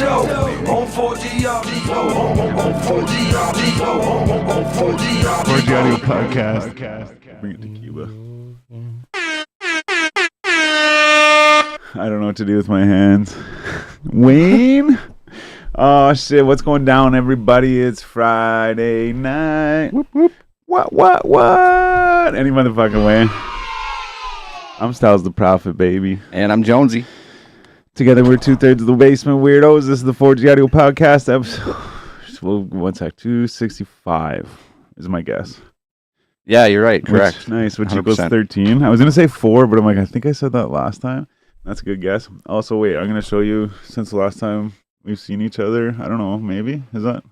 On 4G Audio Podcast. Bring it to Cuba. I don't know what to do with my hands. Wayne? Oh, shit. What's going down, everybody? It's Friday night. Whoop, whoop. What? Any motherfucking way. I'm Stylez the Prophet, baby. And I'm Jonesy. Together, we're 2/3 of the Basement Weirdos. This is the 4G Audio Podcast episode. Well, 265 is my guess. Yeah, you're right. Correct. Nice, which equals 13. I was going to say 4, but I'm like, I think I said that last time. That's a good guess. Also, wait, I'm going to show you since the last time we've seen each other. I don't know, maybe? Is that?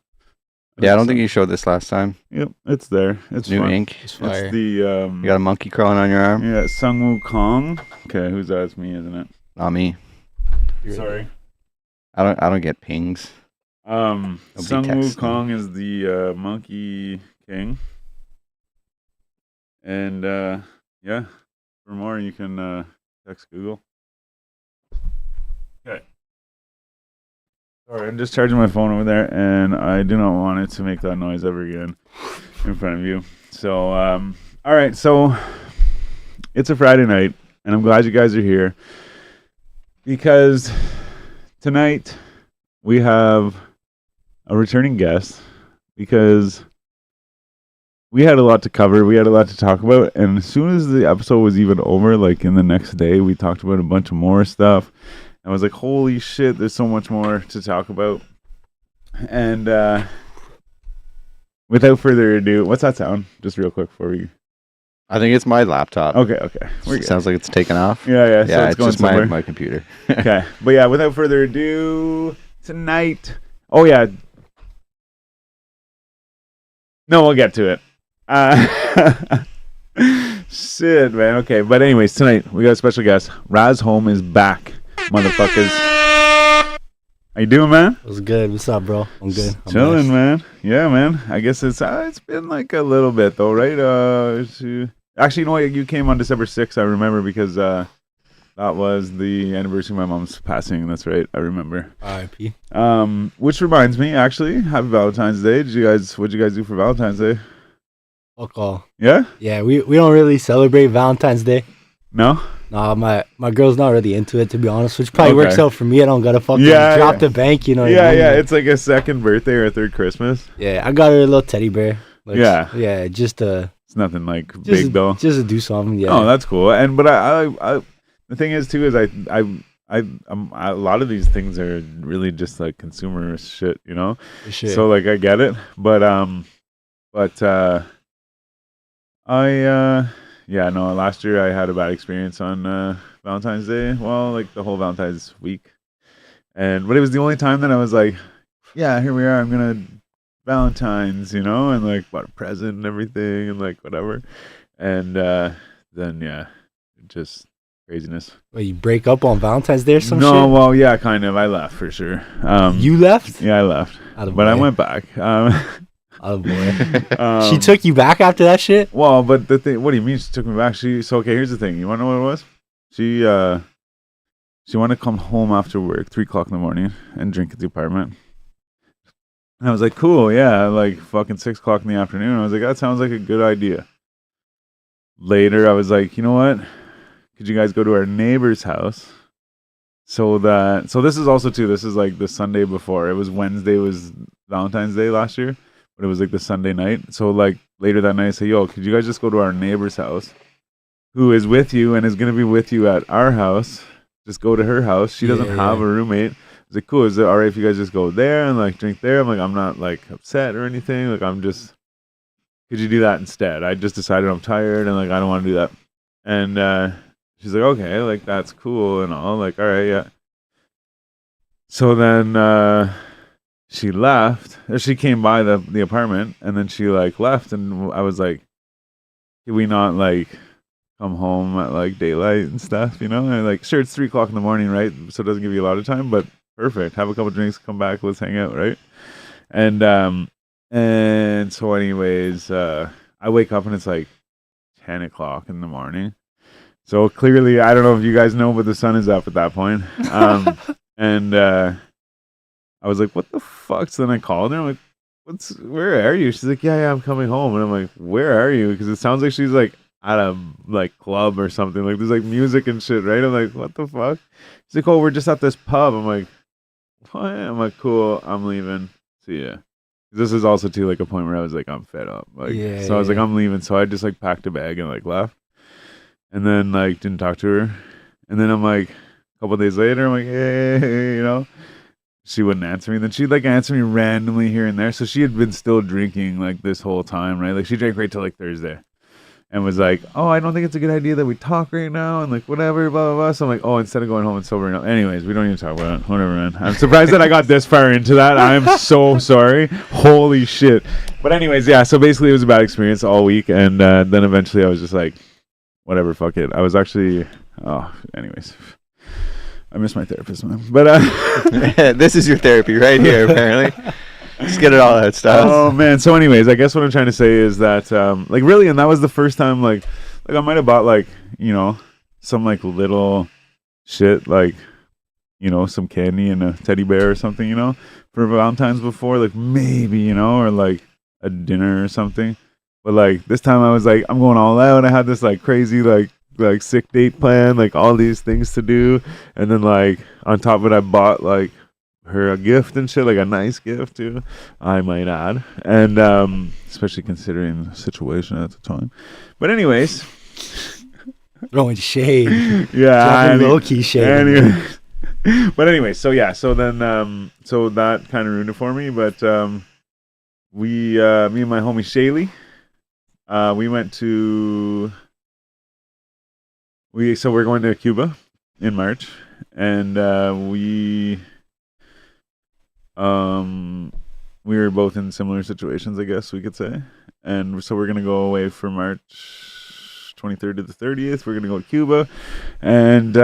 Yeah, I don't think you showed this last time. Yep, it's there. It's new fun. ink. It's the you got a monkey crawling on your arm? Yeah, Sungwoo Kong. Okay, who's that? It's me, isn't it? Not me. Sorry. I don't get pings. Sungwoo Kong is the Monkey King. And yeah, for more you can text Google. Okay. Sorry, I'm just charging my phone over there, and I do not want it to make that noise ever again in front of you. So, all right, so it's a Friday night, and I'm glad you guys are here because tonight we have a returning guest because we had a lot to cover. We had a lot to talk about, and as soon as the episode was even over, like in the next day, we talked about a bunch of more stuff. I was like, holy shit, there's so much more to talk about. And without further ado, what's that sound? Just real quick before we... I think it's my laptop. Okay. It sounds like it's taken off. Yeah. So it's going just somewhere. my computer. Okay. But yeah, without further ado, tonight... Oh, yeah. No, we'll get to it. Shit, man. Okay. But anyways, tonight, we got a special guest. Raz Home is back, motherfuckers. How you doing, man? What's good? What's up, bro? I'm good. I'm Chilling, blessed. man. Yeah, man. I guess it's been like a little bit, though, right? Actually, you know what? You came on December 6th, I remember, because that was the anniversary of my mom's passing. That's right. I remember. R.I.P. Which reminds me, actually, happy Valentine's Day. What'd you guys do for Valentine's Day? Fuck all. Yeah? Yeah, we don't really celebrate Valentine's Day. No? Nah, my girl's not really into it, to be honest, which probably works out for me. I don't gotta fucking drop the bank, you know what I mean? Yeah, it's like a second birthday or a third Christmas. Yeah, I got her a little teddy bear. Like, yeah, just it's nothing like big though. Just to do something. Yeah. Oh, that's cool. And but I the thing is too is a lot of these things are really just like consumer shit, you know. So like I get it, but yeah, no, last year I had a bad experience on Valentine's Day. Well, like the whole Valentine's week. But it was the only time that I was like, yeah, here we are. I'm going to Valentine's, you know, and like bought a present and everything and like whatever. And then, yeah, just craziness. Wait, you break up on Valentine's Day or some shit? No, well, yeah, kind of. I left for sure. You left? Yeah, I left. But I went back. Oh boy. She took you back after that shit? Well, but the thing, what do you mean she took me back? Okay, here's the thing. You want to know what it was? She wanted to come home after work, 3:00 in the morning, and drink at the apartment. And I was like, cool, yeah, like fucking 6:00 in the afternoon. I was like, that sounds like a good idea. Later, I was like, you know what? Could you guys go to our neighbor's house? So this is also too, this is like the Sunday before. It was Wednesday, was Valentine's Day last year. But it was like the Sunday night. So like later that night I say, yo, could you guys just go to our neighbor's house who is with you and is going to be with you at our house? Just go to her house. She doesn't have a roommate. I was like, cool. Is it all right if you guys just go there and like drink there? I'm like, I'm not like upset or anything. Like could you do that instead? I just decided I'm tired and like, I don't want to do that. And she's like, okay, like that's cool and all. Like, all right, yeah. So then she left, or she came by the apartment, and then she like left, and I was like, "Can we not like come home at like daylight and stuff?" You know, and like, sure, it's 3:00 in the morning, right? So it doesn't give you a lot of time, but perfect. Have a couple drinks, come back, let's hang out, right? And so, anyways, I wake up and it's like 10:00 in the morning. So clearly, I don't know if you guys know, but the sun is up at that point. And I was like, what the fuck? So then I called her. I'm like, where are you? She's like, yeah, I'm coming home. And I'm like, where are you? Because it sounds like she's like at a like club or something. Like there's like music and shit, right? I'm like, what the fuck? She's like, oh, we're just at this pub. I'm like, what? I'm like, cool, I'm leaving. See ya. This is also too like a point where I was like, I'm fed up. Like, so I was like, I'm leaving. So I just like packed a bag and like left, and then like didn't talk to her. And then I'm like, a couple days later, I'm like, hey, you know, she wouldn't answer me. Then she'd like answer me randomly here and there. So she had been still drinking like this whole time, right? Like she drank right till like Thursday. And was like, oh, I don't think it's a good idea that we talk right now, and like whatever, blah blah blah. So I'm like, oh, instead of going home and sobering up. Anyways, we don't even talk about it. Whatever, man. I'm surprised that I got this far into that. I'm so sorry. Holy shit. But anyways, yeah. So basically, it was a bad experience all week, and then eventually I was just like, whatever, fuck it. I was actually, anyways. I miss my therapist, man. But this is your therapy right here, apparently. Just get it all out, Stylez. Oh man. So anyways, I guess what I'm trying to say is that like really, and that was the first time like I might have bought like, you know, some like little shit like, you know, some candy and a teddy bear or something, you know, for Valentine's before, like maybe, you know, or like a dinner or something. But like this time I was like, I'm going all out. I had this like crazy like sick date plan, like all these things to do, and then like on top of it I bought like her a gift and shit, like a nice gift too, I might add, and especially considering the situation at the time. But anyways, throwing shade, yeah, low key shade. Anyway. But anyway, so yeah, so then so that kind of ruined it for me. But me and my homie Shaylee, we went to we're going to Cuba in March, and we were both in similar situations, I guess we could say. And so we're going to go away for March 23rd to the 30th. We're going to go to Cuba. And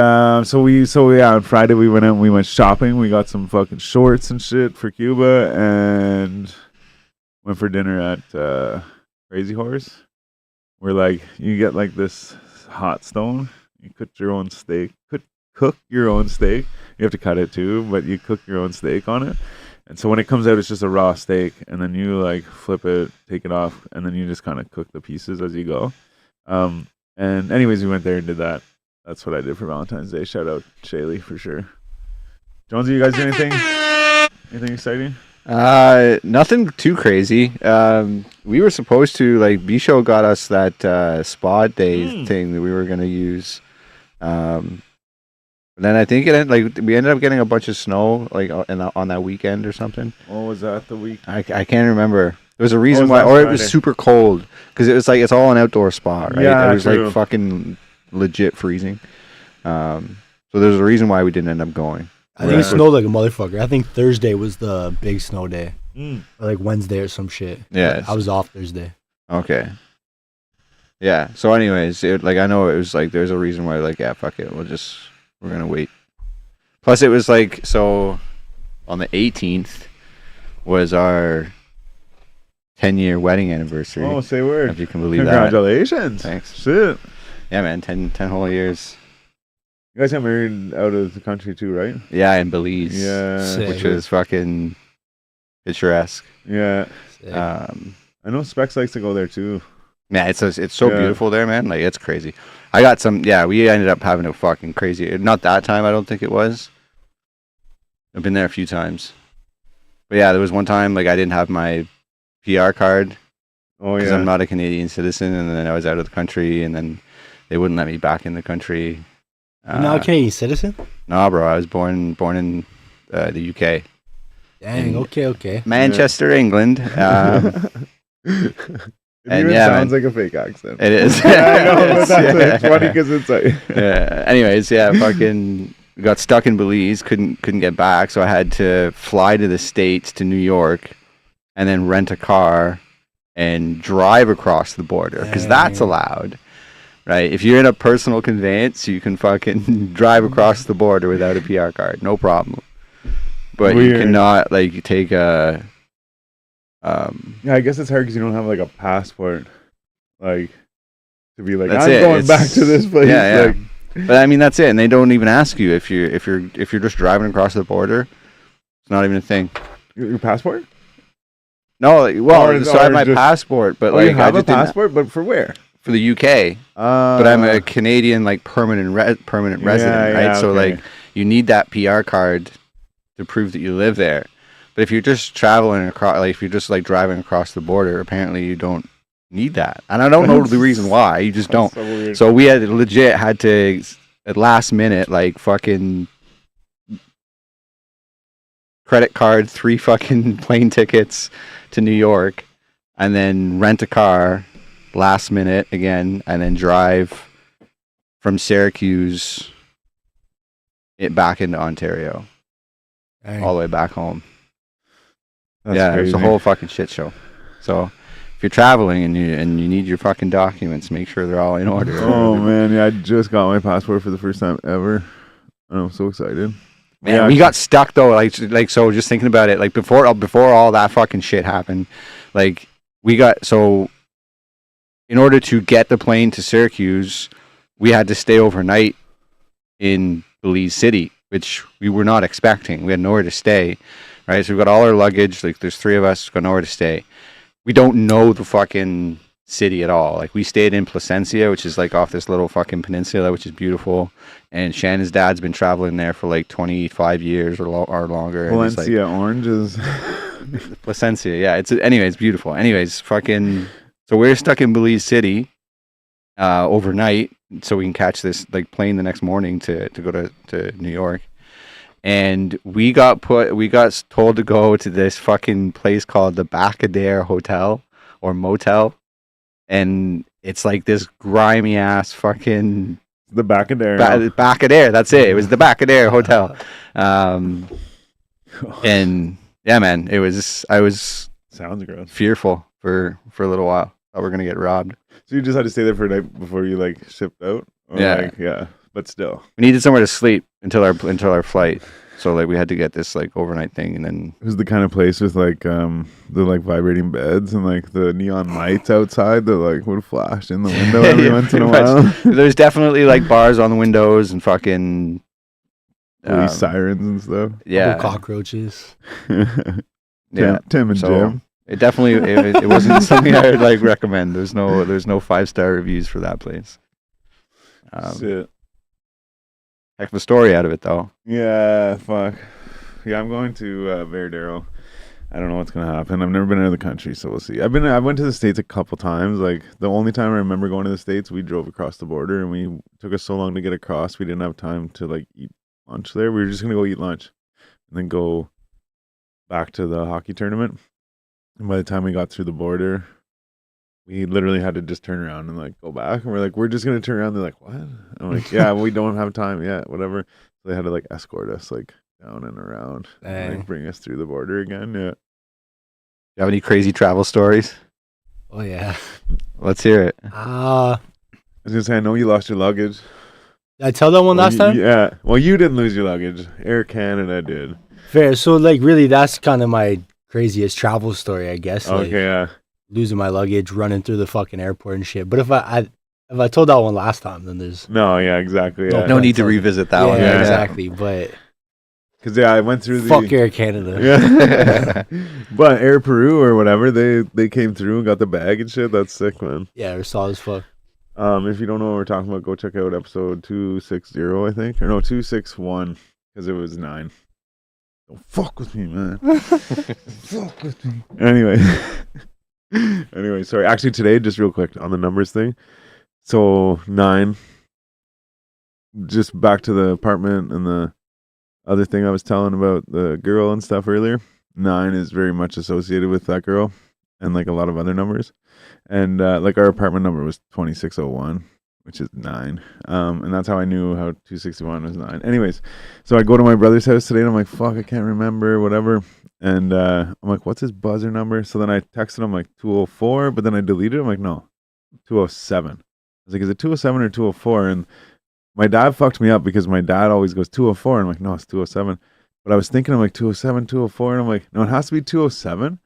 so on Friday we went out and we went shopping. We got some fucking shorts and shit for Cuba and went for dinner at Crazy Horse. Where like you get like this hot stone. You cook your own steak. Cook your own steak. You have to cut it too, but you cook your own steak on it. And so when it comes out, it's just a raw steak, and then you like flip it, take it off, and then you just kind of cook the pieces as you go. And anyways, we went there and did that. That's what I did for Valentine's Day. Shout out Shaylee for sure. Jonesy, you guys do anything? Anything exciting? Nothing too crazy. We were supposed to like Bisho got us that spa day thing that we were gonna use. And then I think we ended up getting a bunch of snow like on that weekend or something. Oh, was that the week? I can't remember. There was a reason why, or it was super cold because it was like it's all an outdoor spa, right? Yeah, it was true. like fucking legit freezing. So there's a reason why we didn't end up going. I think it snowed like a motherfucker. I think Thursday was the big snow day, or like Wednesday or some shit. Yeah, I was off Thursday. Okay. Yeah. So, anyways, I know it was like there's a reason why like fuck it, we're gonna wait. Plus, it was like so on the 18th was our 10-year wedding anniversary. Oh, say word! If you can believe Congratulations. that. Thanks. Shit. Yeah, man. 10 whole years. You guys got married out of the country too, right? Yeah, in Belize. Yeah. Sick. Which is fucking picturesque. Yeah. Sick. I know Specs likes to go there too. Yeah, it's so beautiful there, man. Like, it's crazy. I got some, we ended up having a fucking crazy, not that time, I don't think it was. I've been there a few times. But yeah, there was one time, like, I didn't have my PR card. Oh, because yeah. I'm not a Canadian citizen, and then I was out of the country, and then they wouldn't let me back in the country. You're not a Canadian citizen? No, bro. I was born in the UK. Dang, okay. Manchester, England. It and even sounds like a fake accent. It is. I know, but it's funny because it's like... Yeah. Anyways, fucking got stuck in Belize, couldn't get back, so I had to fly to the States, to New York, and then rent a car and drive across the border, because that's allowed, right? If you're in a personal conveyance, you can fucking drive across the border without a PR card, no problem. But you cannot, like, take a... yeah, I guess it's hard because you don't have like a passport, like to be like, I'm going back to this place. Yeah. Like, but I mean, that's it, and they don't even ask you if you're just driving across the border. It's not even a thing. Your passport? No, well, so I have my just, passport, but like you have a passport, but for where? For the UK. But I'm a Canadian, like permanent resident, right? So like, you need that PR card to prove that you live there. But if you're just traveling across, like if you're just like driving across the border, apparently you don't need that. And I don't know the reason why. You just don't. So we had to at last minute, like fucking credit card, 3 fucking plane tickets to New York, and then rent a car last minute again, and then drive from Syracuse back into Ontario. Dang. All the way back home. That's crazy. It was a whole fucking shit show. So if you're traveling and you need your fucking documents, make sure they're all in order. Oh man, yeah, I just got my passport for the first time ever. I'm so excited. Man, we got stuck though. Like so, just thinking about it, like before all that fucking shit happened, like so. In order to get the plane to Syracuse, we had to stay overnight in Belize City, which we were not expecting. We had nowhere to stay, right? So we got all our luggage. Like there's 3 of us, got nowhere to stay. We don't know the fucking city at all. Like we stayed in Placencia, which is like off this little fucking peninsula, which is beautiful. And Shannon's dad's been traveling there for like 25 years or longer. Valencia oranges. Placencia, yeah. It's beautiful. Anyways, fucking. So we're stuck in Belize City overnight, so we can catch this like plane the next morning to go to New York. And we got told to go to this fucking place called the Bacadere Hotel or Motel, and it's like this grimy ass fucking the Bacadere. Bacadere, that's it. It was the Bacadere Hotel, and yeah, man, I was sounds gross. Fearful for a little while. Thought we're gonna get robbed. So you just had to stay there for a night before you like shipped out? Or yeah. But still, we needed somewhere to sleep until our flight. So like we had to get this like overnight thing, and then it was the kind of place with like the like vibrating beds and like the neon lights outside that like would flash in the window every once in a while. There's definitely like bars on the windows and fucking police sirens and stuff. Yeah, cockroaches. Yeah, Tim and Jim. It definitely it wasn't something I would like recommend. There's no 5-star reviews for that place. Shit. Heck of a story out of it though. Yeah, fuck. Yeah, I'm going to Veradero. I don't know what's gonna happen. I've never been out of the country, so we'll see. I went to the States a couple times. Like the only time I remember going to the States, we drove across the border, and we took us so long to get across, we didn't have time to like eat lunch there. We were just gonna go eat lunch, and then go back to the hockey tournament. And by the time we got through the border, we literally had to just turn around and like go back. And we're like, we're just gonna turn around. They're like, what? I'm like, yeah, we don't have time yet. Whatever. So they had to like escort us like down and around, and, like bring us through the border again. Yeah. You have any crazy travel stories? Oh yeah. Let's hear it. I was gonna say, I know you lost your luggage. Did I tell that one last time? Yeah. Well, you didn't lose your luggage. Air Canada did. Fair. So like, really, that's kind of my craziest travel story, I guess. Okay, like, yeah. Losing my luggage, running through the fucking airport and shit. But if I told that one last time, then there's yeah, exactly. Yeah. No need to revisit that one. Yeah, exactly. But because I went through fuck Air Canada. Yeah. But Air Peru or whatever, they came through and got the bag and shit. That's sick, man. Yeah, they're solid as fuck. If you don't know what we're talking about, go check out episode 260, I think, or no, 261, because it was 9. Don't fuck with me, man. Fuck with me. Anyway, sorry. Actually, today, just real quick on the numbers thing. So 9. Just back to the apartment and the other thing I was telling about the girl and stuff earlier. 9 is very much associated with that girl and like a lot of other numbers. And like our apartment number was 2601. Which is 9. And that's how I knew how 261 was 9. Anyways, so I go to my brother's house today and I'm like, fuck, I can't remember, whatever. And I'm like, what's his buzzer number? So then I texted him like 204, but then I deleted it. I'm like, no, 207. I was like, is it 207 or 204? And my dad fucked me up because my dad always goes 204. And I'm like, no, it's 207. But I was thinking, I'm like, 207, 204. And I'm like, no, it has to be 207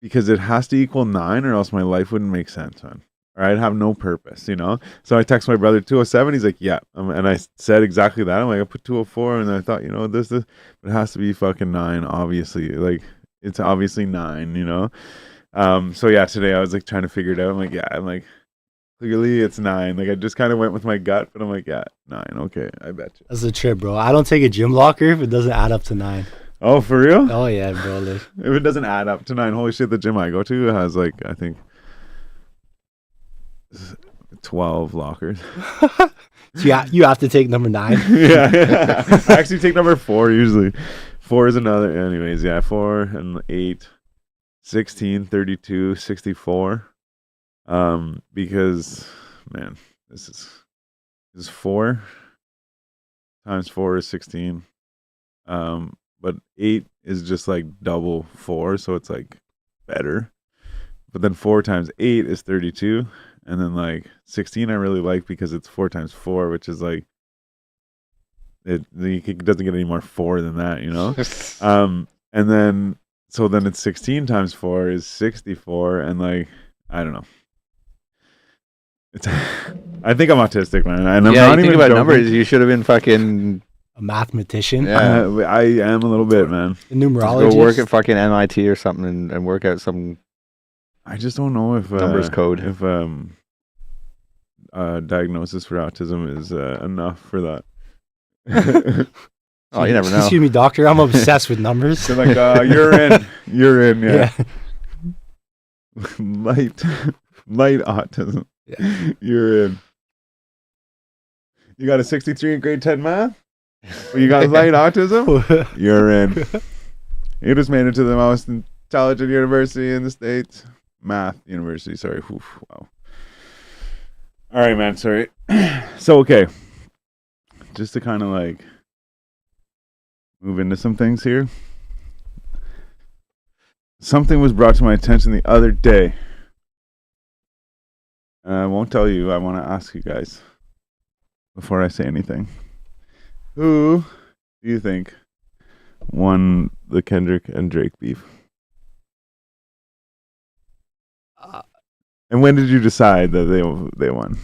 because it has to equal 9 or else my life wouldn't make sense, man. All or I'd have no purpose, you know. So I text my brother 207. He's like, yeah, and I said exactly that. I'm like, I put 204, and I thought, you know, this it has to be fucking 9, obviously. Like, it's obviously 9, you know. So yeah, today I was like trying to figure it out. I'm like, clearly it's 9. Like I just kind of went with my gut, but I'm like, yeah, 9. Okay, I bet you. That's a trip, bro. I don't take a gym locker if it doesn't add up to 9. Oh, for real? Oh yeah, bro. Like, if it doesn't add up to 9, holy shit, the gym I go to has like, I think 12 lockers. so yeah, you have to take number 9. yeah. I actually take number 4 usually. 4 is another. Anyways, yeah, 4 and 8, 16, 32, 64. Because man, this is 4 times 4 is 16. But 8 is just like double 4, so it's like better. But then 4 times 8 is 32. And then like 16 I really like because it's 4 times 4, which is like it doesn't get any more 4 than that, you know. And then so then it's 16 times 4 is 64, and like I don't know. It's I think I'm autistic, man. And I'm not you think even about joking. numbers. You should have been fucking A mathematician. Yeah. I am a little bit, man. A numerologist. go work at fucking MIT or something and work out some I just don't know if numbers code. If diagnosis for autism is enough for that. Oh, you never know. Excuse me, doctor. I'm obsessed with numbers. They're like, you're in, yeah. light autism. Yeah. You're in. You got a 63 in grade 10 math? Well, you got light autism? You're in. You just made it to the most intelligent university in the States. Math university, sorry. Oof, wow. All right, man, sorry. So, okay. Just to kind of like move into some things here. Something was brought to my attention the other day. And I won't tell you. I want to ask you guys before I say anything. Who do you think won the Kendrick and Drake beef? And when did you decide that they won?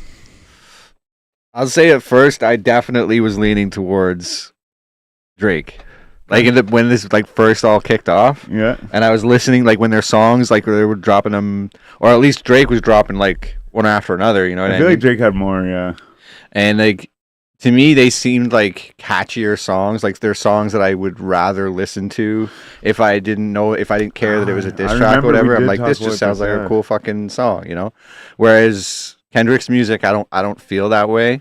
I'll say at first, I definitely was leaning towards Drake. Like when this like first all kicked off, Yeah. and I was listening like when their songs like they were dropping them, or at least Drake was dropping like one after another. You know what I I feel mean? like Drake had more, yeah. And like to me, they seemed like catchier songs. Like they're songs that I would rather listen to if I didn't care that it was a diss I track or remember we whatever. I'm did like, talk this about just sounds this, like yeah. a cool fucking song, you know. Whereas Kendrick's music, I don't feel that way.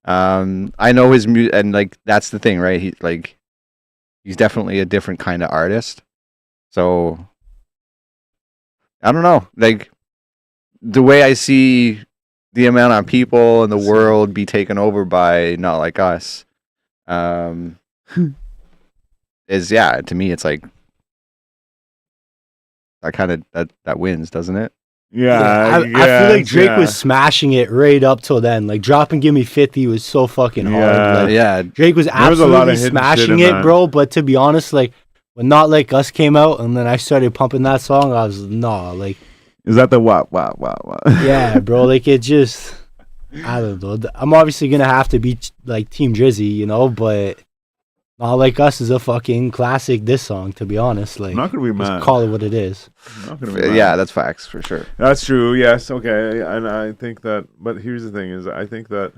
I know his music, and like that's the thing, right? He's definitely a different kind of artist. So I don't know, like the way I see the amount of people in the world be taken over by Not Like Us, is to me it's like that kind of that wins, doesn't it? Yeah. I feel like Drake was smashing it right up till then. Like dropping "Give Me 50" was so fucking hard. Yeah. Like, Yeah, Drake was was a lot absolutely of hidden smashing shit in it, that. bro. But to be honest, like when Not Like Us came out, and then I started pumping that song, I was like, Is that the what? yeah, bro. Like it just, I don't know. I'm obviously gonna have to be like Team Drizzy, you know, but Not Like Us is a fucking classic diss song. To be honest, like I'm not gonna be just mad. call it what it is. I'm not gonna be mad. yeah, that's facts for sure. That's true. Yes. Okay. And I think that. But here's the thing: is I think that.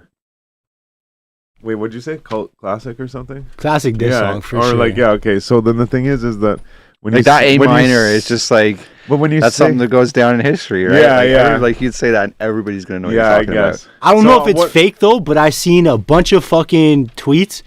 Wait, what'd you say? Cult classic or something? Classic diss song for or sure. like okay. So then the thing is that when Like you that s- A when you minor s- is just like But when you that's say, something that goes down in history, right? Yeah, like, yeah. Like you'd say that, and everybody's gonna know what yeah, you're I talking guess. I don't So know if it's what- fake though, but I seen a bunch of fucking tweets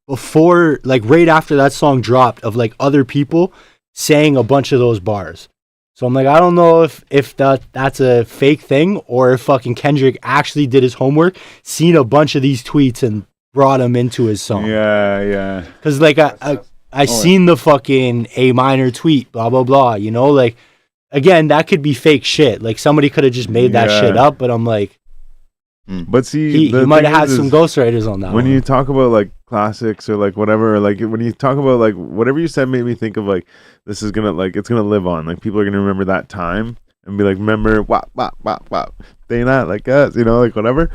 before, like right after that song dropped, of like other people saying a bunch of those bars. So I'm like, I don't know if that's a fake thing or if fucking Kendrick actually did his homework, seen a bunch of these tweets and brought him into his song. Yeah. Because like I seen the fucking A minor tweet, blah blah blah. You know, like again, that could be fake shit. Like somebody could have just made that Yeah. shit up. But I'm like, But see, he the might thing have had is some ghostwriters on that when one. you talk about like classics or like whatever, like when you talk about like whatever you said made me think of like this is gonna like it's gonna live on. Like people are gonna remember that time. and be like, remember, wop, wop, wop, wop. They not like us, you know, like whatever.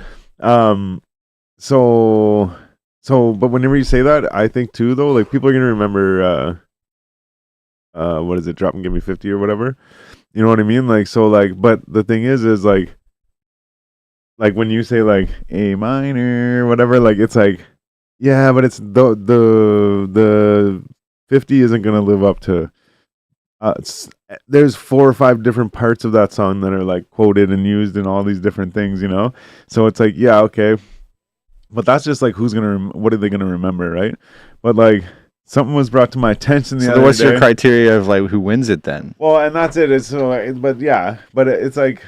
So, but whenever you say that, I think too, though, like people are going to remember, what is it? Drop and give me 50 or whatever. You know what I mean? Like, so like, but the thing is like when you say like A minor, whatever, like it's like, yeah, but it's the 50 isn't going to live up to, there's 4 or 5 different parts of that song that are like quoted and used in all these different things, you know? So it's like, yeah, okay. But that's just like, who's going to, what are they going to remember, right? But like, something was brought to my attention the other day. So what's your criteria of like who wins it then? Well, and that's it. It's so, but yeah, but it's like,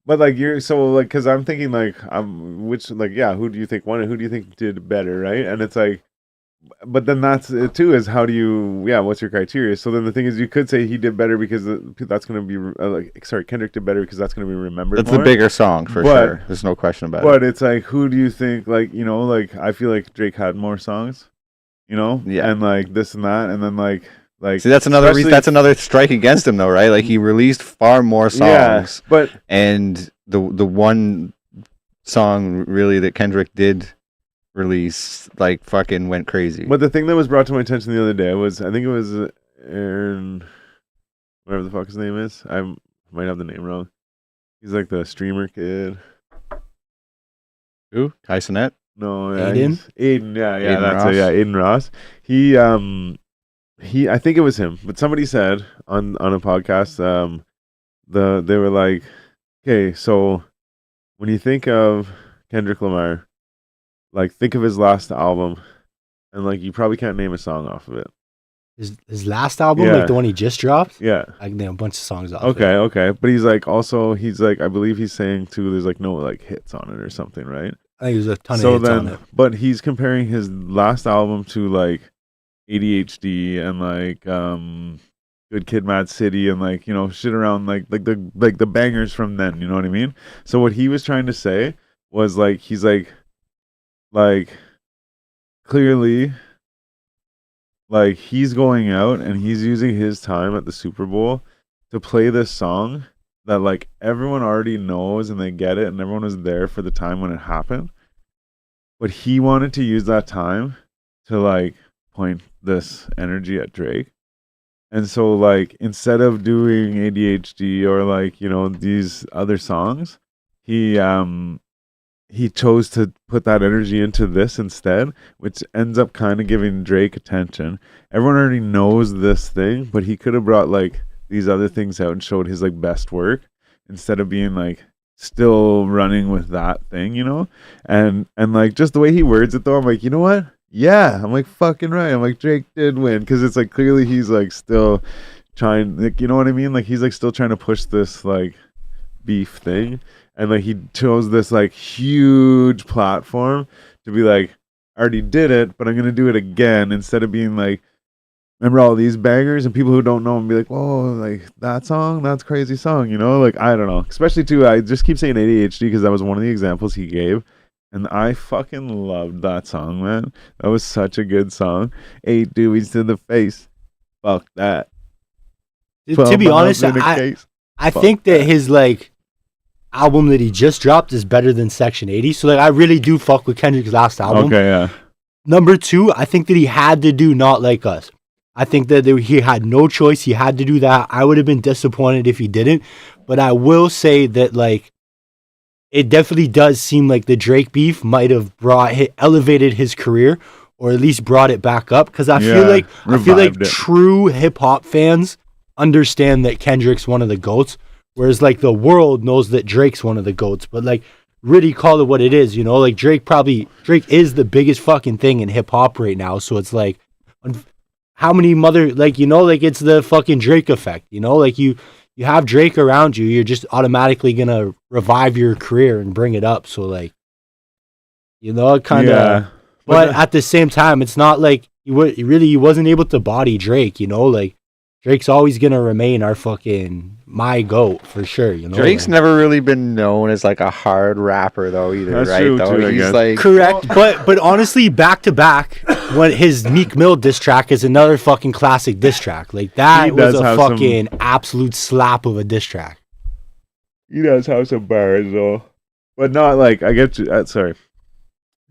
but like you're so like, because I'm thinking like, which like, yeah, who do you think won it? Who do you think did better, right? And it's like, but then that's it too, is how do you, yeah, what's your criteria? So then the thing is, you could say he did better because that's going to be Kendrick did better because that's going to be remembered. That's more. the bigger song for sure. There's no question about it. But it's like, who do you think, like, you know, like I feel like Drake had more songs, you know, yeah, and like this and that, and then like see, that's another that's another strike against him though, right? Like he released far more songs, yeah, but and the one song really that Kendrick did release like fucking went crazy. But the thing that was brought to my attention the other day was, I think it was Aaron, whatever the fuck his name is. I might have the name wrong. He's like the streamer kid. Who? Tysonette? No, yeah, Aiden? Aiden, yeah, Aiden that's Ross? it. Yeah, Aiden Ross. He, I think it was him, but somebody said on a podcast, they were like, okay, so when you think of Kendrick Lamar, like think of his last album, and like you probably can't name a song off of it. His last album, Yeah. like the one he just dropped, Yeah. I can name a bunch of songs off. Okay, but he's like I believe he's saying too, there's like no like hits on it or something, right? I think there's a ton of hits on it. But he's comparing his last album to like ADHD and like Good Kid, Mad City, and like, you know, shit around like the bangers from then. You know what I mean? So what he was trying to say was like, he's like clearly, like he's going out and he's using his time at the Super Bowl to play this song that like everyone already knows and they get it and everyone was there for the time when it happened. But he wanted to use that time to like point this energy at Drake. And so like instead of doing ADHD or like, you know, these other songs, he chose to put that energy into this instead, which ends up kind of giving Drake attention. Everyone already knows this thing, but he could have brought like these other things out and showed his like best work instead of being like still running with that thing, you know? And like just the way he words it though, I'm like, you know what? Yeah, I'm like fucking right. I'm like, Drake did win, because it's like clearly he's like still trying, like, you know what I mean? Like he's like still trying to push this like beef thing, and like he chose this like huge platform to be like, I already did it, but I'm gonna do it again, instead of being like, remember all these bangers, and people who don't know and be like, oh, like that song, that's crazy song, you know? Like I don't know, especially too, I just keep saying ADHD because that was one of the examples he gave. And I fucking loved that song, man. That was such a good song. 8 doobies to the face. Fuck that. To be honest, I think that his like album that he just dropped is better than Section 80. So like I really do fuck with Kendrick's last album. Okay, yeah. Number 2, I think that he had to do Not Like Us. I think that he had no choice. He had to do that. I would have been disappointed if he didn't. But I will say that like it definitely does seem like the Drake beef might have elevated his career, or at least brought it back up. Because I feel like true hip hop fans understand that Kendrick's one of the GOATs, whereas like the world knows that Drake's one of the GOATs. But like really call it what it is, you know? Like Drake is the biggest fucking thing in hip hop right now. So it's like, how many like, you know, like it's the fucking Drake effect, you know? Like you have Drake around you, you're just automatically gonna revive your career and bring it up. So like, you know, it kind of. Yeah. But at the same time, it's not like he wasn't able to body Drake. You know, like Drake's always gonna remain my GOAT for sure. You know, Drake's never really been known as like a hard rapper though either, That's right? True though too, he's like correct, but honestly, back to back, what his Meek Mill diss track is another fucking classic diss track. Like that He was does a have fucking absolute slap of a diss track. He does have some bars though, but not like I get you. Sorry,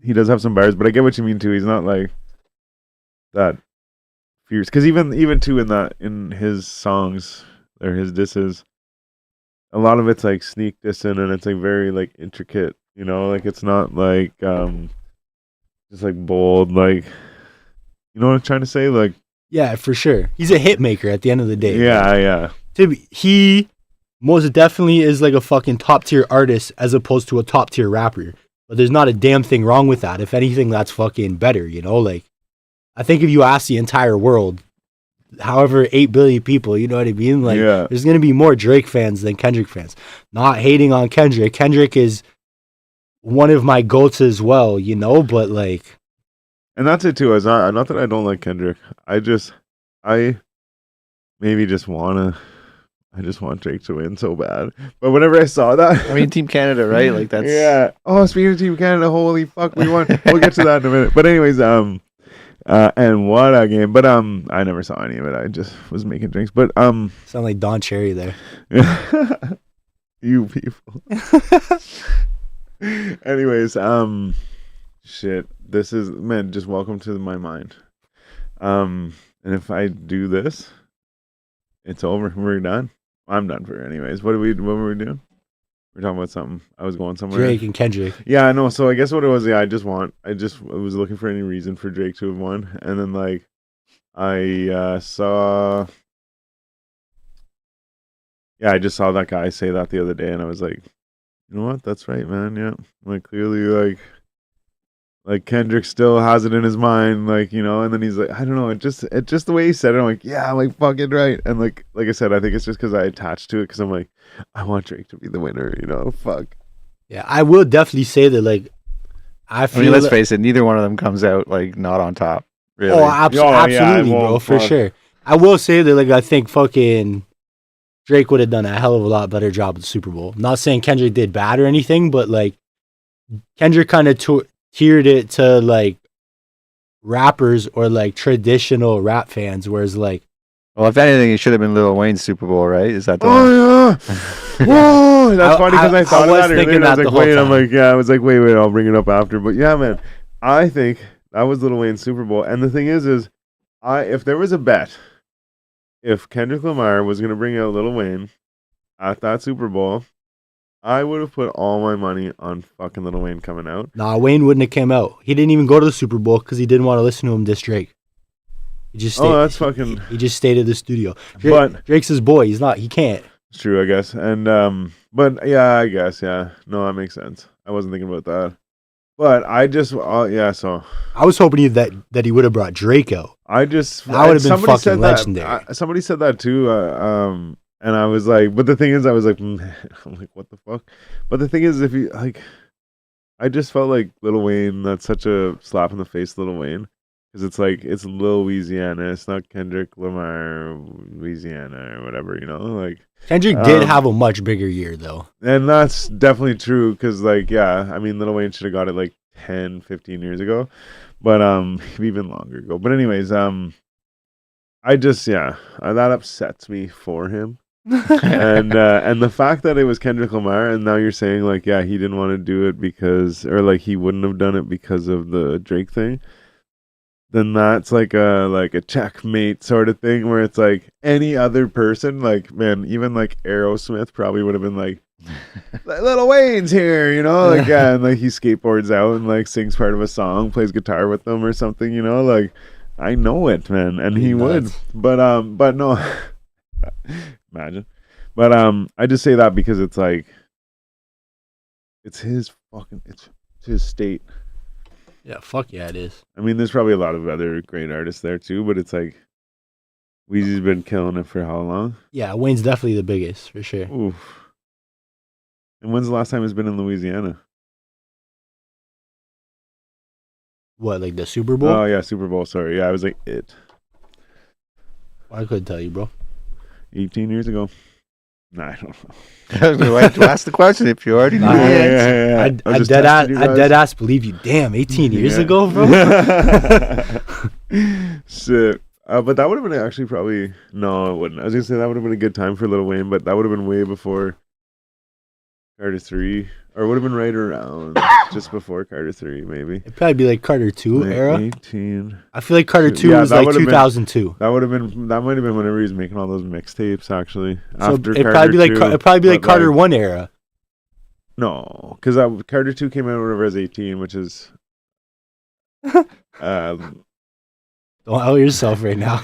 he does have some bars, but I get what you mean too. He's not like that fierce. Because even too in his songs or his disses, a lot of it's like sneak dissing, and it's like very like intricate. You know, like it's not like just like bold. Like you know what I'm trying to say? Like Yeah, for sure. He's a hit maker at the end of the day. yeah. He most definitely is like a fucking top tier artist as opposed to a top tier rapper. But there's not a damn thing wrong with that. If anything, that's fucking better, you know? Like, I think if you ask the entire world, however 8 billion people, you know what I mean? Like, Yeah. there's going to be more Drake fans than Kendrick fans. Not hating on Kendrick. Kendrick is one of my goats as well, you know? But, like... And that's it too. It's not that I don't like Kendrick. I maybe just want Drake to win so bad. But whenever I saw that, I mean, Team Canada, right? Like that's yeah. Oh, speaking of Team Canada, holy fuck, we won. We'll get to that in a minute. But anyways, and what a game. But I never saw any of it. I just was making drinks. But Sound like Don Cherry there. you people. Anyways, shit. This is man. Just welcome to my mind. And if I do this, it's over. We're done. I'm done for it anyways. What were we doing? We're talking about something. I was going somewhere. Drake and Kendrick. Yeah, I know. So I guess what it was, yeah, I was looking for any reason for Drake to have won. And then like I saw I just saw that guy say that the other day and I was like, you know what? That's right, man. Yeah. Like clearly like Kendrick still has it in his mind, like, you know, and then he's like, I don't know, it just the way he said it, I'm like, yeah, I'm like fucking right. And like I said, I think it's just because I attached to it because I'm like, I want Drake to be the winner, you know, fuck. Yeah, I will definitely say that, like, I feel let's face it, neither one of them comes out like not on top. Really. Oh, absolutely, bro, for sure. I will say that, like, I think fucking Drake would have done a hell of a lot better job at the Super Bowl. Not saying Kendrick did bad or anything, but like Kendrick kind of tiered it to like rappers or like traditional rap fans, whereas like, well, if anything, it should have been Lil Wayne's Super Bowl, right? Is that the one? Oh yeah. Whoa, that's funny because I thought of that earlier. And I was like, wait, I'm like, yeah, I was like, wait, I'll bring it up after. But yeah, man, I think that was Lil Wayne's Super Bowl. And the thing is if there was a bet, if Kendrick Lamar was gonna bring out Lil Wayne at that Super Bowl, I would have put all my money on fucking Lil Wayne coming out. Nah, Wayne wouldn't have came out. He didn't even go to the Super Bowl because he didn't want to listen to him diss Drake. He just stayed, that's fucking. He just stayed at the studio. But Drake's his boy. He can't. It's true, I guess. And but yeah, I guess yeah. No, that makes sense. I wasn't thinking about that. But I just so I was hoping that he would have brought Drake out. That would have been fucking legendary. Somebody said that too. And I was like, but the thing is, I was like, I'm like, what the fuck? But the thing is, if you like, I just felt like Lil Wayne. That's such a slap in the face, Lil Wayne, because it's like it's Lil Louisiana. It's not Kendrick Lamar Louisiana or whatever, you know. Like Kendrick did have a much bigger year though, and that's definitely true. Because like, yeah, I mean, Lil Wayne should have got it like 10, 15 years ago, but even longer ago. But anyways, I just that upsets me for him. And the fact that it was Kendrick Lamar and now you're saying like he didn't want to do it because or like he wouldn't have done it because of the Drake thing, then that's like a checkmate sort of thing where it's like any other person, like man, even like Aerosmith probably would have been like Lil Wayne's here, you know, like and like he skateboards out and like sings part of a song, plays guitar with them or something, you know, like I know it, man, and he would, but no. Imagine. But I just say that because it's like it's his state. Yeah, fuck yeah, it is. I mean, there's probably a lot of other great artists there too, but it's like Weezy's been killing it for how long? Yeah, Wayne's definitely the biggest for sure. Oof. And when's the last time he's been in Louisiana? What, like the Super Bowl? Oh yeah, Super Bowl, sorry. Yeah, I was like it. I couldn't tell you, bro. 18 years ago. Nah, I don't know. Why did you ask the question if you already knew Nah, the yeah, answer? I was just dead ass, testing you I guys. dead ass believe you. Damn, 18 years Yeah. ago, bro. Shit. But that would have been actually probably no, it wouldn't. I was gonna say that would have been a good time for Lil Wayne, but that would have been way before Carter 3, or would have been right around just before Carter 3, maybe. It'd probably be like Carter 2 Like era. 18. I feel like Carter 2 Yeah, was that like would've been- 2002. That might have been whenever he was making all those mixtapes. Actually, So after it'd Carter probably be like 2, it'd probably be like but, Carter 1 era. No, because Carter 2 came out whenever I was 18, which is Don't out yourself right now.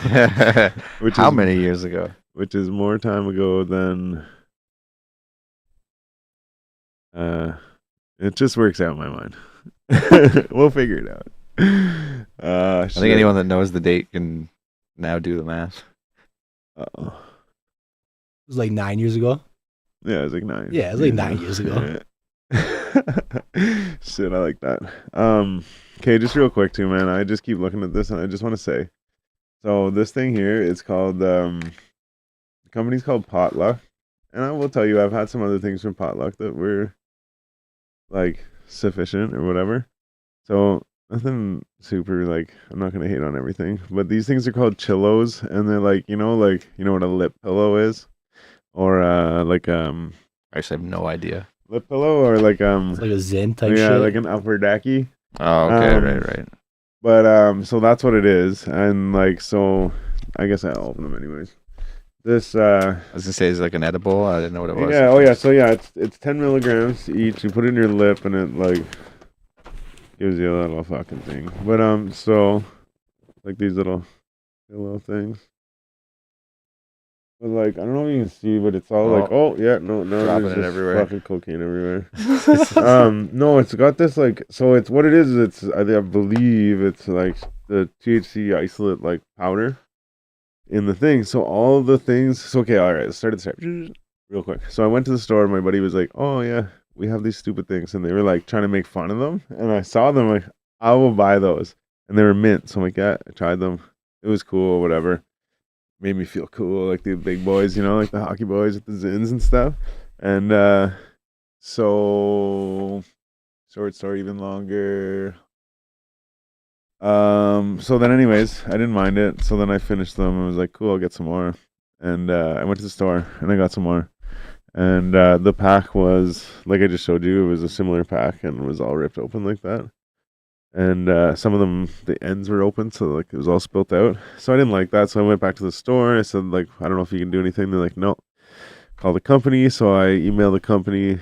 which How is many years ago? which is more time ago than it just works out in my mind. We'll figure it out. I think anyone that knows the date can now do the math. Uh-oh. It was like 9 years ago. Yeah, it was like 9. Yeah, it was like 9 years ago. Yeah. Shit, I like that. Okay, just real quick too, man. I just keep looking at this and I just want to say, so this thing here, it's called the company's called Potluck, and I will tell you, I've had some other things from Potluck that were like sufficient or whatever. So nothing super, like, I'm not gonna hate on everything, but these things are called Chillos, and they're like you know what a lip pillow is, or Actually, I have no idea. lip pillow, or It's like a Zen type yeah, shit. like an upper decky. Oh, okay, Um, right. But so that's what it is, and like so, I guess I'll open them anyways. This I was gonna say, is it like an edible? I didn't know what it was. yeah, oh yeah, so yeah, it's 10 milligrams each. You put it in your lip, and it like gives you a little fucking thing. But so like these little things. But like I don't know if you can see, but it's all like yeah, no, Dropping there's it just everywhere. fucking cocaine everywhere. No, it's got this like, so it's what it is. It's I believe it's like the THC isolate like powder in the thing. So all the things. So okay, all right. Let's start at the start, real quick. So I went to the store. My buddy was like, "Oh yeah, we have these stupid things," and they were like trying to make fun of them. And I saw them like, I will buy those, and they were mint. So I'm like, yeah, I tried them. It was cool, whatever. Made me feel cool, like the big boys, you know, like the hockey boys with the zins and stuff. And so short story even longer. So then anyways, I didn't mind it. So then I finished them. I was like, cool, I'll get some more. And I went to the store and I got some more. And the pack was like I just showed you, it was a similar pack and it was all ripped open like that. And some of them, the ends were open, so like it was all spilt out. So I didn't like that. So I went back to the store. I said, like, I don't know if you can do anything. They're like, no. Call the company. So I emailed the company.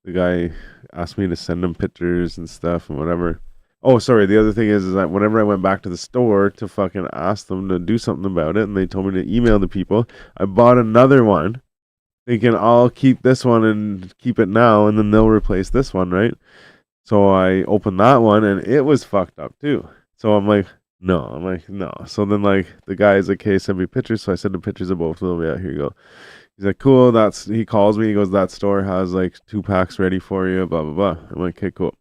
The guy asked me to send him pictures and stuff and whatever. Oh, sorry. The other thing is that whenever I went back to the store to fucking ask them to do something about it, and they told me to email the people, I bought another one, thinking I'll keep this one and keep it now, and then they'll replace this one, right? So I opened that one and it was fucked up too. So I'm like, no. So then like the guy's like, hey, send me pictures. So I sent him pictures of both of them. Yeah, here you go. He's like, cool. He calls me. He goes, that store has like 2 packs ready for you, blah, blah, blah. I'm like, okay, cool.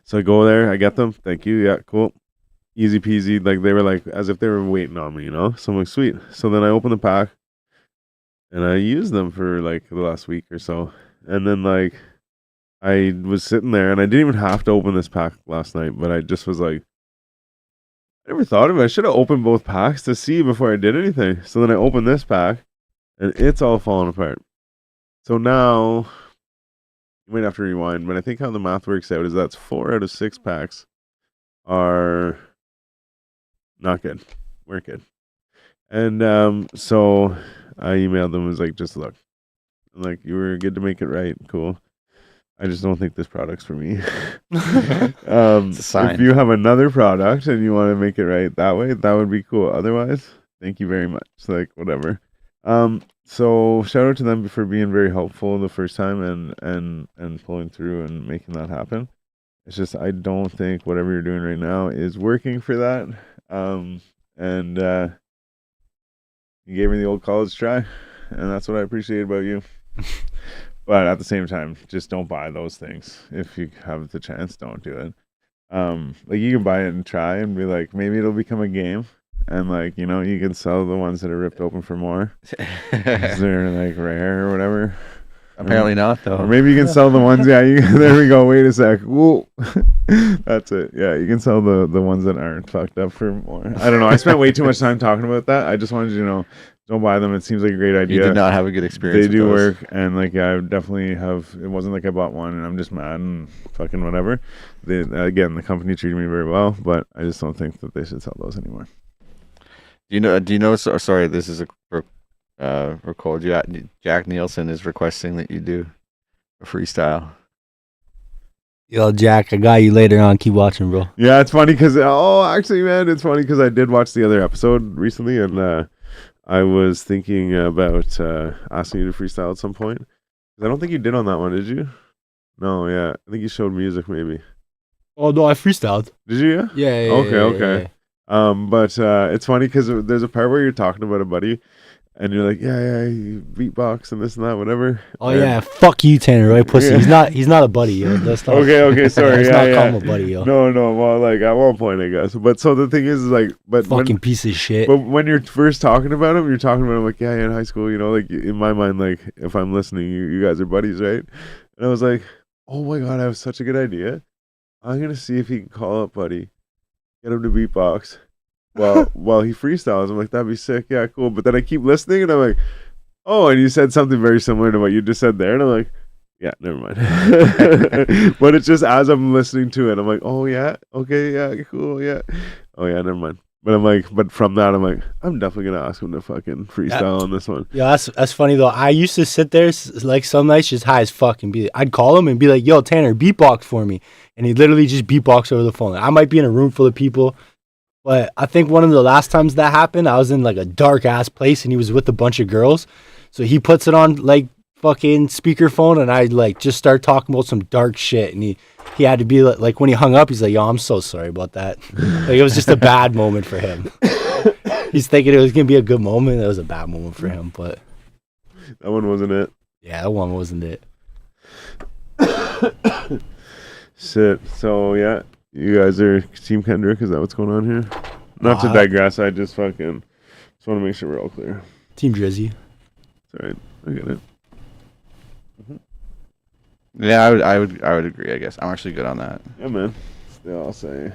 So I go there. I get them. Thank you. Yeah, cool. Easy peasy. Like they were like, as if they were waiting on me, you know? So I'm like, sweet. So then I open the pack and I used them for like the last week or so. And then like, I was sitting there and I didn't even have to open this pack last night, but I just was like, I never thought of it. I should have opened both packs to see before I did anything. So then I opened this pack and it's all falling apart. So now you might have to rewind, but I think how the math works out is that's 4 out of 6 packs are not good. Weren't good. And so I emailed them and was like, just look. I'm like, you were good to make it right. Cool. I just don't think this product's for me. It's a sign. If you have another product and you want to make it right that way, that would be cool. Otherwise, thank you very much. Like whatever. So shout out to them for being very helpful the first time and pulling through and making that happen. It's just I don't think whatever you're doing right now is working for that. And you gave me the old college try, and that's what I appreciate about you. But at the same time, just don't buy those things. If you have the chance, don't do it. Like you can buy it and try and be like, maybe it'll become a game. and like you know you can sell the ones that are ripped open for more. 'Cause they're like rare or whatever. Apparently not, though. Or maybe you can sell the ones. Yeah, there we go. Wait a sec. Whoa. That's it. Yeah, you can sell the ones that aren't fucked up for more. I don't know. I spent way too much time talking about that. I just wanted you to know, don't buy them. It seems like a great idea. You did not have a good experience. They do with those. work, and like yeah, I definitely have. It wasn't like I bought one and I'm just mad and fucking whatever. Again, the company treated me very well, but I just don't think that they should sell those anymore. Do you know? Sorry, this is a record. Jack Nielsen is requesting that you do a freestyle. Yo, Jack, I got you later on. Keep watching, bro. Yeah, it's funny because actually, man, it's funny because I did watch the other episode recently, and I was thinking about asking you to freestyle at some point. I don't think you did on that one, did you? No, yeah, I think you showed music maybe. Oh no, I freestyled. Did you? Yeah. Okay. But it's funny because there's a part where you're talking about a buddy, and you're like, yeah, you beatbox and this and that, whatever. Oh yeah, fuck you, Tanner, right, pussy. Yeah. He's not a buddy, yo. That's not, okay, sorry. let's yeah, not call him a buddy, yo. No. Well, like at one point, I guess. But so the thing is like, but Fucking piece of shit. But when you're first talking about him, you're talking about him like, yeah, in high school, you know, like in my mind, like if I'm listening, you guys are buddies, right? And I was like, oh my god, I have such a good idea. I'm gonna see if he can call up Buddy, get him to beatbox while he freestyles. I'm like, that'd be sick. Yeah, cool. But then I keep listening, and I'm like, oh, and you said something very similar to what you just said there, and I'm like, yeah, never mind. But it's just as I'm listening to it, I'm like, oh yeah, okay, yeah, cool, yeah. Oh yeah, never mind. But I'm like, but from that, I'm like, I'm definitely gonna ask him to fucking freestyle on this one. Yeah, that's funny though. I used to sit there like some nights just high as fuck and I'd call him and be like, yo, Tanner, beatbox for me. And he'd literally just beatbox over the phone. I might be in a room full of people, but I think one of the last times that happened, I was in like a dark ass place and he was with a bunch of girls. So he puts it on like fucking speakerphone and I like just start talking about some dark shit and he had to be like when he hung up, he's like, yo, I'm so sorry about that. Like it was just a bad moment for him. He's thinking it was gonna be a good moment. It was a bad moment for him, but that one wasn't it. Yeah, that one wasn't it. Shit. So yeah, you guys are Team Kendrick. Is that what's going on here? Not to digress. I just want to make sure we're all clear. Team Drizzy. It's all right. I get it. Yeah, I would agree. I guess I'm actually good on that. Yeah, man. They all say.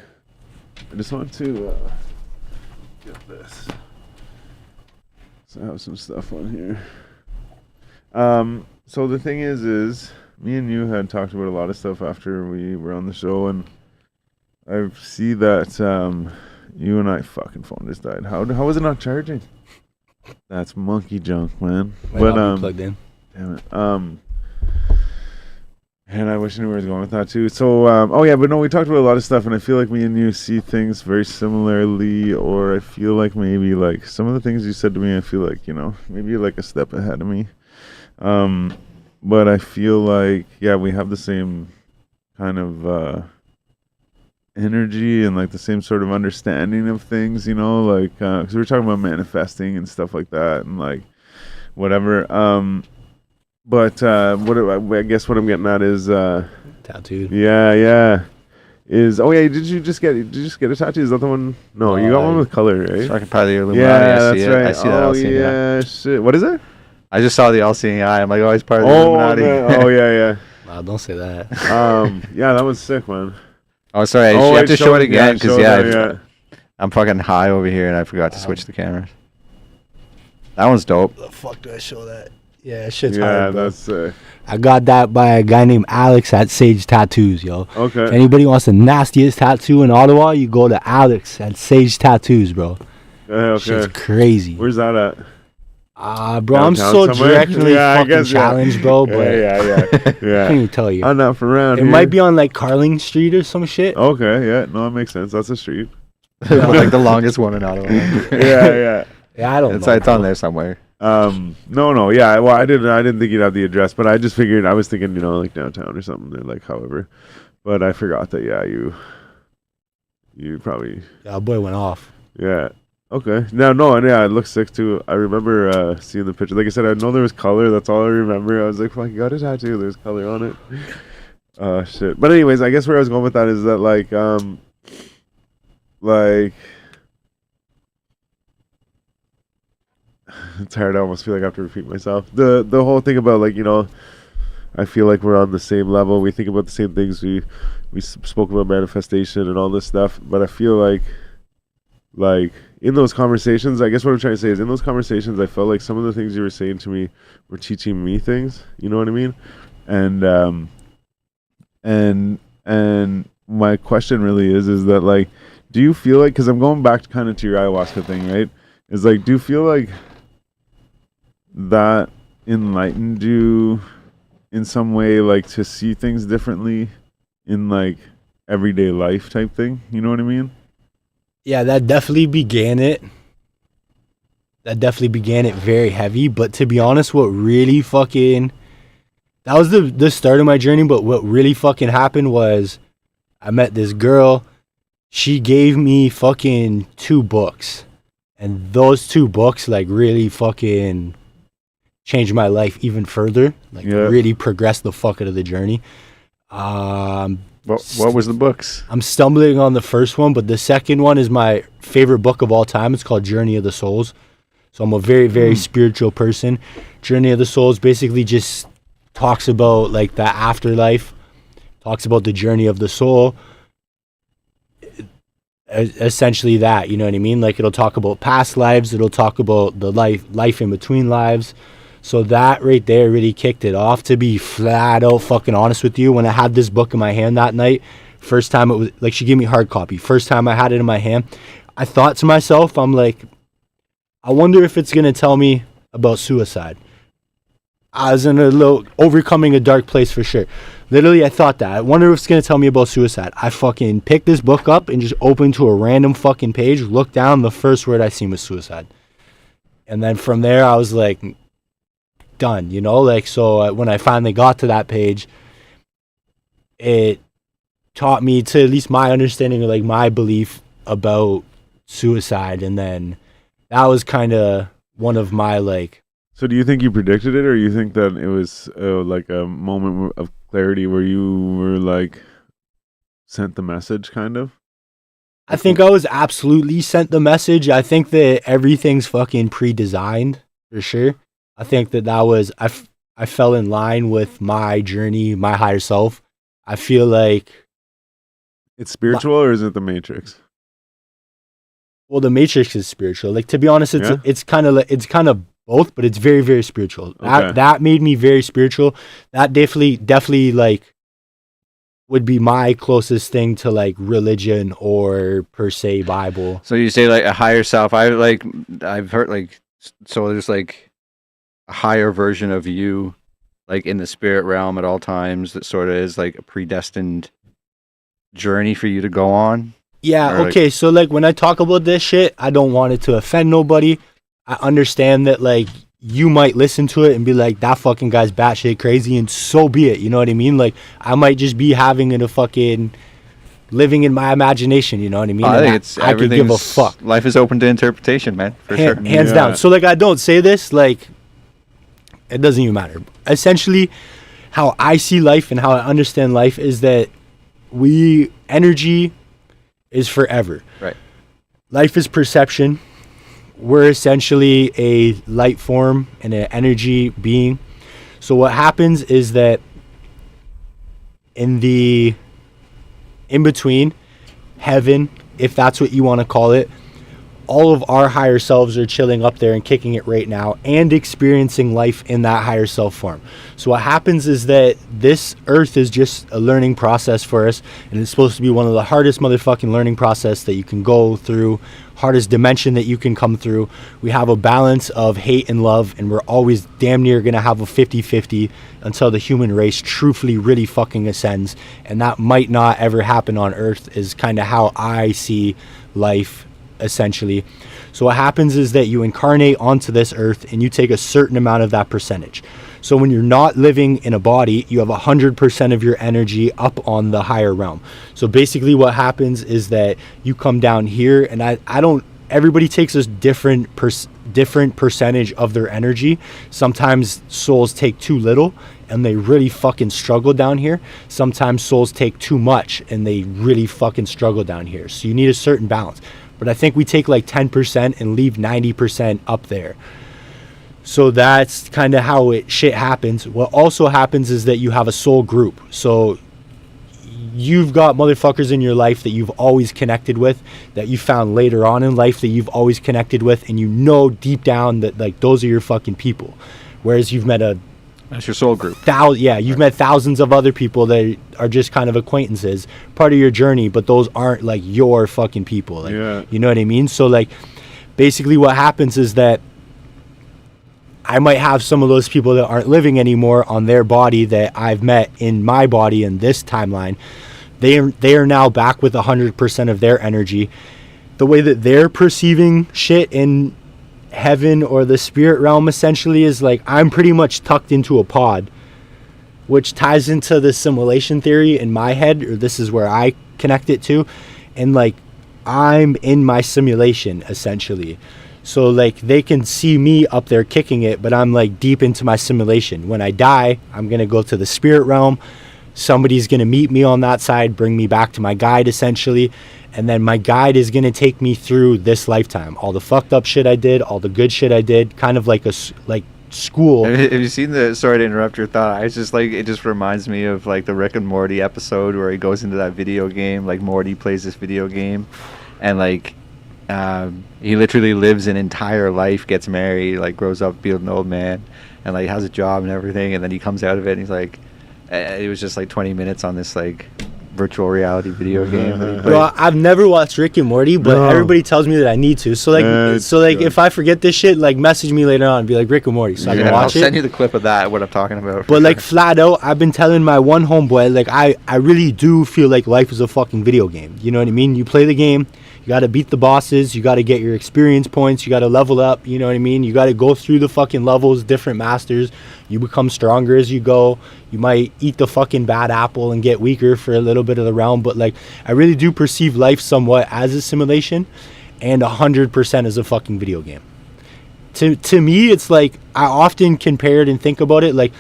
I just want to get this. So I have some stuff on here. So the thing is me and you had talked about a lot of stuff after we were on the show, and I see that you and I fucking phone just died. How was it not charging? That's monkey junk, man. Might not be plugged in. Damn it. And I wish I knew where I was going with that too. So, we talked about a lot of stuff, and I feel like me and you see things very similarly, or I feel like maybe like some of the things you said to me, I feel like, you know, maybe you're like a step ahead of me. But I feel like, yeah, we have the same kind of energy and like the same sort of understanding of things, you know, like, because we were talking about manifesting and stuff like that, and like whatever. But I guess what I'm getting at is tattooed. Yeah. Did you just get a tattoo? Is that the one? No, you got one with color, right? Fucking part of the Illuminati. Yeah, that's right. I see that. Oh yeah, shit. What is it? I just saw the all-seeing eye. I'm like, oh, he's part of the Illuminati. Oh yeah. Wow, don't say that. Yeah, that was sick, man. Oh, sorry. You have to show it again because I'm fucking high over here and I forgot to switch the cameras. That one's dope. The fuck do I show that? Yeah, shit's hard, hard, bro. That's sick. I got that by a guy named Alex at Sage Tattoos, yo. Okay. If anybody wants the nastiest tattoo in Ottawa, you go to Alex at Sage Tattoos, bro. Okay. Shit's crazy. Where's that at? Bro, I'm so directly fucking challenged, bro. But Yeah. I can't even tell you. I'm not from around It here. might be on like Carling Street or some shit. Okay, yeah. No, that makes sense. That's a street. Like the longest one in Ottawa. Yeah. Yeah, I don't know. It's on there somewhere. No, yeah. Well, I didn't think you'd have the address, but I just figured I was thinking, you know, like downtown or something, or like however. But I forgot that. Yeah, you probably. Yeah, boy went off. Yeah. Okay. No, and yeah, it looks sick too. I remember seeing the picture. Like I said, I know there was color. That's all I remember. I was like, "Fuck, you got a tattoo. There's color on it." Shit. But anyways, I guess where I was going with that is that like it's hard. I almost feel like I have to repeat myself. The whole thing about like, you know, I feel like we're on the same level. We think about the same things. We spoke about manifestation and all this stuff. But I feel like in those conversations, I guess what I'm trying to say is in those conversations, I felt like some of the things you were saying to me were teaching me things. You know what I mean? And my question really is that like, do you feel like, because I'm going back kind of to your ayahuasca thing, right? Is like, do you feel like that enlightened you in some way, like to see things differently in like everyday life type thing? You know what I mean? Yeah, that definitely began it. That definitely began it very heavy. But to be honest, what really fucking... That was the start of my journey, but what really fucking happened was I met this girl. She gave me fucking 2 books. And those 2 books, like, really fucking changed my life even further. Like, really progressed the fuck out of the journey. What was the books? I'm stumbling on the first one, but the second one is my favorite book of all time. It's called Journey of the Souls. So I'm a very, very spiritual person. Journey of the Souls basically just talks about like the afterlife, talks about the journey of the soul. Essentially that, you know what I mean? Like it'll talk about past lives, it'll talk about the life in between lives. So that right there really kicked it off. To be flat out fucking honest with you, when I had this book in my hand that night, first time it was like she gave me hard copy. First time I had it in my hand, I thought to myself, I'm like, I wonder if it's gonna tell me about suicide. I was in a little overcoming a dark place for sure. Literally, I thought that. I wonder if it's gonna tell me about suicide. I fucking picked this book up and just opened to a random fucking page, looked down, the first word I seen was suicide. And then from there, I was like, done, you know? Like, so when I finally got to that page, it taught me to at least my understanding of like my belief about suicide. And then that was kind of one of my like... So do you think you predicted it, or you think that it was like a moment of clarity where you were like sent the message kind of? I think I was absolutely sent the message. I think that everything's fucking pre-designed for sure. I think that was, I fell in line with my journey, my higher self. I feel like... It's spiritual or is it the Matrix? Well, the Matrix is spiritual. Like, to be honest, it's kind of both, but it's very, very spiritual. Okay. That made me very spiritual. That definitely like would be my closest thing to like religion or per se Bible. So you say like a higher self. I've heard like, so there's like a higher version of you, like in the spirit realm at all times, that sort of is like a predestined journey for you to go on. Yeah. Or okay. So like when I talk about this shit, I don't want it to offend nobody. I understand that like you might listen to it and be like, that fucking guy's batshit crazy, and so be it. You know what I mean? Like I might just be having it a fucking living in my imagination. You know what I mean? I think it's I could give a fuck. Life is open to interpretation, man. For sure. Hands down. So like I don't say this like it doesn't even matter. Essentially, how I see life and how I understand life is that energy is forever. Right. Life is perception. We're essentially a light form and an energy being. So what happens is that in between heaven, if that's what you want to call it, all of our higher selves are chilling up there and kicking it right now and experiencing life in that higher self form. So what happens is that this earth is just a learning process for us, and it's supposed to be one of the hardest motherfucking learning process that you can go through, hardest dimension that you can come through. We have a balance of hate and love, and we're always damn near gonna have a 50-50 until the human race truthfully really fucking ascends, and that might not ever happen on earth is kind of how I see life essentially. So what happens is that you incarnate onto this earth and you take a certain amount of that percentage. So when you're not living in a body, you have 100% of your energy up on the higher realm. So basically what happens is that you come down here, and everybody takes a different percentage of their energy. Sometimes souls take too little and they really fucking struggle down here. Sometimes souls take too much and they really fucking struggle down here. So you need a certain balance. But I think we take like 10% and leave 90% up there. So that's kind of how shit happens. What also happens is that you have a soul group. So you've got motherfuckers in your life that you've always connected with, that you found later on in life that you've always connected with, and you know deep down that like those are your fucking people. Whereas you've met That's your soul group. you've met thousands of other people that are just kind of acquaintances, part of your journey, but those aren't like your fucking people. Like, you know what I mean? So like basically what happens is that I might have some of those people that aren't living anymore on their body that I've met in my body in this timeline. They are now back with 100% of their energy. The way that they're perceiving shit in heaven or the spirit realm essentially is like I'm pretty much tucked into a pod, which ties into the simulation theory in my head, or this is where I connect it to. And like I'm in my simulation essentially. So like they can see me up there kicking it, but I'm like deep into my simulation. When I die, I'm going to go to the spirit realm. Somebody's going to meet me on that side, bring me back to my guide essentially. And then my guide is going to take me through this lifetime. All the fucked up shit I did, all the good shit I did, kind of like school. Have you seen sorry to interrupt your thought, I just like, it just reminds me of like the Rick and Morty episode where he goes into that video game, like Morty plays this video game and like he literally lives an entire life, gets married, like grows up being an old man, and like has a job and everything, and then he comes out of it and he's like, it was just like 20 minutes on this like virtual reality video game. Well, I've never watched Rick and Morty, but everybody tells me that I need to. So like, if I forget this shit, like message me later on and be like Rick and Morty, so I can watch it. I'll send you the clip of that, what I'm talking about. But like flat out, I've been telling my one homeboy, like I really do feel like life is a fucking video game. You know what I mean? You play the game. You got to beat the bosses. You got to get your experience points. You got to level up. You know what I mean? You got to go through the fucking levels, different masters. You become stronger as you go. You might eat the fucking bad apple and get weaker for a little bit of the round. But like, I really do perceive life somewhat as a simulation and 100% as a fucking video game. To me, it's like, I often compare it and think about it like,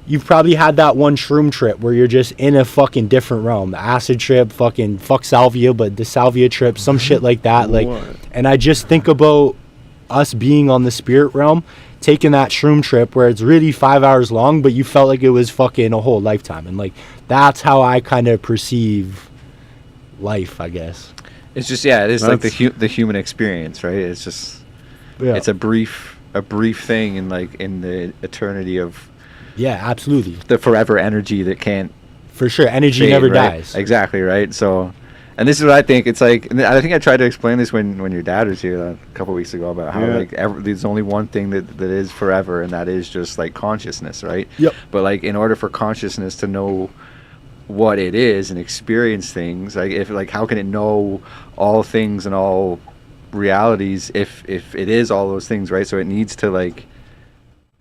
you've probably had that one shroom trip where you're just in a fucking different realm. The acid trip, fucking fuck salvia, but the salvia trip, some shit like that. Like, and I just think about us being on the spirit realm, taking that shroom trip where it's really 5 hours long, but you felt like it was fucking a whole lifetime. And like, that's how I kind of perceive life, I guess. It's just, it is like the human experience, right? It's just, it's a brief thing in like in the eternity of, absolutely, the forever energy that can't, for sure, energy never dies. Exactly, right? So, and this is what I think. It's like, and I think I tried to explain this when your dad was here a couple weeks ago about how like there's only one thing that is forever, and that is just like consciousness, right? Yep. But like in order for consciousness to know what it is and experience things, like if like how can it know all things and all realities if it is all those things, right? So it needs to like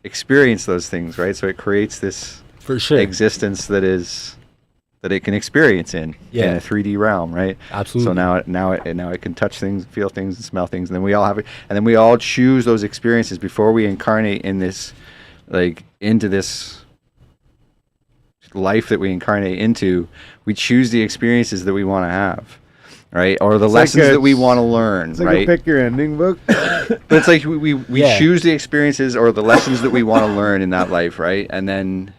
experience those things, right? So it creates this for sure existence that it can experience in a 3D realm, right? Absolutely. So now it can touch things, feel things, and smell things, and then we all have it, and then we all choose those experiences before we incarnate in this, like into this life that we incarnate into. We choose the experiences that we want to have, right? Or the lessons that we want to learn, it's like right? a pick your ending book. But it's like we choose the experiences or the lessons that we want to learn in that life, right? And then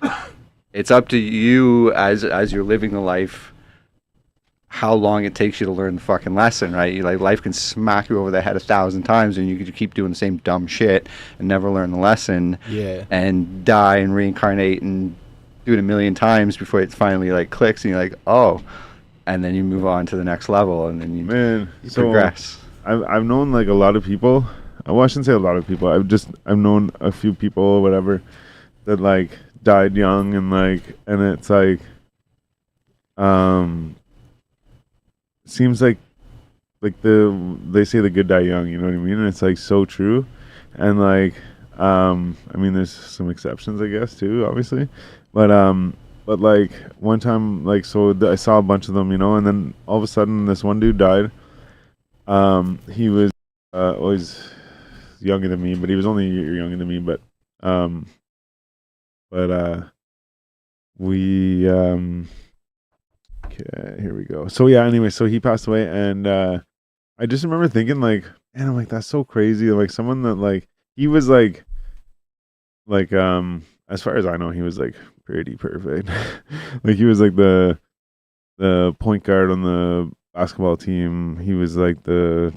it's up to you as you're living the life, how long it takes you to learn the fucking lesson, right? You, like, life can smack you over the head 1,000 times and you could keep doing the same dumb shit and never learn the lesson. And die and reincarnate and do it 1,000,000 times before it finally like clicks and you're like, oh, and then you move on to the next level and then you progress. I've known like a lot of people. Well, I shouldn't say a lot of people. I've known a few people or whatever that like died young and it's like seems like they say the good die young, you know what I mean? And it's like so true. And like I mean there's some exceptions I guess too, obviously. But like one time like I saw a bunch of them, you know, and then all of a sudden this one dude died. He was always younger than me, but he was only a year younger than me, but we okay, here we go. So yeah, anyway, so he passed away and I just remember thinking like, man, I'm like, that's so crazy. Like someone that like he was like like as far as I know, he was like pretty perfect. Like he was like the point guard on the basketball team. He was like the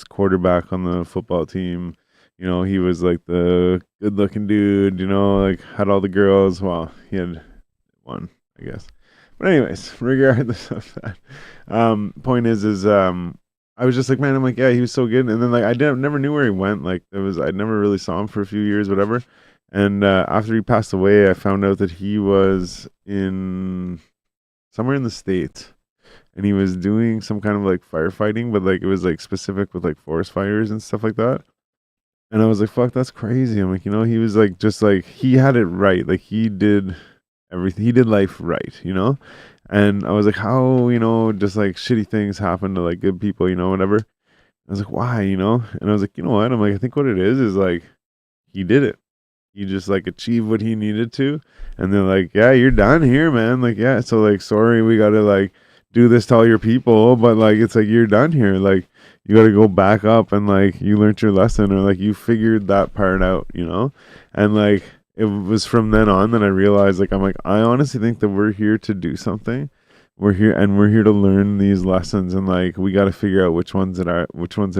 quarterback on the football team. You know, he was like the good looking dude, you know, like had all the girls. Well, he had one, I guess. But anyways, regardless of that, point is I was just like, man, I'm like, yeah, he was so good. And then like never knew where he went. Like I never really saw him for a few years, whatever. And after he passed away, I found out that he was in somewhere in the States, and he was doing some kind of like firefighting, but like it was like specific with like forest fires and stuff like that. And I was like, fuck, that's crazy. I'm like, you know, he was like, just like, he had it right. Like he did everything. He did life right, you know? And I was like, how, you know, just like shitty things happen to like good people, you know, whatever. I was like, why, you know? And I was like, you know what? I'm like, I think what it is like, he did it. He just like achieved what he needed to. And they're like, yeah, you're done here, man. Like, yeah, so like, sorry, we got to like do this to all your people. But like, it's like, you're done here. Like, you got to go back up and like you learned your lesson, or like you figured that part out, you know? And like it was from then on that I realized, like, I'm like, I honestly think that we're here to do something. We're here to learn these lessons, and like we got to figure out which ones it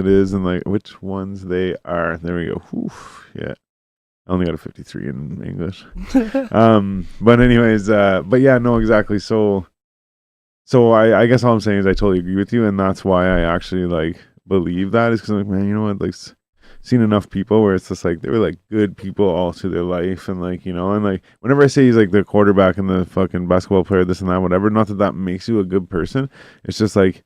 is, and like which ones they are. There we go. Whew, yeah. I only got a 53 in English. But anyways, but yeah, no, exactly. So I guess all I'm saying is I totally agree with you, and that's why I actually like believe that, is because I'm like, man, you know what, like seen enough people where it's just like they were like good people all through their life, and like, you know, and like whenever I say he's like the quarterback and the fucking basketball player, this and that, whatever, not that makes you a good person. It's just like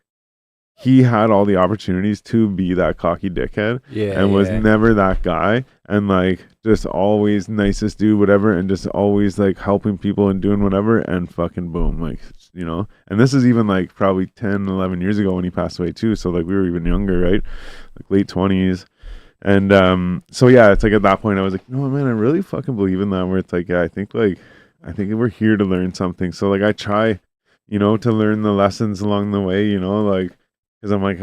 he had all the opportunities to be that cocky dickhead, and was never that guy, and like just always nicest dude, whatever, and just always like helping people and doing whatever, and fucking boom, like, you know. And this is even like probably 10, 11 years ago when he passed away too, so like we were even younger, right? Like late 20s. And so yeah, it's like at that point I was like, no man, I really fucking believe in that, where it's like, yeah, I think we're here to learn something. So like I try, you know, to learn the lessons along the way, you know, like, because I'm like,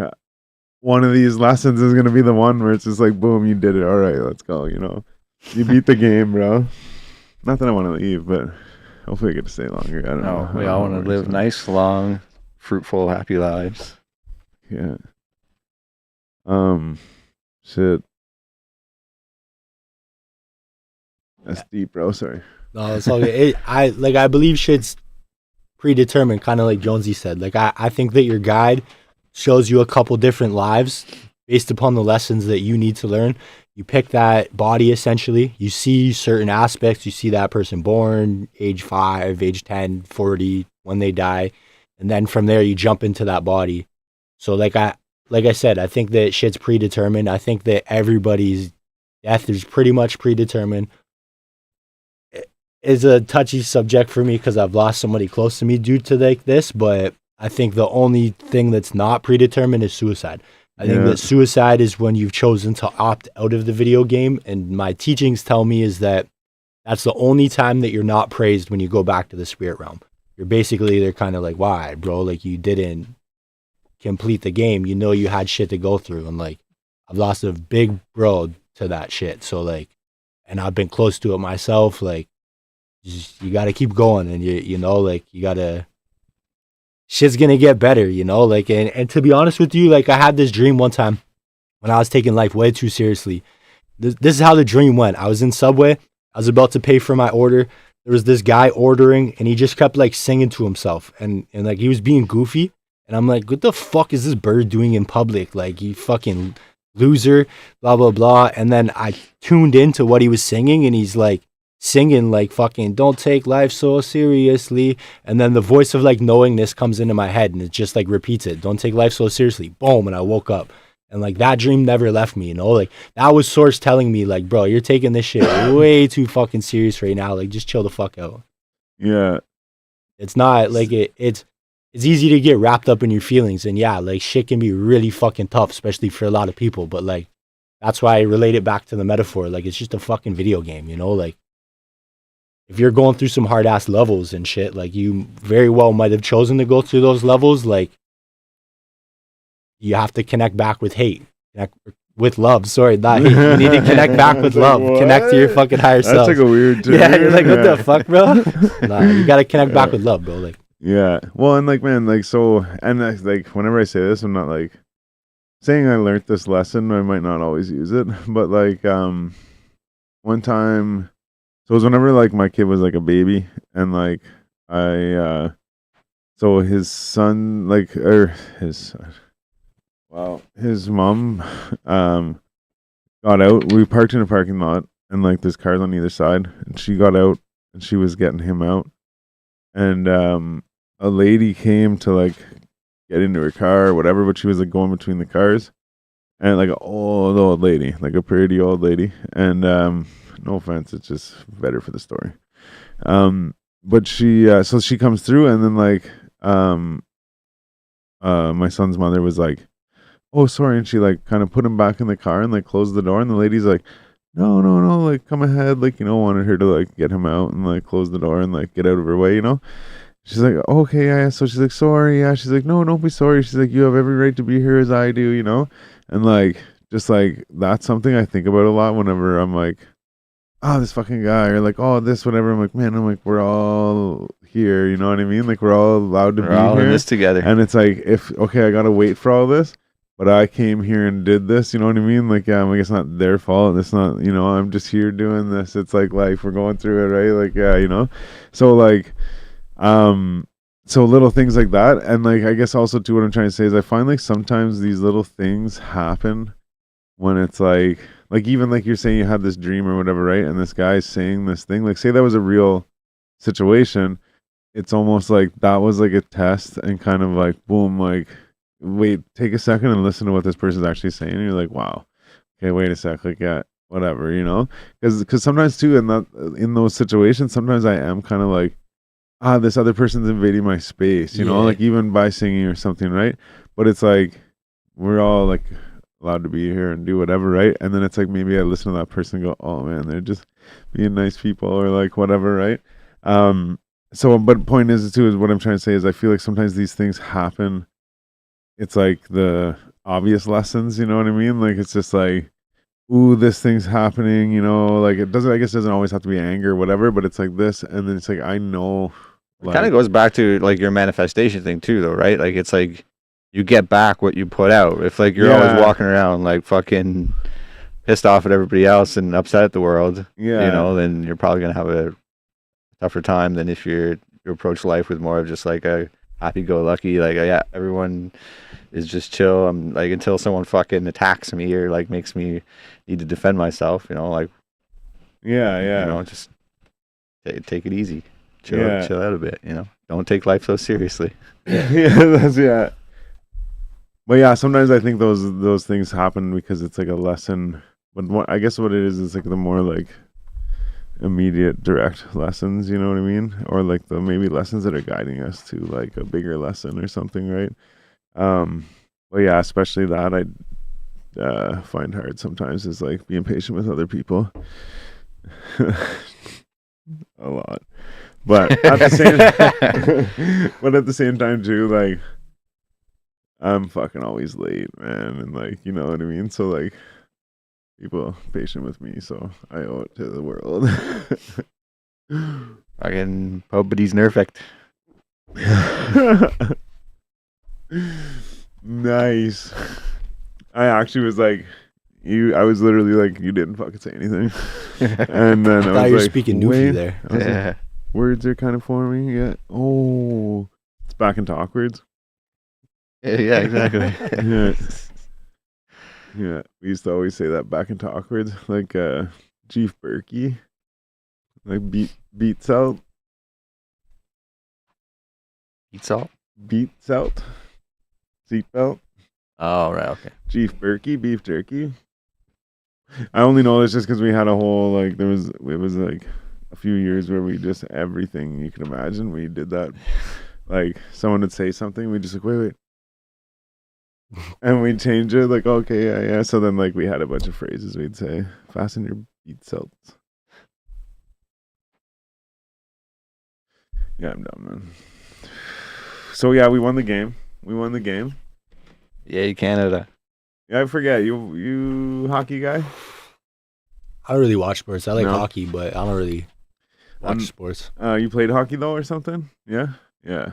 one of these lessons is gonna be the one where it's just like, boom, you did it, all right, let's go, you know, you beat the game, bro. Not that I want to leave, but hopefully I get to stay longer. I don't know. We all want to live nice, long, fruitful, happy lives. Yeah. Shit. That's deep, bro. Sorry. No, it's all good. I believe shit's predetermined, kind of like Jonesy said. Like I think that your guide shows you a couple different lives based upon the lessons that you need to learn. You pick that body, essentially. You see certain aspects. You see that person born, age 5, age 10, 40, when they die. And then from there, you jump into that body. So like I said, I think that shit's predetermined. I think that everybody's death is pretty much predetermined. It's a touchy subject for me because I've lost somebody close to me due to like this, but I think the only thing that's not predetermined is suicide. I think that suicide is when you've chosen to opt out of the video game, and my teachings tell me is that that's the only time that you're not praised when you go back to the spirit realm. They're kind of like, why, bro? Like, you didn't complete the game. You know you had shit to go through, and like, I've lost a big bro to that shit. So like, and I've been close to it myself. Like, you got to keep going, and you know, like, you got to, shit's gonna get better, you know, like, and to be honest with you, like, I had this dream one time when I was taking life way too seriously. This is how the dream went. I was in Subway. I was about to pay for my order. There was this guy ordering, and he just kept like singing to himself, and like he was being goofy. And I'm like, what the fuck is this bird doing in public? Like, you fucking loser, blah, blah, blah. And then I tuned into what he was singing, and he's like singing like fucking, don't take life so seriously. And then the voice of like knowingness comes into my head, and it just like repeats it. Don't take life so seriously. Boom. And I woke up. And like, that dream never left me, you know? Like, that was Source telling me, like, bro, you're taking this shit way too fucking serious right now. Like, just chill the fuck out. Yeah. It's not like it's easy to get wrapped up in your feelings, and yeah, like, shit can be really fucking tough, especially for a lot of people. But like, that's why I relate it back to the metaphor. Like, it's just a fucking video game, you know? Like, if you're going through some hard ass levels and shit, like, you very well might have chosen to go through those levels. Like, you have to connect back with hate, with love. Sorry, not hate. You need to connect back with It's like, love. Connect to your what? fucking higher That's self. like a weird term. Yeah, you're like, what the Yeah. fuck, bro? Nah, you gotta connect back with love, bro. Like, Yeah. Well, and like, man, like, so, and like, whenever I say this, I'm not like saying I learned this lesson. I might not always use it, but like, one time, so it was whenever like my kid was like a baby, and like so his son, like, or his, wow, his mom, got out. We parked in a parking lot, and like there's cars on either side, and she got out, and she was getting him out, and a lady came to like get into her car or whatever, but she was like going between the cars, and like an old lady, like a pretty old lady, and no offense, it's just better for the story. But she so she comes through, and then like my son's mother was like, oh sorry, and she like kind of put him back in the car and like closed the door, and the lady's like, no, no, no, like come ahead, like, you know, wanted her to like get him out and like close the door and like get out of her way, you know. She's like, okay, yeah. So she's like, sorry, yeah. She's like, no, don't be sorry. She's like, you have every right to be here as I do, you know. And like, just like, that's something I think about a lot whenever I'm like, oh, this fucking guy, or like, oh, this, whatever. I'm like, man, I'm like, we're all here, you know what I mean? Like, we're all allowed to We're be all here. in this together. And it's like, if, okay, I gotta wait for all this, but I came here and did this, you know what I mean? Like, yeah, I'm like, it's not their fault. It's not, you know, I'm just here doing this. It's like life, we're going through it, right? Like, yeah, you know? So like, so little things like that. And like, I guess also too, what I'm trying to say is I find like sometimes these little things happen when it's like even like you're saying you had this dream or whatever, right? And this guy's saying this thing, like say that was a real situation. It's almost like that was like a test, and kind of like, boom, like, wait, take a second and listen to what this person's actually saying. And you're like, wow, okay, wait a sec, like, yeah, whatever, you know? Because sometimes too, in those situations, sometimes I am kind of like, this other person's invading my space, you know, Yeah. like even by singing or something, right? But it's like, we're all like allowed to be here and do whatever, right? And then it's like, maybe I listen to that person and go, oh man, they're just being nice people, or like whatever, right? So, but point is too, is what I'm trying to say is I feel like sometimes these things happen. It's like the obvious lessons, you know what I mean? Like, it's just like, ooh, this thing's happening, you know, like it doesn't, I guess it doesn't always have to be anger or whatever, but it's like this, and then it's like, I know, It kind of goes back to like your manifestation thing too, though, right? Like it's like you get back what you put out. If like you're always walking around like fucking pissed off at everybody else and upset at the world, you know, then you're probably gonna have a tougher time than if you approach life with more of just like a happy-go-lucky, like, yeah, everyone is just chill. I'm like, until someone fucking attacks me or like makes me need to defend myself, you know, like, you know, just take it easy. Chill out a bit, you know. Don't take life so seriously. Yeah. But yeah, sometimes I think those things happen because it's like a lesson. But I guess what it is like the more like immediate, direct lessons. You know what I mean? Or like the maybe lessons that are guiding us to like a bigger lesson or something, right? But yeah, especially that I find hard sometimes is like being patient with other people. A lot. But at the same time too, like I'm fucking always late, man, and like, you know what I mean? So like, people patient with me, so I owe it to the world. Fucking nobody's perfect. Nice. I actually was like, I was literally like, you didn't fucking say anything. And then I thought was you were like, speaking wait. Newfie there. I was like, words are kind of forming. Yeah. Oh, it's back into awkwards. Yeah, exactly. Yeah. We used to always say that, back into awkwards, like Chief Berkey, like beats out. Beats out. Seatbelt. Oh, right, okay. Chief Berkey, beef jerky. I only know this just because we had a whole like it was like a few years where we just everything you can imagine we did that. Like someone would say something, we just like wait, and we'd change it like okay yeah. So then like we had a bunch of phrases we'd say. Fasten your seatbelts. Yeah, I'm done, man. So yeah, we won the game. Yay, Canada. Yeah, I forget. You hockey guy? I don't really watch sports. I like No. hockey, but I don't really watch Um, sports. You played hockey though, or something? Yeah, yeah.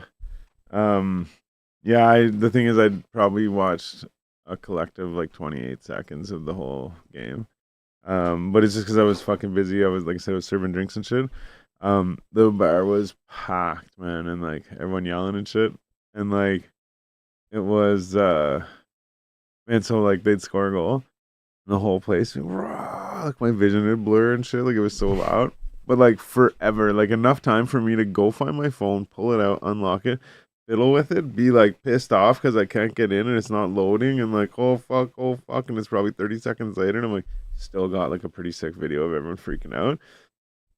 Yeah. The thing is, I'd probably watched a collective like 28 seconds of the whole game. But it's just because I was fucking busy. I was, like I said, I was serving drinks and shit. The bar was packed, man, and like everyone yelling and shit, and like it was and so like they'd score a goal, and the whole place, like my vision would blur and shit, like it was so loud. But like forever, like enough time for me to go find my phone, pull it out, unlock it, fiddle with it, be like pissed off because I can't get in and it's not loading, and like oh fuck, and it's probably 30 seconds later, and I'm like still got like a pretty sick video of everyone freaking out.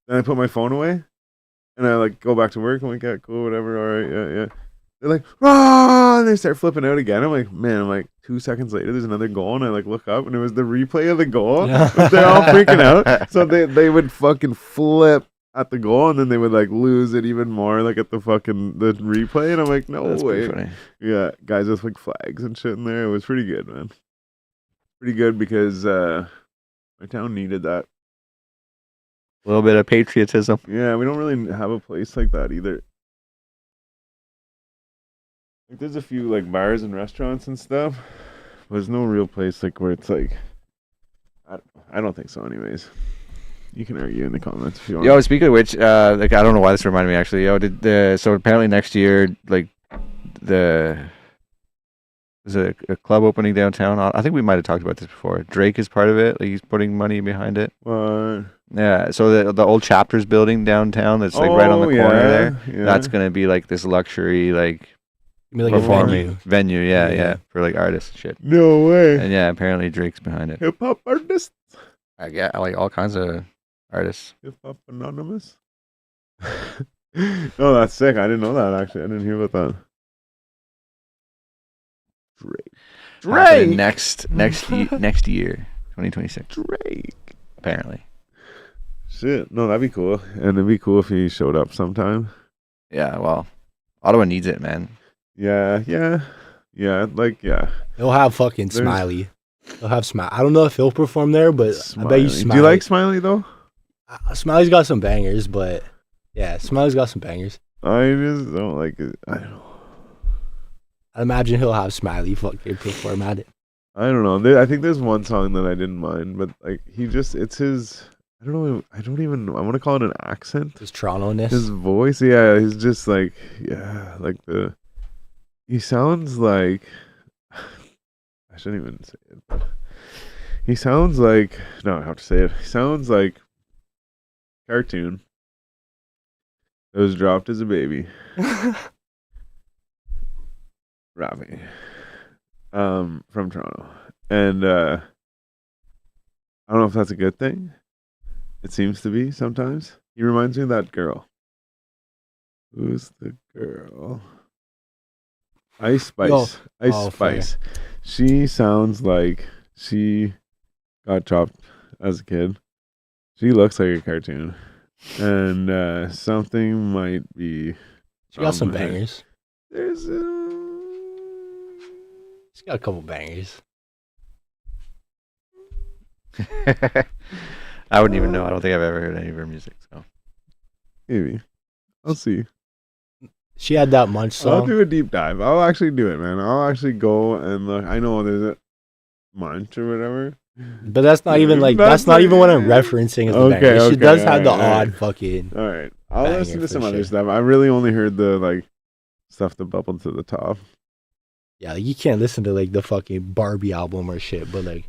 Then I put my phone away and I like go back to work. I'm like, yeah, cool, whatever, all right, yeah, yeah. They're like, ah, and they start flipping out again. I'm like, man, I'm like 2 seconds later, there's another goal, and I like look up, and it was the replay of the goal. But they're all freaking out, so they would fucking flip at the goal, and then they would like lose it even more, like at the replay, and I'm like, no That's way. pretty funny. Yeah, guys with like flags and shit in there. It was pretty good, man. Pretty good because my town needed that. A little bit of patriotism. Yeah, we don't really have a place like that either. Like, there's a few like bars and restaurants and stuff, but there's no real place like where it's like. I don't think so. Anyways, you can argue in the comments if you want. Yo, speaking of which, like I don't know why this reminded me actually. Yo, so apparently next year, like there's a club opening downtown. I think we might have talked about this before. Drake is part of it. Like he's putting money behind it. What? Yeah. So the old Chapters building downtown, that's like right on the corner there. Yeah. That's gonna be like this luxury like Like a performing venue. Yeah, Yeah. for like artists and shit. No way. And yeah, apparently Drake's behind it. Hip hop artist. I get like all kinds of artists. Hip hop anonymous. Oh, that's sick. I didn't know that actually. I didn't hear about that. Happening next year, 2026. Drake. Apparently. Shit. No, that'd be cool. And it'd be cool if he showed up sometime. Yeah, well, Ottawa needs it, man. Yeah. Like, yeah. He'll have fucking There's- Smiley. He'll have Smiley. I don't know if he'll perform there, but I bet you Smiley. Smiley. Do you like Smiley though? Smiley's got some bangers, but yeah, Smiley's got some bangers. I just don't like it. I don't know. Oh, I imagine he'll have Smiley fucking perform at it. I don't know. I think there's one song that I didn't mind, but like it's his. I don't know. I don't even know. I want to call it an accent. His Toronto-ness. His voice, yeah, he's just like, yeah, like he sounds like, I shouldn't even say it, but he sounds like, no, I have to say it. He sounds like cartoon that was dropped as a baby. Rapping. From Toronto. And I don't know if that's a good thing. It seems to be sometimes. He reminds me of that girl. Who's the girl? Ice Spice. Yo. Ice Oh, Spice. She sounds like she got chopped as a kid. She looks like a cartoon. And something might be. She got some her. bangers. There's She's got a couple bangers. I wouldn't even know. I don't think I've ever heard any of her music. So maybe. I'll see. She had that Munch I'll song. do a deep dive. I'll actually do it, man. I'll actually go and look. I know there's a Munch or whatever. But that's not even like that's not even what I'm referencing as the Okay, banger. She okay, does have the alright. odd fucking. All right. I'll Banger listen to for some other sure. stuff. I really only heard the like stuff that bubbled to the top. Yeah, like, you can't listen to like the fucking Barbie album or shit, but like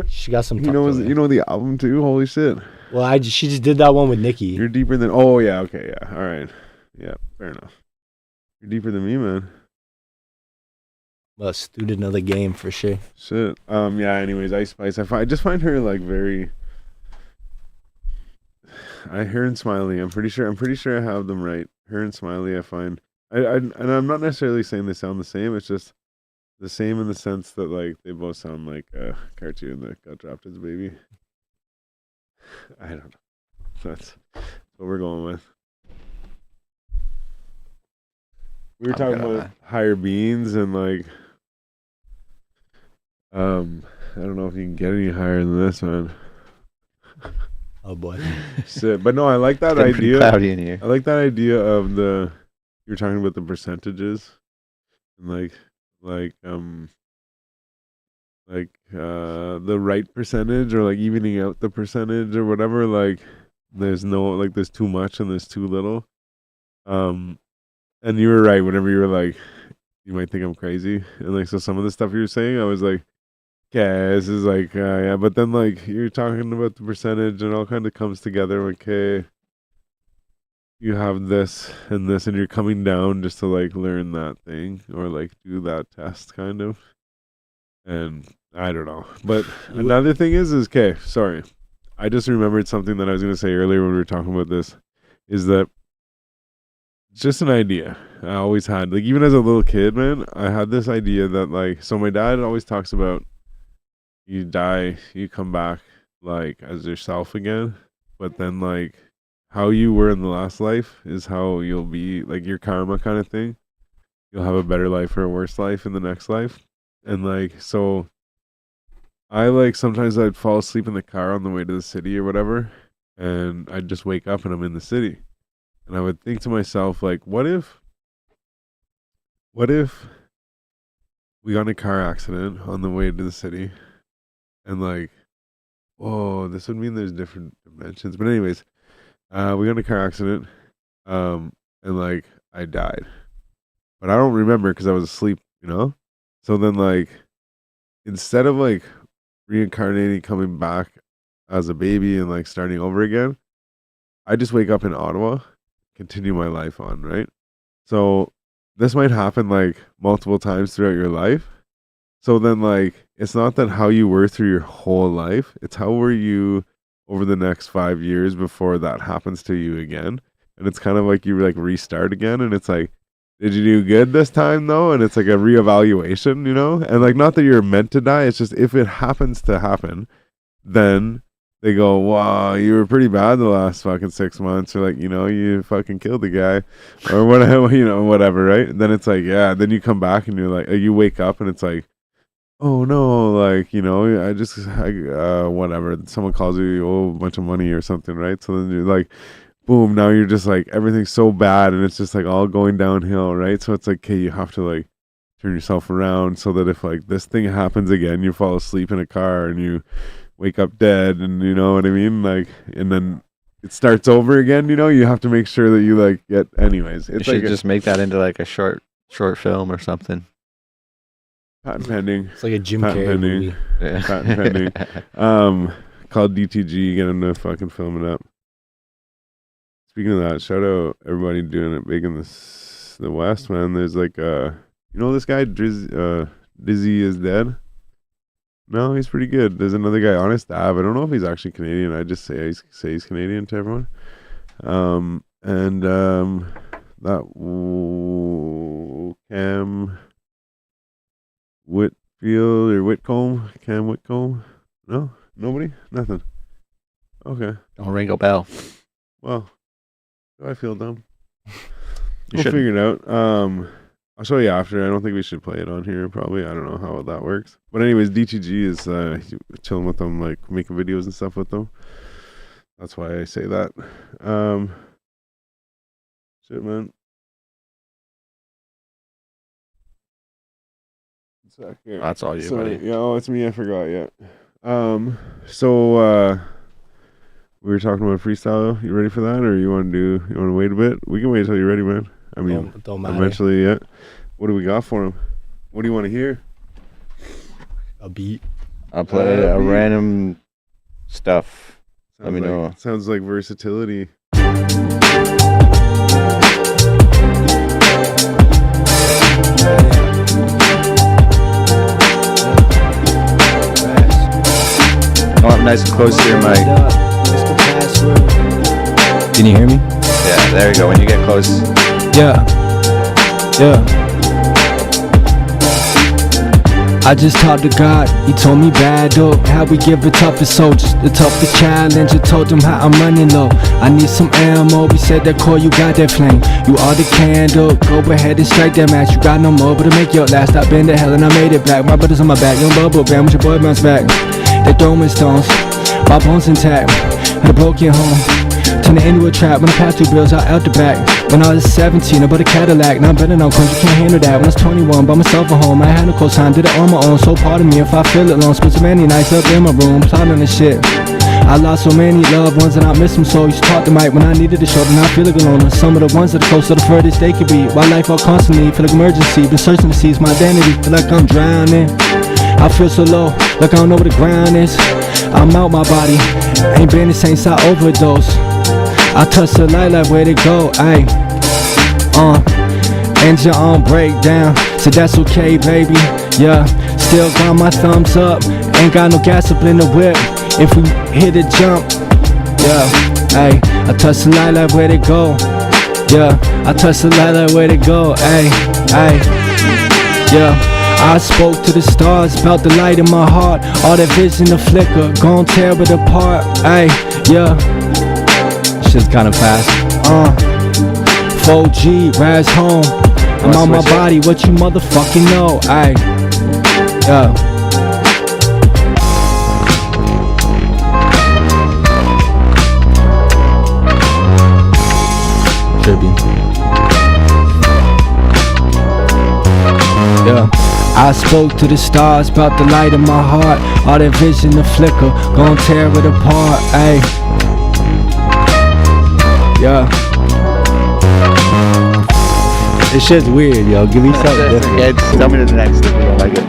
she got some. You know the album too? Holy shit. Well, she just did that one with Nicki. You're deeper than Oh yeah, okay, yeah. All right. Yeah, fair enough. You're deeper than me, man. A student of the game for sure. Shit. Yeah, anyways, Ice Spice. I just find her like very her and Smiley, I'm pretty sure I have them right. Her and Smiley, I find and I'm not necessarily saying they sound the same, it's just the same in the sense that like they both sound like a cartoon that got dropped as a baby. I don't know. That's what we're going with. We were I'm talking good on about higher beings and like I don't know if you can get any higher than this, man. Oh boy. Shit. But no, I like that It's getting pretty idea. cloudy in here. I like that idea of you're talking about the percentages, and the right percentage, or like evening out the percentage or whatever. Like there's too much and there's too little. And you were right whenever you were like, you might think I'm crazy, and like, so some of the stuff you were saying, I was like, okay, this is like, yeah, but then like you're talking about the percentage and it all kind of comes together. Okay, you have this and this, and you're coming down just to like learn that thing or like do that test kind of. And I don't know. But another thing is okay, sorry. I just remembered something that I was going to say earlier when we were talking about this, is that it's just an idea I always had. Like, even as a little kid, man, I had this idea that like, so my dad always talks about you die, you come back like as yourself again, but then like how you were in the last life is how you'll be, like your karma kind of thing. You'll have a better life or a worse life in the next life. And like, so I like, sometimes I'd fall asleep in the car on the way to the city or whatever, and I'd just wake up and I'm in the city. And I would think to myself, like, what if we got in a car accident on the way to the city, and like, whoa, this would mean there's different dimensions. But anyways, we got in a car accident, and like I died, but I don't remember because I was asleep, you know. So then, like, instead of like reincarnating, coming back as a baby and like starting over again, I just wake up in Ottawa, continue my life on, right? So this might happen like multiple times throughout your life. So then, like, it's not that how you were through your whole life, it's how were you over the next 5 years before that happens to you again. And it's kind of like you like restart again, and it's like, did you do good this time though? And it's like a reevaluation, you know? And like, not that you're meant to die, it's just if it happens to happen, then they go, wow, you were pretty bad the last fucking 6 months, or like, you know, you fucking killed the guy, or whatever, you know, whatever, right? And then it's like, yeah, then you come back and you're like, you wake up and it's like, oh no, like, you know, whatever, someone calls you owe a bunch of money or something, right? So then you're like, boom, now you're just like, everything's so bad and it's just like all going downhill, right? So it's like, okay, you have to like turn yourself around so that if like this thing happens again, you fall asleep in a car and you wake up dead, and you know what I mean? Like, and then it starts over again, you know, you have to make sure that you like get, anyways. It's You should like just make that into like a short film or something. patent pending. It's like a Jim Patent Carrey pending. movie. Yeah. Patent pending. Called DTG, get him to fucking film it up. Speaking of that, shout out everybody doing it big in the West, man. There's like you know this guy Dizzy is Dead? No, he's pretty good. There's another guy, Honest Ab. I don't know if he's actually Canadian. I just say he's Canadian to everyone. Cam Whitfield or Whitcomb. Cam Whitcomb. No, nobody, nothing. Okay, Don't ring a bell. well, do I feel dumb? You We'll shouldn't. figure it out. I'll show you after. I don't think we should play it on here. Probably. I don't know how that works. But anyways, DTG is chilling with them, like making videos and stuff with them. That's why I say that. Shit, man. Sec here. That's all you, Sorry. buddy. Yeah, oh, it's me. I forgot. Yeah. So we were talking about freestyle. You ready for that, or you want to wait a bit? We can wait until you're ready, man. I mean, Don't matter. eventually, yeah. What do we got for him? What do you want to hear? A beat. I'll play a beat. random stuff. Let me Sounds know. like, sounds like versatility. Come up nice and close to your mic. Can you hear me? Yeah, there you go. When you get close. Yeah. Yeah. I just talked to God, he told me bad up. How we give the toughest soldiers the toughest challenge. I told him how I'm running low, I need some ammo. He said that core, you got that flame, you are the candle. Go ahead and strike that match, you got no more but to make your last. I've been to hell and I made it back. My brothers on my back, young bubble bam, with your boy bounce back. They throwing stones, my bones intact, had a broken home, turned it into a trap. When I passed through bills out the back. When I was 17, I bought a Cadillac. Now I'm better now, cause you can't handle that. When I was 21, by myself at home, I had no cosign, did it on my own. So pardon me if I feel alone. Spent so many nights up in my room, plotting this shit. I lost so many loved ones and I miss them so. Used to talk to Mike when I needed a shoulder, now I feel like alone. Some of the ones that are close to the furthest they could be. Why life out constantly, feel like emergency. Been searching to seize my identity, feel like I'm drowning. I feel so low, like I don't know where the ground is. I'm out my body, ain't been the same since I overdose. I touch the light like where'd it go, ayy. Engine on breakdown, so that's okay, baby. Yeah, still got my thumbs up, ain't got no gas up in the whip. If we hit a jump, yeah, ayy. I touch the light like where'd it go. Yeah, I touch the light like where'd it go, ayy, ayy. Yeah. I spoke to the stars about the light in my heart. All that vision to flicker, gon' tear it apart. Ayy, yeah. Shit's kinda fast. 4G, Raz home. I'm on my body, what you motherfucking know? Ayy, yeah. Trippy. Yeah. I spoke to the stars about the light in my heart. All that vision to flicker, gon' tear it apart, ayy. Yeah. This shit's weird, yo. Give me something different. Yeah, tell me the next thing. I like it.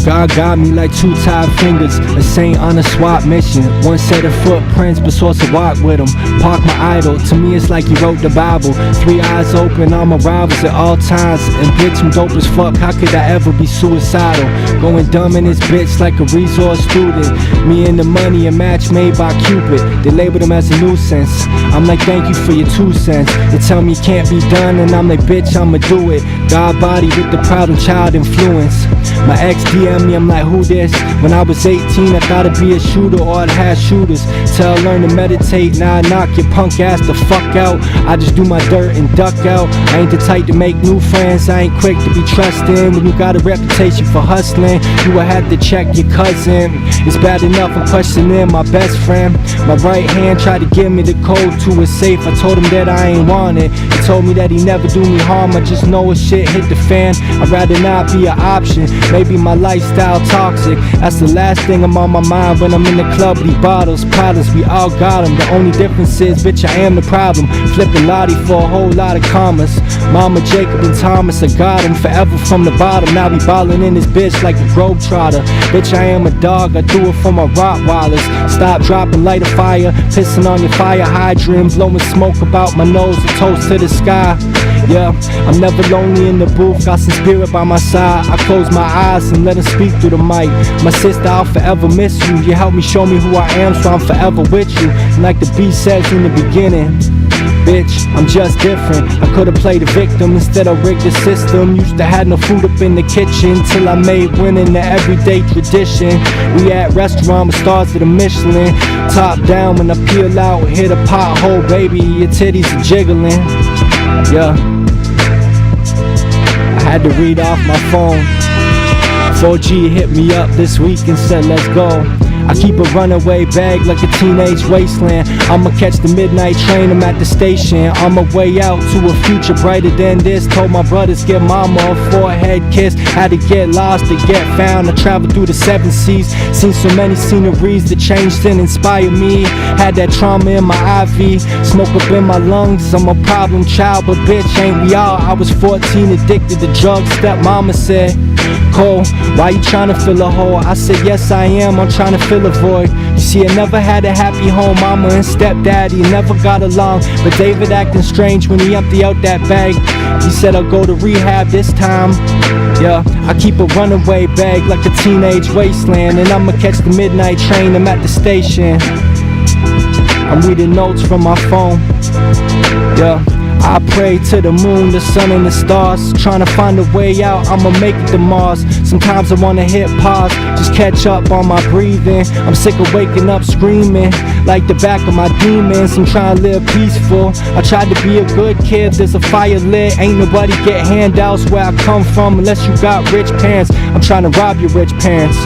God got me like two tied fingers, a saint on a swap mission. One set of footprints, but supposed to walk with him. Park my idol, to me it's like he wrote the Bible. 3 eyes open, all my rivals at all times. And bitch, I'm dope as fuck, how could I ever be suicidal? Going dumb in this bitch like a resource student. Me and the money, a match made by Cupid. They labeled him as a nuisance. I'm like, thank you for your 2 cents. They tell me it can't be done, and I'm like, bitch, I'ma do it. God body with the problem child influence. My ex DM me, I'm like, who this? When I was 18, I thought I'd be a shooter or I'd have shooters. Till I learned to meditate, now I knock your punk ass the fuck out. I just do my dirt and duck out. I ain't the type to make new friends, I ain't quick to be trusting. When you got a reputation for hustling, you will have to check your cousin. It's bad enough I'm questioning my best friend. My right hand tried to give me the code to his safe. I told him that I ain't want it. He told me that he never do me harm, I just know his shit hit the fan. I'd rather not be an option. Maybe my lifestyle toxic. That's the last thing I'm on my mind when I'm in the club with these bottles. Problems, we all got them. The only difference is, bitch, I am the problem. Flipping Lottie for a whole lot of commas. Mama, Jacob, and Thomas, I got him forever from the bottom. Now we ballin' in this bitch like a globetrotter. Bitch, I am a dog, I do it for my Rottweilers. Stop, dropping, light a fire, pissing on your fire hydrant, blowing smoke about my nose, a toast to the sky. Yeah, I'm never lonely in the booth, got some spirit by my side. I close my eyes and let him speak through the mic. My sister, I'll forever miss you. You helped me show me who I am, so I'm forever with you. And like the beat says in the beginning, bitch, I'm just different. I could've played a victim instead of rigged the system. Used to have no food up in the kitchen till I made winning the everyday tradition. We at restaurant with stars of the Michelin. Top down when I peel out, hit a pothole, baby, your titties are jiggling. Yeah, I had to read off my phone. 4G hit me up this week and said let's go. I keep a runaway bag like a teenage wasteland. I'ma catch the midnight train, I'm at the station. On my way out to a future brighter than this. Told my brothers give mama a forehead kiss. Had to get lost to get found. I traveled through the 7 seas. Seen so many sceneries that changed and inspired me. Had that trauma in my IV, smoke up in my lungs. I'm a problem child, but bitch ain't we all. I was 14 addicted to drugs, step mama said. Cole, why you trying to fill a hole? I said yes I am, I'm trying to fill a void. You see, I never had a happy home. Mama and stepdaddy never got along, but David acting strange when he empty out that bag. He said I'll go to rehab this time. Yeah, I keep a runaway bag like a teenage wasteland, and I'ma catch the midnight train. I'm at the station, I'm reading notes from my phone. Yeah, I pray to the moon, the sun and the stars, trying to find a way out, I'ma make it to Mars. Sometimes I wanna hit pause, just catch up on my breathing. I'm sick of waking up screaming like the back of my demons. I'm trying to live peaceful, I tried to be a good kid, there's a fire lit. Ain't nobody get handouts where I come from unless you got rich parents. I'm trying to rob your rich parents.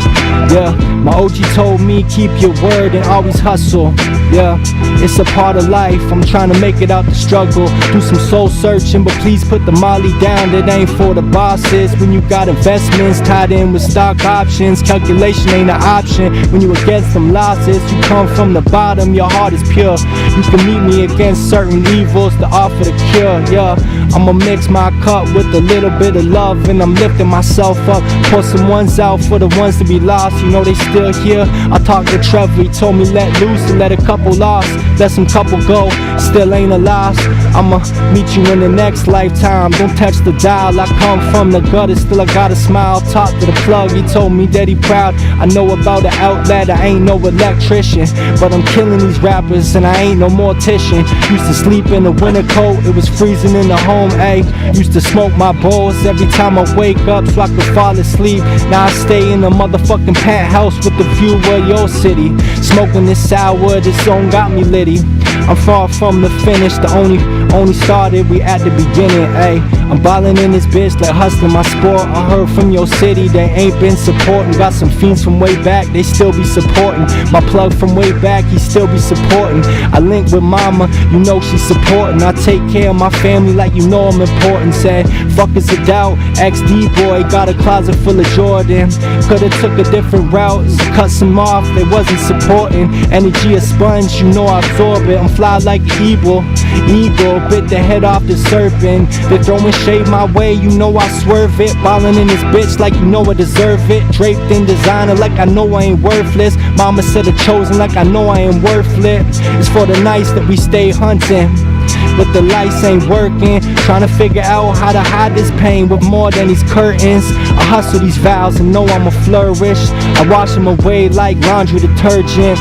Yeah, my OG told me keep your word and always hustle. Yeah, it's a part of life, I'm trying to make it out the struggle. Do some soul searching, but please put the molly down, that ain't for the bosses. When you got investments tied in with stock options, calculation ain't an option. When you against some losses, you come from the bottom, your heart is pure. You can meet me against certain evils to offer the cure. Yeah, I'ma mix my cup with a little bit of love, and I'm lifting myself up. Pour some ones out for the ones to be lost, you know they still here. I talked to Trevor, he told me let loose and let a couple lost. Let some couple go, still ain't a loss. I'ma meet you in the next lifetime, don't touch the dial. I come from the gutter, still I got a smile. Talk to the plug, he told me that he proud. I know about the outlet, I ain't no electrician, but I'm killing these rappers and I ain't no mortician. Used to sleep in a winter coat, it was freezing in the home, ayy. Used to smoke my bowls every time I wake up so I could fall asleep. Now I stay in a motherfucking penthouse with the view of your city. Smoking this sour, this song got me litty. I'm far from the finish, the only started, we at the beginning, ayy. I'm ballin' in this bitch like hustling my sport. I heard from your city, they ain't been supporting. Got some fiends from way back, they still be supporting. My plug from way back, he still be supporting. I link with mama, you know she's supporting. I take care of my family like you know I'm important. Said, fuck is a doubt, XD boy got a closet full of Jordan. Coulda took a different route, so cut some off, they wasn't supporting. Energy a sponge, you know I absorb it. I'm fly like an eagle, bit the head off the serpent. They're throwing shade my way, you know I swerve it. Ballin' in this bitch like you know I deserve it. Draped in designer like I know I ain't worthless. Mama said I chosen like I know I ain't worthless. It's for the nights that we stay hunting, but the lights ain't working. Trying to figure out how to hide this pain with more than these curtains. I hustle these vows and know I'ma flourish. I wash them away like laundry detergent.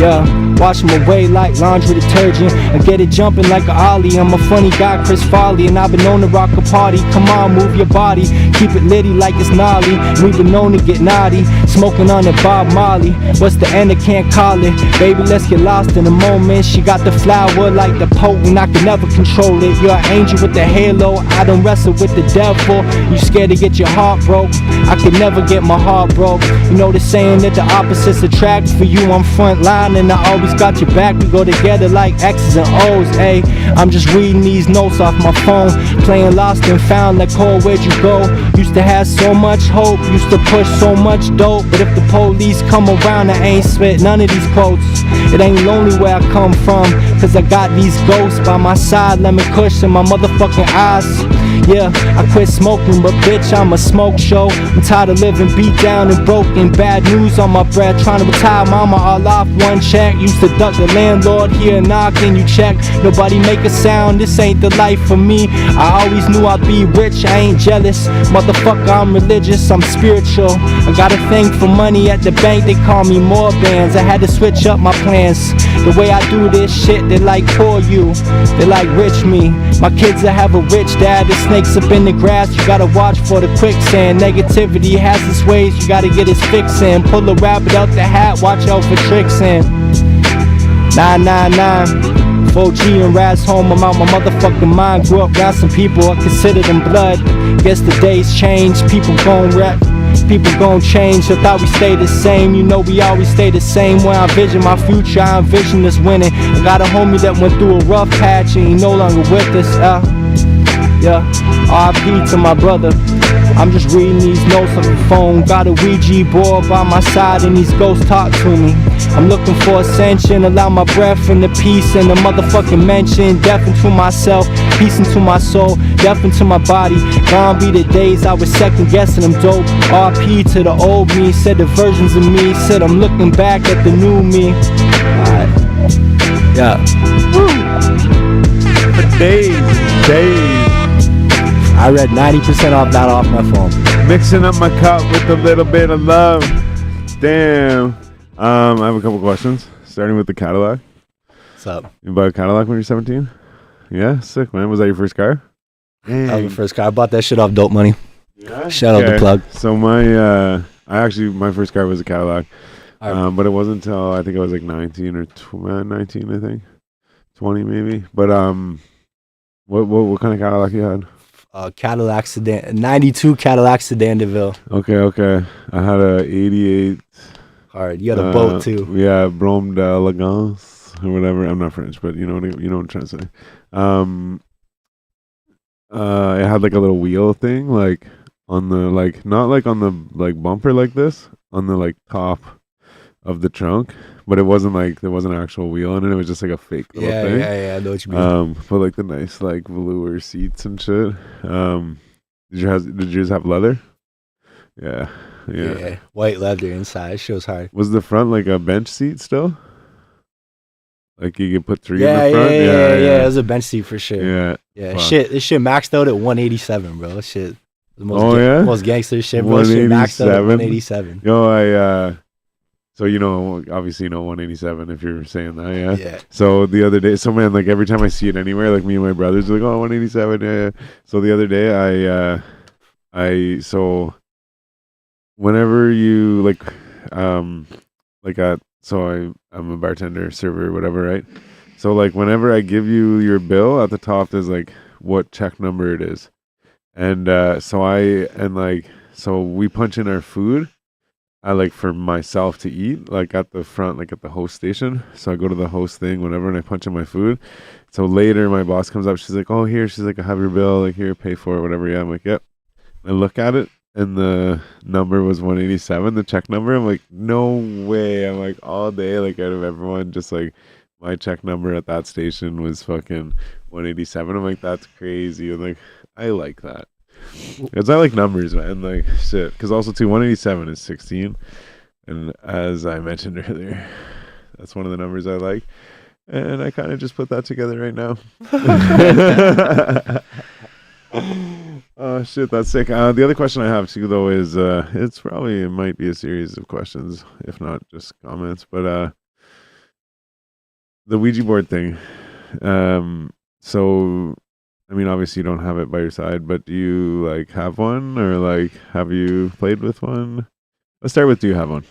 Yeah, wash them away like laundry detergent. I get it jumping like a ollie. I'm a funny guy, Chris Farley, and I've been known to rock a party. Come on, move your body, keep it litty like it's gnarly. We've been known to get naughty, smoking on it Bob Marley. What's the end? I can't call it. Baby, let's get lost in the moment. She got the flower like the potent, I can never control it. You're an angel with the halo, I don't wrestle with the devil. You scared to get your heart broke, I could never get my heart broke. You know the saying that the opposites attract. For you I'm front line and I always got your back. We go together like X's and O's, ayy. I'm just reading these notes off my phone, playing lost and found like Cole, where'd you go? Used to have so much hope, used to push so much dope, but if the police come around I ain't spit none of these quotes. It ain't lonely where I come from, cause I got these ghosts by my side, lemon kush in my motherfucking eyes. Yeah, I quit smoking, but bitch, I'm a smoke show. I'm tired of living beat down and broken, bad news on my breath. Trying to retire mama all off one check. Used to duck the landlord here knocking, you check. Nobody make a sound, this ain't the life for me. I always knew I'd be rich, I ain't jealous. Motherfucker, I'm religious, I'm spiritual. I got a thing for money at the bank, they call me more bands. I had to switch up my plans. The way I do this shit, they like poor you, they like rich me. My kids that have a rich dad, the snakes up in the grass, you gotta watch for the quicksand. Negativity has its ways, you gotta get its fix in. Pull a rabbit out the hat, watch out for tricks in. 999 4G and Raz home, I'm out my motherfucking mind. Grew up around some people, I consider them blood. Guess the days change, people gon' wreck, people gon' change. I thought we stay the same, you know we always stay the same. When I envision my future, I envision us winning. I got a homie that went through a rough patch and he no longer with us. Yeah, RP to my brother. I'm just reading these notes on the phone. Got a Ouija board by my side and these ghosts talk to me. I'm looking for ascension, allow my breath and the peace and the motherfucking mention. Death into myself, peace into my soul, death into my body. Gone be the days I was second guessing I'm dope. RP to the old me, said the versions of me. Said I'm looking back at the new me. Alright. Yeah. Days. I read 90% off that off my phone. Mixing up my cup with a little bit of love. Damn. I have a couple questions, starting with the Cadillac. What's up? You bought a Cadillac when you were 17? Yeah, sick, man. Was that your first car? That was the first car. I bought that shit off Dope Money. Yeah. Shout out the plug. So my first car was a Cadillac, but it wasn't until I think I was like 19 or 19, I think, 20 maybe. But what kind of Cadillac you had? Cadillac sedan, 92 Cadillac sedan DeVille. Okay. I had a 88. Hard. You got a boat too. Yeah, Brome d'Elegance or whatever. I'm not French, but you know what I'm trying to say. It had like a little wheel thing, like on the not like on the bumper like this, on the top of the trunk, but there wasn't an actual wheel on it. It was just like a fake little thing. Yeah. I know what you mean. But like the nice velour seats and shit. Did yours have leather? Yeah. White leather inside. Shit was hard. Was the front like a bench seat still? Like you could put three in the front? Yeah. It was a bench seat for sure. Yeah. This shit maxed out at 187, bro. This shit. The most most gangster shit, bro. Shit maxed out at 187. Yo, so obviously 187 if you're saying that, yeah. Yeah. So the other day, man, every time I see it anywhere, me and my brothers are like, 187, yeah. So the other day, whenever you I'm a bartender, server, whatever, right? So whenever I give you your bill, at the top there's what check number it is, and so we punch in our food. I for myself to eat, at the front, at the host station. So I go to the host thing, whatever, and I punch in my food. So later my boss comes up, she's like, oh, here, she's like, I have your bill, here, pay for it, whatever. Yeah, I'm like, yep. I look at it, and the number was 187, the check number. I'm like, no way. I'm like, all day, out of everyone, just my check number at that station was fucking 187. I'm like, that's crazy. I'm like, I like that. Because I like numbers, man. Shit. Because also, too, 187 is 16. And as I mentioned earlier, that's one of the numbers I like. And I kind of just put that together right now. Oh, shit, that's sick. The other question I have, too, though, is it might be a series of questions, if not just comments. But the Ouija board thing. So... I mean, obviously you don't have it by your side, but do you have one, or have you played with one? Let's start with, do you have one?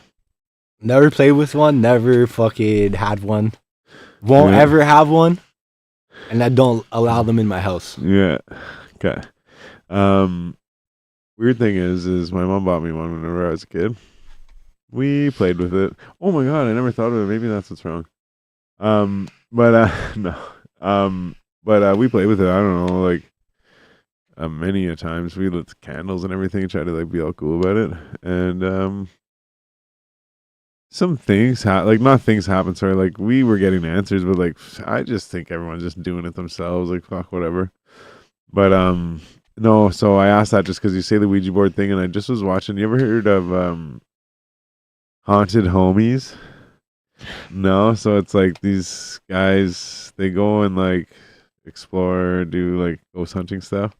Never played with one, never fucking had one. Won't ever have one, and I don't allow them in my house. Yeah. Okay. Weird thing is my mom bought me one whenever I was a kid. We played with it. Oh my god, I never thought of it. Maybe that's what's wrong. No. But we played with it. I don't know, many a times we lit candles and everything, try to be all cool about it. And some things not things happen. Sorry, we were getting answers, but I just think everyone's just doing it themselves. Fuck whatever. But no. So I asked that just because you say the Ouija board thing, and I just was watching. You ever heard of Haunted Homies? No. So it's these guys. They go and explore, do ghost hunting stuff,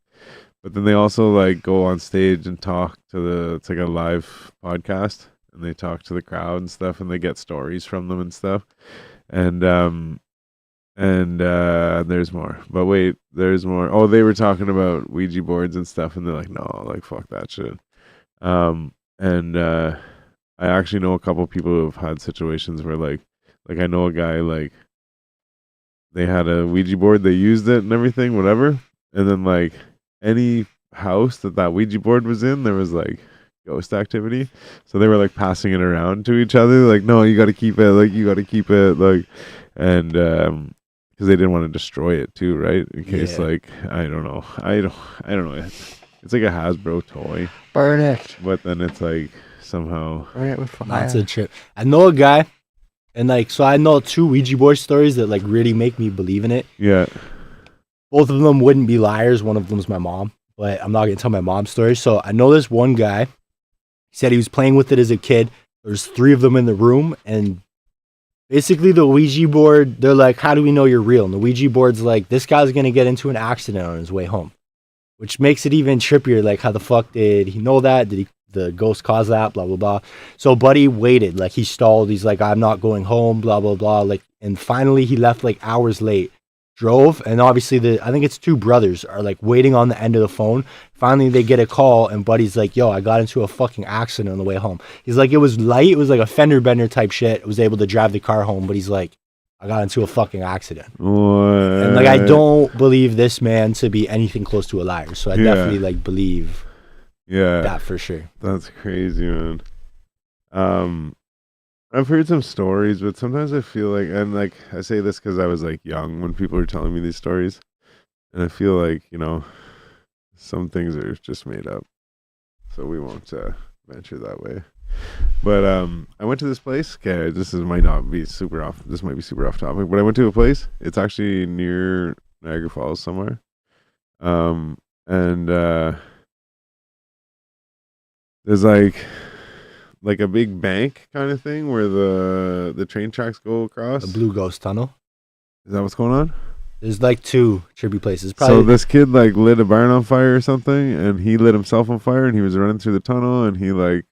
but then they also go on stage and talk to it's a live podcast, and they talk to the crowd and stuff, and they get stories from them and stuff, and there's more, but wait, there's more. Oh, they were talking about Ouija boards and stuff, and they're like, no, fuck that shit. And I actually know a couple people who have had situations where I know a guy, they had a Ouija board, they used it and everything, whatever. And then any house that Ouija board was in, there was ghost activity. So they were passing it around to each other. No, you got to keep it. You got to keep it. And because they didn't want to destroy it too, right? In case Yeah. like I don't know, I don't know. It's like a Hasbro toy, Burn it. but then it's like somehow Burn it with fire. That's a trip. I know a guy, and like, so I know 2 Ouija board stories that like really make me believe in it. yeah. Both of them wouldn't be liars. One of them's my mom, but I'm not gonna tell my mom's story. So I know this one guy. He said he was playing with it as a kid. There's 3 of them in the room, and basically the Ouija board, they're like, how do we know you're real? And the Ouija board's like, this guy's gonna get into an accident on his way home, which makes it even trippier. Like, how the fuck did he know that? Did the ghost cause that? Blah blah blah. So Buddy waited, like he stalled. He's like, I'm not going home. Blah blah blah. Like, and finally he left like hours late. Drove, and obviously I think it's 2 brothers are like waiting on the end of the phone. Finally they get a call, and Buddy's like, yo, I got into a fucking accident on the way home. He's like, it was light, it was like a fender bender type shit. I was able to drive the car home, but he's like, I got into a fucking accident. What? And like, I don't believe this man to be anything close to a liar, so I definitely like believe that for sure. That's crazy, man. I've heard some stories, but sometimes I feel like, and like I say this because I was like young when people are telling me these stories, and I feel like, you know, some things are just made up, so we won't venture that way. But I went to this place. Okay, might be super off topic, but I went to a place. It's actually near Niagara Falls somewhere, and there's like a big bank kind of thing where the train tracks go across. The Blue Ghost Tunnel. Is that what's going on? There's like 2 trippy places. Probably. So this kid like lit a barn on fire or something, and he lit himself on fire, and he was running through the tunnel, and he like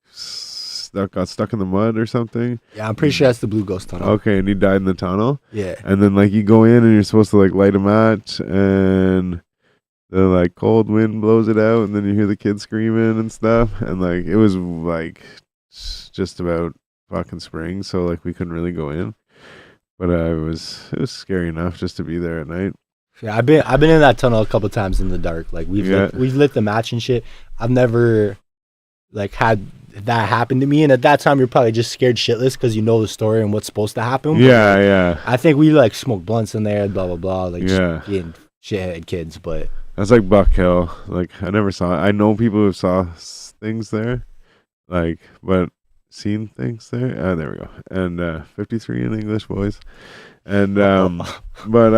got stuck in the mud or something. Yeah, I'm pretty sure that's the Blue Ghost Tunnel. Okay, and he died in the tunnel. Yeah. And then like you go in, and you're supposed to like light a match, and the like cold wind blows it out, and then you hear the kid screaming and stuff, and like it was like just about fucking spring, so like we couldn't really go in, but it was scary enough just to be there at night. Yeah, I've been in that tunnel a couple times in the dark. Like we've lit the match and shit. I've never like had that happen to me, and at that time you're probably just scared shitless because you know the story and what's supposed to happen. Yeah. I think we like smoked blunts in there, blah blah blah, like just being shithead kids. But that's like Buck Hill. Like I never saw it. I know people who saw things there, like, but seen things there. There we go. And 53 in English, boys. And but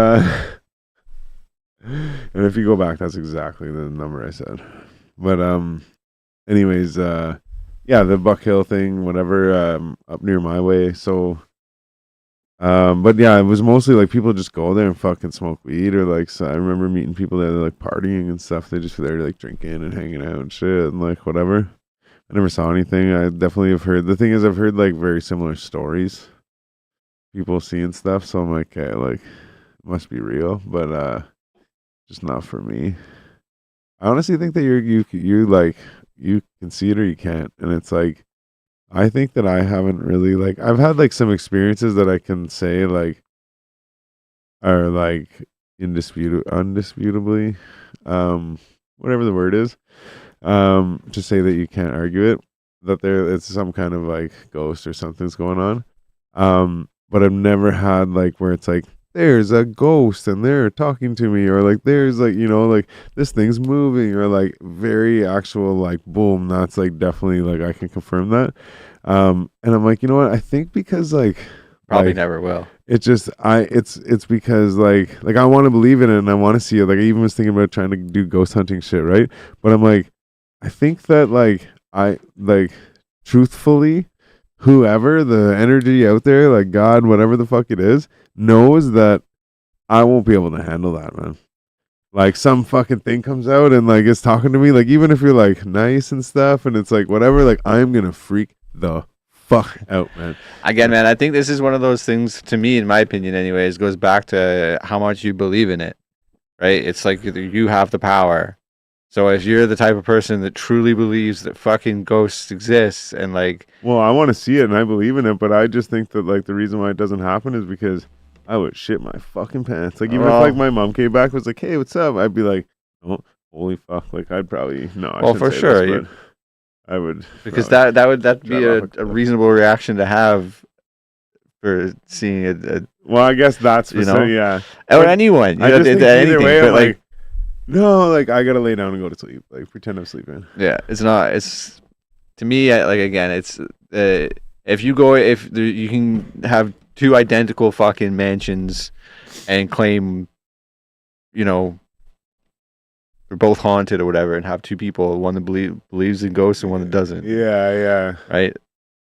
and if you go back, that's exactly the number I said. But anyways, yeah, the Buck Hill thing, whatever, up near my way. So but yeah, it was mostly like people just go there and fucking smoke weed, or like, so I remember meeting people there like partying and stuff. They just were there like drinking and hanging out and shit and like whatever. I never saw anything. I definitely have heard. The thing is, I've heard like very similar stories, people seeing stuff. So I'm like, okay, like, it must be real, but just not for me. I honestly think that you like, you can see it or you can't, and it's like, I think that I haven't really like, I've had like some experiences that I can say like are like undisputably, whatever the word is. To say that you can't argue it, that it's some kind of like ghost or something's going on. But I've never had like where it's like there's a ghost and they're talking to me, or like there's like, you know, like this thing's moving, or like very actual like boom, that's like definitely like I can confirm that. And I'm like, you know what? I think because like Probably never will. It's just it's because like I want to believe in it and I want to see it. Like I even was thinking about trying to do ghost hunting shit, right? But I'm like, I think that like I like truthfully, whoever the energy out there, like God, whatever the fuck it is, knows that I won't be able to handle that, man. Like some fucking thing comes out and like it's talking to me, like even if you're like nice and stuff and it's like whatever, like I'm gonna freak the fuck out, man. Again, man, I think this is one of those things, to me, in my opinion anyways, goes back to how much you believe in it, right? It's like you have the power. So if you're the type of person that truly believes that fucking ghosts exist and like... Well, I want to see it and I believe in it, but I just think that like the reason why it doesn't happen is because I would shit my fucking pants. Like even if like my mom came back was like, hey, what's up? I'd be like, oh, holy fuck. Like I'd probably... No, I well, for sure. This, I would... Because that'd be a reasonable reaction to have for seeing it, Well, I guess that's You know? yeah. or But anyone. You I know, just think anything, either way, but I'm like, like, no, like I gotta lay down and go to sleep. Like pretend I'm sleeping. yeah, it's not. It's to me, like again, it's if you go, you can have two identical fucking mansions and claim, you know, they're both haunted or whatever, and have two people, one that believes in ghosts and one that doesn't. Yeah. Right?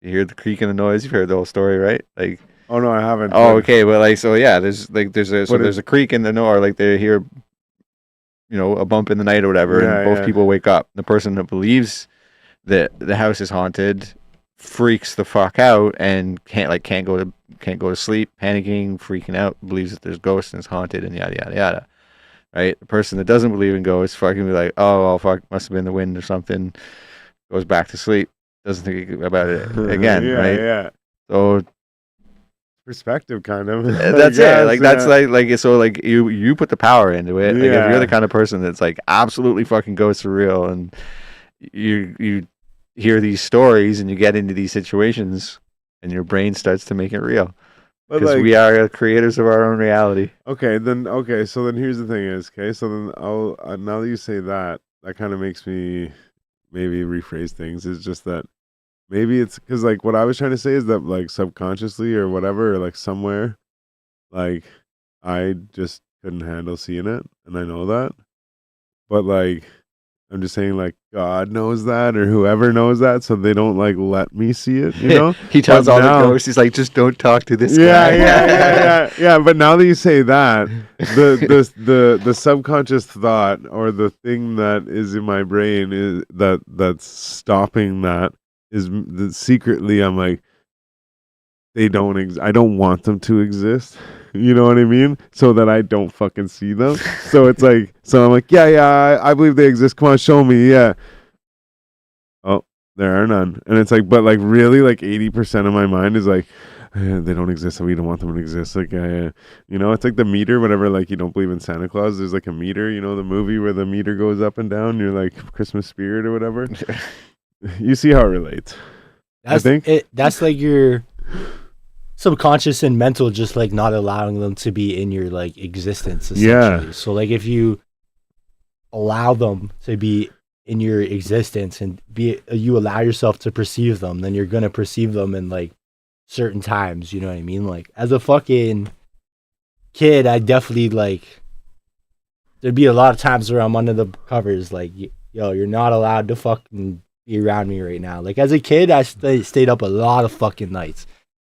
You hear the creak and the noise. You've heard the whole story, right? Like, Oh no, I haven't. oh, but- okay, but like, so yeah, there's But a creak in the noise, or like they hear, a bump in the night or whatever, Yeah, and both yeah. people wake up. The person that believes that the house is haunted freaks the fuck out and can't go to sleep, panicking, freaking out, believes that there's ghosts and it's haunted and yada yada yada. Right? The person that doesn't believe in ghosts fucking be like, oh well, fuck, must have been the wind or something. Goes back to sleep, doesn't think about it again. yeah, right? Yeah. So Perspective, kind of. that's I it. Like guess, that's like so like you put the power into it. Like if Yeah. you're the kind of person that's like absolutely fucking ghosts are real, and you hear these stories and you get into these situations, and your brain starts to make it real But because like, we are creators of our own reality. okay. So then here's the thing: is okay. So then I'll now that you say that, that kind of makes me maybe rephrase things. Is just that maybe it's because like what I was trying to say is that like subconsciously or whatever, or like somewhere, like I just couldn't handle seeing it, and I know that. But like I'm just saying, like God knows that, or whoever knows that, so they don't like let me see it. You know. He tells But all now- the ghosts, he's like, just don't talk to this Yeah, guy. yeah. But now that you say that, the subconscious thought or the thing that is in my brain is that's stopping that is secretly I'm like they don't I don't want them to exist. You know what I mean? So that I don't fucking see them. So it's like so I'm like I believe they exist. Come on, show me. Yeah. Oh, there are none. And it's like, but like really, like 80% of my mind is like, they don't exist, so we don't want them to exist. Like, it's like the meter, whatever. Like, you don't believe in Santa Claus. There's like a meter, the movie where the meter goes up and down. You're like Christmas spirit or whatever. You see how it relates. That's I think that's like your subconscious and mental, just like not allowing them to be in your like existence. Essentially. Yeah. So like if you allow them to be in your existence and you allow yourself to perceive them, then you're gonna perceive them in like certain times. You know what I mean? Like as a fucking kid, I definitely like there'd be a lot of times where I'm under the covers like, yo, you're not allowed to fucking be around me right now. Like as a kid, I stayed up a lot of fucking nights,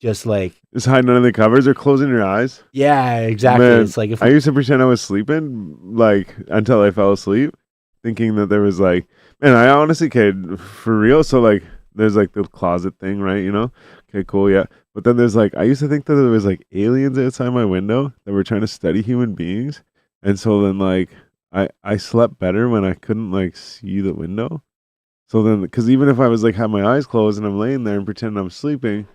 just like just hiding under the covers or closing your eyes. yeah, exactly. Man, it's like if I used to pretend I was sleeping, like until I fell asleep, thinking that there was like, man, I honestly, kid, for real. So like, there's like the closet thing, right? Okay, cool, yeah. But then there's like, I used to think that there was like aliens outside my window that were trying to study human beings, and so then like, I slept better when I couldn't like see the window. So then, because even if I was like have my eyes closed and I'm laying there and pretending I'm sleeping,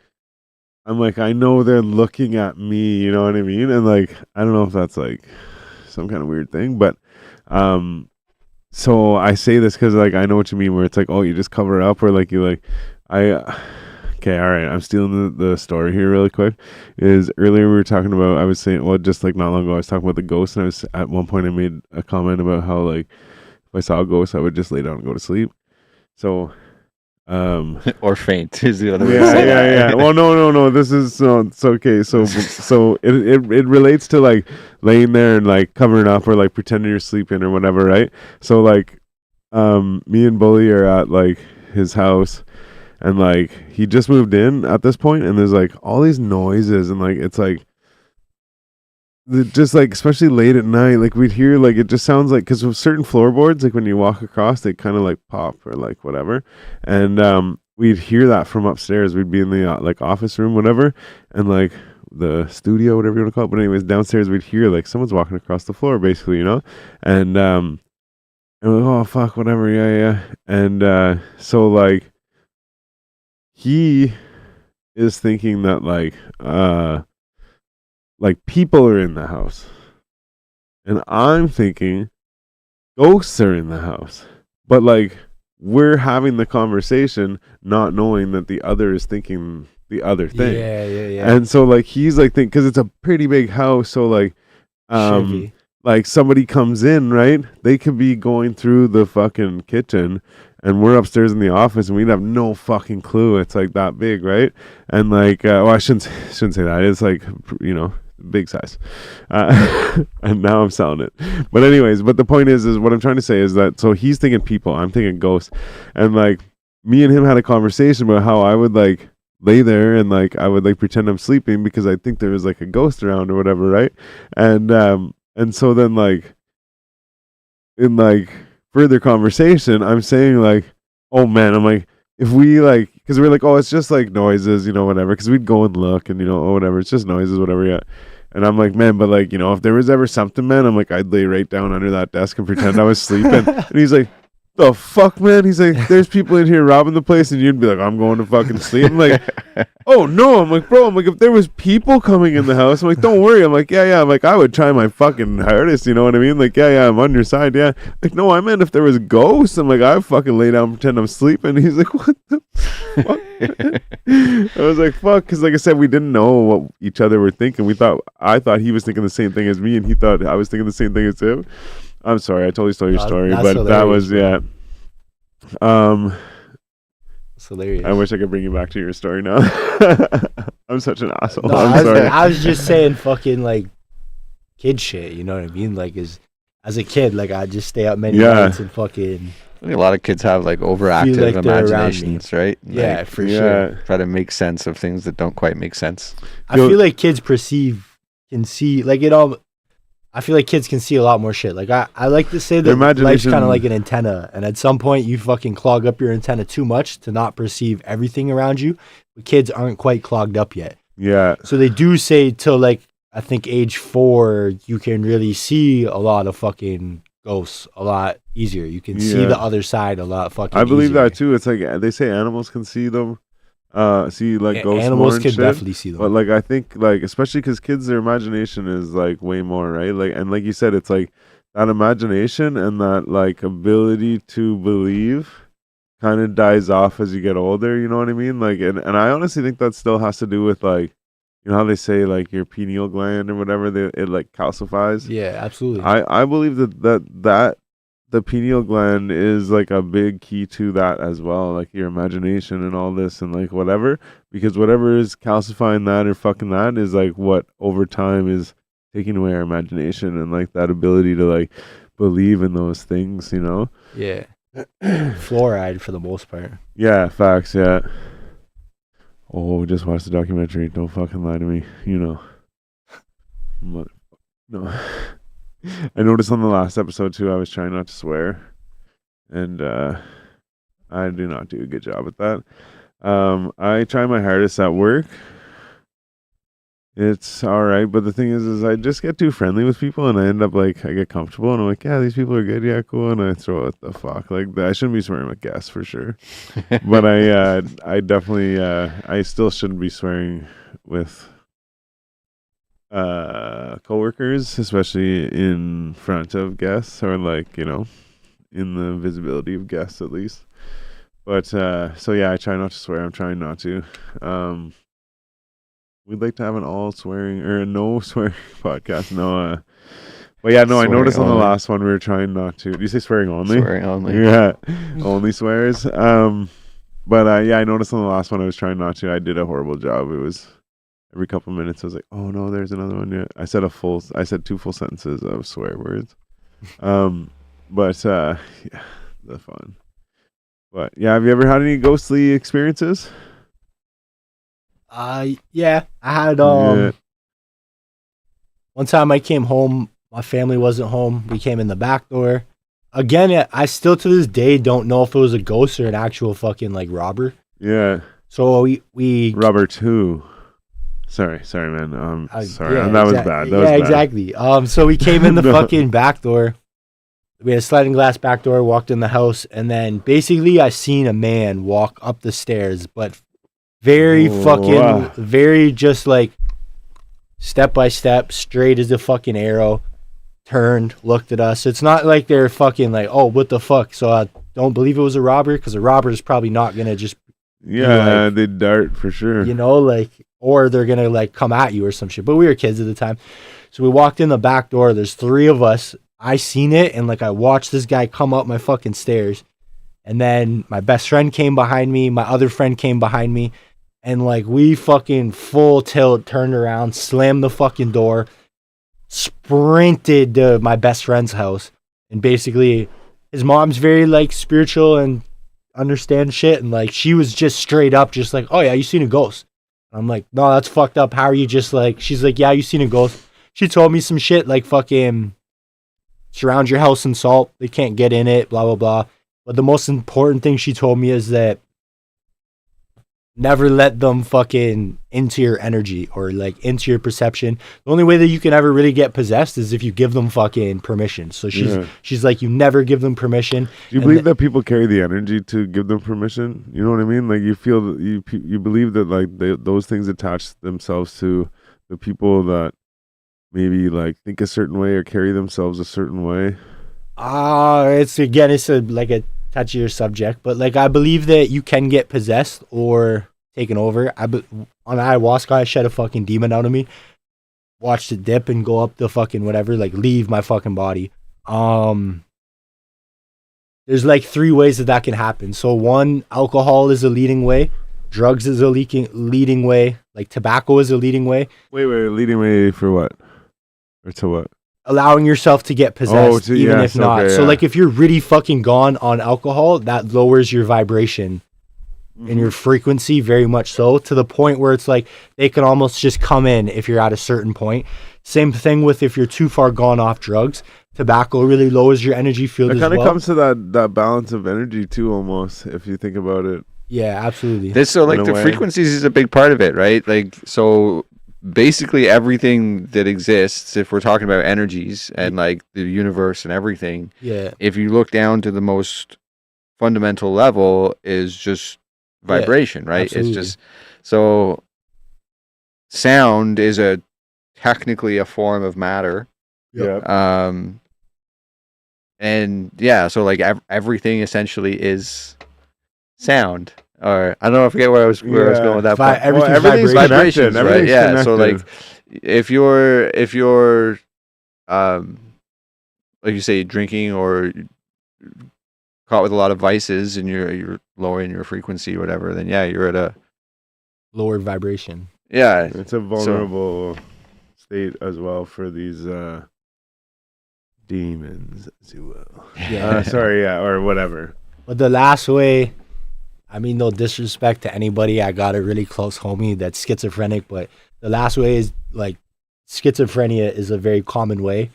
I'm like, I know they're looking at me, you know what I mean? And like, I don't know if that's like some kind of weird thing, but so I say this because like I know what you mean, where it's like, oh, you just cover it up, or like you like, okay, all right, I'm stealing the story here really quick. Is earlier we were talking about, I was saying, well, just like not long ago, I was talking about the ghost, and I was at one point I made a comment about how like if I saw a ghost, I would just lay down and go to sleep. So. Or faint is the other way to say that. Yeah. Well, no. This is it's okay. So it relates to like laying there and like covering up or like pretending you're sleeping or whatever, right? So like, me and Bully are at like his house, and like he just moved in at this point, and there's like all these noises, and like it's like. Just like especially late at night, like we'd hear like it just sounds like because with certain floorboards, like when you walk across, they kind of like pop or like whatever, and we'd hear that from upstairs. We'd be in the like office room, whatever, and like the studio, whatever you want to call it. But anyways, downstairs we'd hear like someone's walking across the floor, basically, and we're like, oh fuck, whatever, yeah, and so like he is thinking that like people are in the house, and I'm thinking ghosts are in the house, but like we're having the conversation not knowing that the other is thinking the other thing. Yeah. And so like he's like think because it's a pretty big house, so like Chevy. like somebody comes in, right? They could be going through the fucking kitchen and we're upstairs in the office and we'd have no fucking clue it's like that big, right? And like well, I shouldn't say that. It's like, you know, big size. And now I'm selling it. But anyways, but the point is what I'm trying to say is that so he's thinking people, I'm thinking ghosts. And like me and him had a conversation about how I would like lay there and like I would like pretend I'm sleeping because I think there was like a ghost around or whatever, right? And so then like in like further conversation I'm saying like, oh man, I'm like, if we like, because we're like, oh, it's just like noises, you know, whatever, because we'd go and look and, you know, oh, whatever, it's just noises, whatever, yeah. And I'm like, man, but like, you know, if there was ever something, man, I'm like, I'd lay right down under that desk and pretend I was sleeping. And he's like, the fuck, man? He's like, there's people in here robbing the place, and you'd be like, I'm going to fucking sleep. I'm like, oh no. I'm like, bro, I'm like, if there was people coming in the house, I'm like, don't worry. I'm like, yeah. I'm like, I would try my fucking hardest, you know what I mean? Like, yeah, I'm on your side, yeah. Like, no, I meant if there was ghosts, I'm like, I fucking lay down and pretend I'm sleeping. He's like, what the fuck? I was like, fuck, because like I said, we didn't know what each other were thinking. I thought he was thinking the same thing as me, and he thought I was thinking the same thing as him. I'm sorry, I totally stole your story, but hilarious, that was, yeah. It's hilarious. I wish I could bring you back to your story now. I'm such an asshole. No, I'm sorry. I was just saying fucking like kid shit, you know what I mean? Like as a kid, like I'd just stay up many nights and fucking. I think a lot of kids have like overactive like imaginations, right? Yeah, like, for sure. Try to make sense of things that don't quite make sense. I feel like kids can see like it all. I feel like kids can see a lot more shit. Like I like to say that life's kind of like an antenna, and at some point you fucking clog up your antenna too much to not perceive everything around you. But kids aren't quite clogged up yet. Yeah. So they do say till like I think age 4 you can really see a lot of fucking ghosts a lot easier. You can see the other side a lot fucking. I believe easier. that too. It's like they say animals can see them. See like ghosts. Animals can definitely see them, but like I think like especially because kids, their imagination is like way more, right? Like, and like you said, it's like that imagination and that like ability to believe kind of dies off as you get older. You know what I mean? Like, and I honestly think that still has to do with like, you know how they say like your pineal gland or whatever, it like calcifies. Yeah, absolutely. I believe that the pineal gland is like a big key to that as well, like your imagination and all this and like whatever, because whatever is calcifying that or fucking that is like what over time is taking away our imagination and like that ability to like believe in those things, you know? Yeah. Fluoride for the most part. Yeah, facts, yeah. Oh, just watch the documentary. Don't fucking lie to me, you know. No. I noticed on the last episode too, I was trying not to swear, and I do not do a good job at that. I try my hardest at work. It's all right, but the thing is I just get too friendly with people, and I end up like I get comfortable, and I'm like, yeah, these people are good, yeah, cool, and I throw out the fuck like I shouldn't be swearing with guests for sure, but I definitely I still shouldn't be swearing with coworkers, especially in front of guests or like, you know, in the visibility of guests at least. But so yeah, I try not to swear. I'm trying not to. We'd like to have an all swearing or a no swearing podcast. No, but yeah, no, I noticed on the last one we were trying not to. Do you say swearing only? Swearing only. Yeah, only swears. But yeah, I noticed on the last one I was trying not to. I did a horrible job. It was every couple of minutes I was like, oh no, there's another one. Yeah, I said 2 full sentences of swear words. But yeah, the fun. But yeah, have you ever had any ghostly experiences? Yeah, I had one time I came home, my family wasn't home. We came in the back door. Again, I still to this day don't know if it was a ghost or an actual fucking like robber. Yeah. So we Robber 2. Sorry, man. Sorry, yeah, that was bad. That was bad. Exactly. So we came in the fucking back door. We had a sliding glass back door. Walked in the house, and then basically I seen a man walk up the stairs, but very very just like step by step, straight as a fucking arrow. Turned, looked at us. It's not like they're fucking like, oh, what the fuck? So I don't believe it was a robber, because a robber is probably not gonna just Yeah, like, they dart for sure. you know, like, or they're gonna like come at you or some shit. But we were kids at the time, so we walked in the back door. There's three of us. I seen it, and like I watched this guy come up my fucking stairs, and then my best friend came behind me. My other friend came behind me, and like we fucking full tilt turned around, slammed the fucking door, sprinted to my best friend's house, and basically his mom's very like spiritual and understand shit, and like she was just straight up just like, oh yeah, you seen a ghost. I'm like, no, that's fucked up. How are you just like, she's like, yeah, you seen a ghost. She told me some shit like fucking surround your house in salt, they can't get in it, blah blah blah. But the most important thing she told me is that never let them fucking into your energy or like into your perception. The only way that you can ever really get possessed is if you give them fucking permission. So she's like, you never give them permission. Do you believe that people carry the energy to give them permission? You know what I mean? Like you feel that you believe that like those things attach themselves to the people that maybe like think a certain way or carry themselves a certain way. It's like a touchier subject, but like I believe that you can get possessed or taken over. On ayahuasca, I shed a fucking demon out of me, watched it dip and go up the fucking whatever, like leave my fucking body. There's like three ways that can happen. So one, alcohol is a leading way, drugs is a leading way, like tobacco is a leading way. Wait, leading way for what? Or to what? Allowing yourself to get possessed, even if not. Okay, so like if you're really fucking gone on alcohol, that lowers your vibration and your frequency very much so, to the point where it's like they can almost just come in if you're at a certain point. Same thing with if you're too far gone off drugs. Tobacco really lowers your energy field as well. It kind of comes to that balance of energy too, almost, if you think about it. Yeah, absolutely. So like the frequencies is a big part of it, right? Like, so basically everything that exists, if we're talking about energies and like the universe and everything, if you look down to the most fundamental level, is just vibration, right? Absolutely. It's just, so sound is technically a form of matter. And yeah, so like everything essentially is sound. Or I don't know, I forget where I was going with that. Everything's vibrations, right? Yeah. Connected. So like if you're like you say, drinking or caught with a lot of vices and you're lowering your frequency or whatever, then yeah, you're at a lower vibration. Yeah. It's a vulnerable state as well for these demons, as you will. Or whatever. But the last way, I mean, no disrespect to anybody, I got a really close homie that's schizophrenic, but the last way is like schizophrenia is a very common way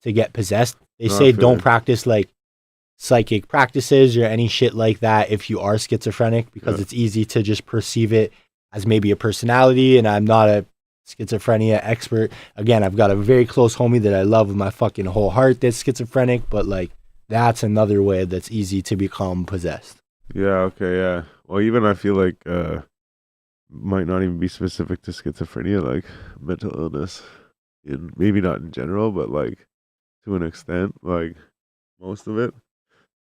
to get possessed. They say don't practice like psychic practices or any shit like that if you are schizophrenic, because it's easy to just perceive it as maybe a personality. And I'm not a schizophrenia expert. Again, I've got a very close homie that I love with my fucking whole heart that's schizophrenic, but like that's another way that's easy to become possessed. Yeah, okay, yeah. Well, even I feel like might not even be specific to schizophrenia, like mental illness. Maybe not in general, but like to an extent, like most of it.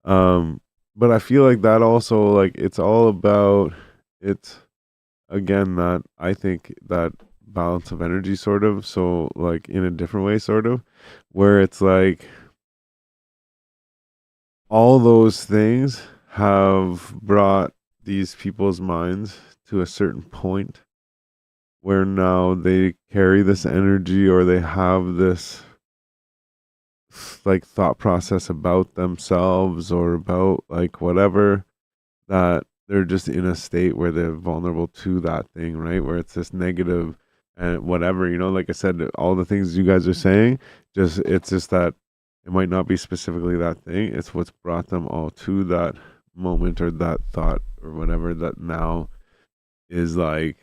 But I feel like that also, like it's all about, it's again that I think that balance of energy sort of, so like in a different way sort of, where it's like all those things have brought these people's minds to a certain point where now they carry this energy, or they have this like thought process about themselves or about like whatever, that they're just in a state where they're vulnerable to that thing, right? Where it's this negative and whatever, you know, like I said, all the things you guys are saying, it's just that it might not be specifically that thing. It's what's brought them all to that moment or that thought or whatever, that now is like,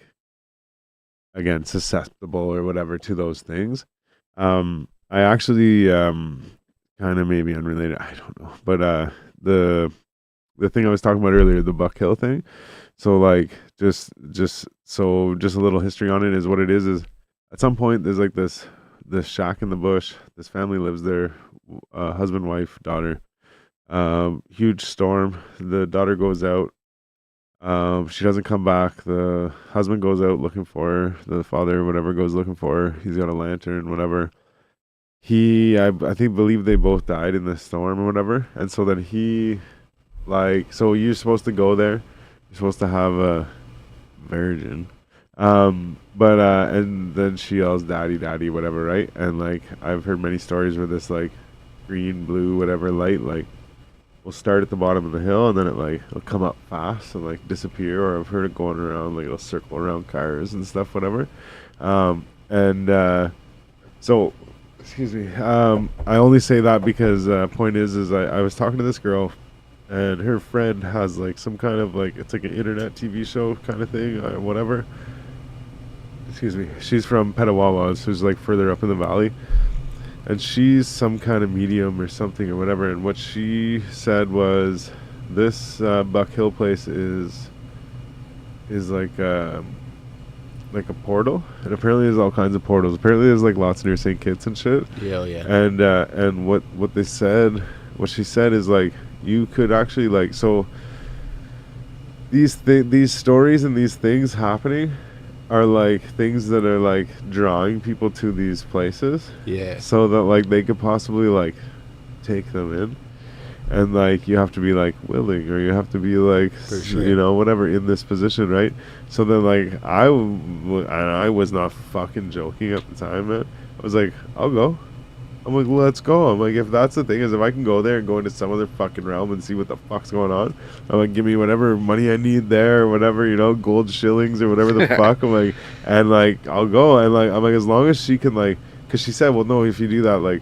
again, susceptible or whatever to those things. I actually kind of maybe unrelated, I don't know, but the thing I was talking about earlier, the Buck Hill thing. So like just a little history on it is what it is at some point there's like this shack in the bush. This family lives there, husband, wife, daughter. Huge storm. The daughter goes out She doesn't come back. The husband goes out looking for her. The father, whatever, goes looking for her. He's got a lantern, whatever. I think, believe they both died in the storm or whatever. And so then so you're supposed to go there. You're supposed to have a virgin. And then she yells, "Daddy, daddy," whatever, right? And like, I've heard many stories where this like green, blue, whatever light, like, will start at the bottom of the hill and then it'll come up fast and like disappear, or I've heard it going around, like it'll circle around cars and stuff, whatever. So excuse me, I only say that because point is I was talking to this girl, and her friend has like some kind of like, it's like an internet TV show kind of thing, whatever. Excuse me, she's from Petawawa, who's like further up in the valley. And she's some kind of medium or something or whatever. And what she said was, this Buck Hill place is like a portal. And apparently there's all kinds of portals. Apparently there's like lots near St. Kitts and shit. Yeah, yeah. And what she said is like, you could actually like, so these stories and these things happening are like things that are like drawing people to these places, so that like they could possibly like take them in, and like you have to be like willing, or you have to be like, for sure, you know, whatever, in this position, right? So then like I was not fucking joking at the time, man. I was like, I'll go. I'm like, let's go. I'm like, if that's the thing, is if I can go there and go into some other fucking realm and see what the fuck's going on, I'm like, give me whatever money I need there, or whatever, you know, gold shillings or whatever the fuck. I'm like, and like, I'll go. And like, I'm like, as long as she can, like, because she said, well, no, if you do that, like,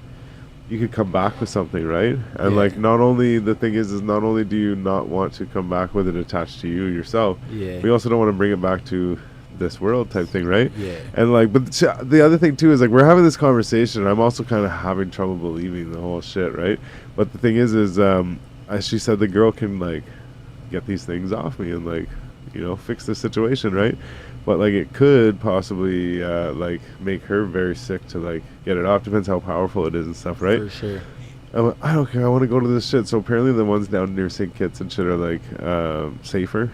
you could come back with something, right? And like, not only, the thing is not only do you not want to come back with it attached to you yourself, we also don't want to bring it back to this world type thing, right? And like, but the other thing too is like, we're having this conversation and I'm also kind of having trouble believing the whole shit, right? But the thing is as she said, the girl can like get these things off me and like, you know, fix the situation, right? But like, it could possibly like make her very sick to like get it off. Depends how powerful it is and stuff, right? For sure. I'm like, I don't care, I want to go to this shit. So apparently the ones down near St. Kitts and shit are like safer.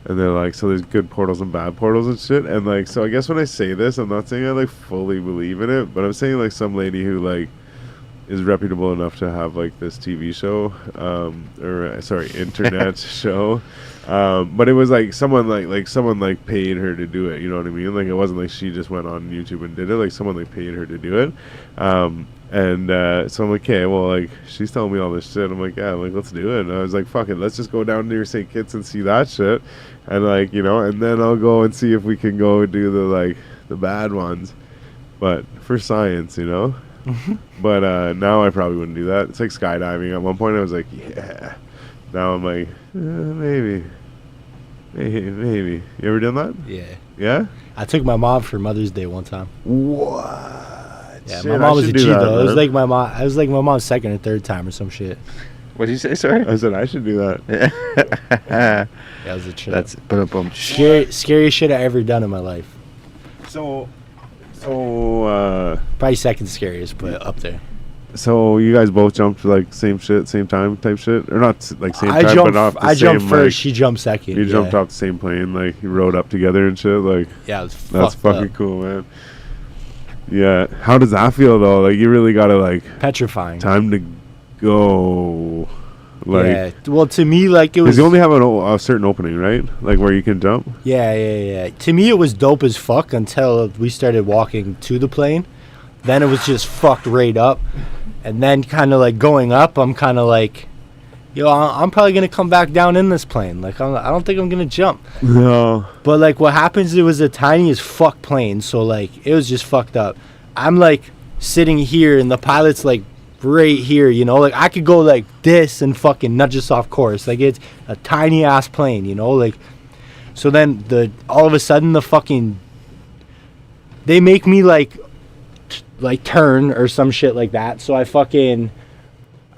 And they're like, so there's good portals and bad portals and shit. And like, so I guess when I say this, I'm not saying I like fully believe in it, but I'm saying like some lady who like is reputable enough to have like this TV show, internet show. But it was like someone paid her to do it. You know what I mean? Like, it wasn't like she just went on YouTube and did it. Like, someone like paid her to do it. So I'm like, okay, well, like, she's telling me all this shit. I'm like, yeah, like, let's do it. And I was like, fuck it, let's just go down near St. Kitts and see that shit. And like, you know, and then I'll go and see if we can go do the bad ones, but for science, you know. But now I probably wouldn't do that. It's like skydiving. At one point I was like, yeah. Now I'm like, maybe. You ever done that? Yeah. I took my mom for Mother's Day one time. What? Yeah, shit, my mom was a G though. It was like my mom. I was like my mom's second or third time or some shit. What did you say? Sorry. I said I should do that. Yeah, it was a trip. That's boom. Scariest shit I ever done in my life. So Probably second scariest, but up there. So you guys both jumped like same time type shit, or not like same time, jumped, but off the I same, jumped first. Like, She jumped second. you jumped off the same plane, like you rode up together and shit. Like, yeah, it was that's fucking up. cool, man. Yeah, how does that feel though? Like, you really gotta like Petrifying. time to go. Like, yeah. Well, to me, like, it was. Because you only have a certain opening, right? Like where you can jump. Yeah. To me, it was dope as fuck until we started walking to the plane. Then it was just fucked right up. And then kind of like going up, I'm kind of like, yo, I'm probably going to come back down in this plane. Like, I don't think I'm going to jump. No. But like what happens, it was the tiniest fuck plane. So like, it was just fucked up. I'm like sitting here and the pilot's like right here, you know, like I could go like this and fucking nudge us off course. Like, it's a tiny ass plane, you know, like, so then all of a sudden they make me like turn or some shit like that. So I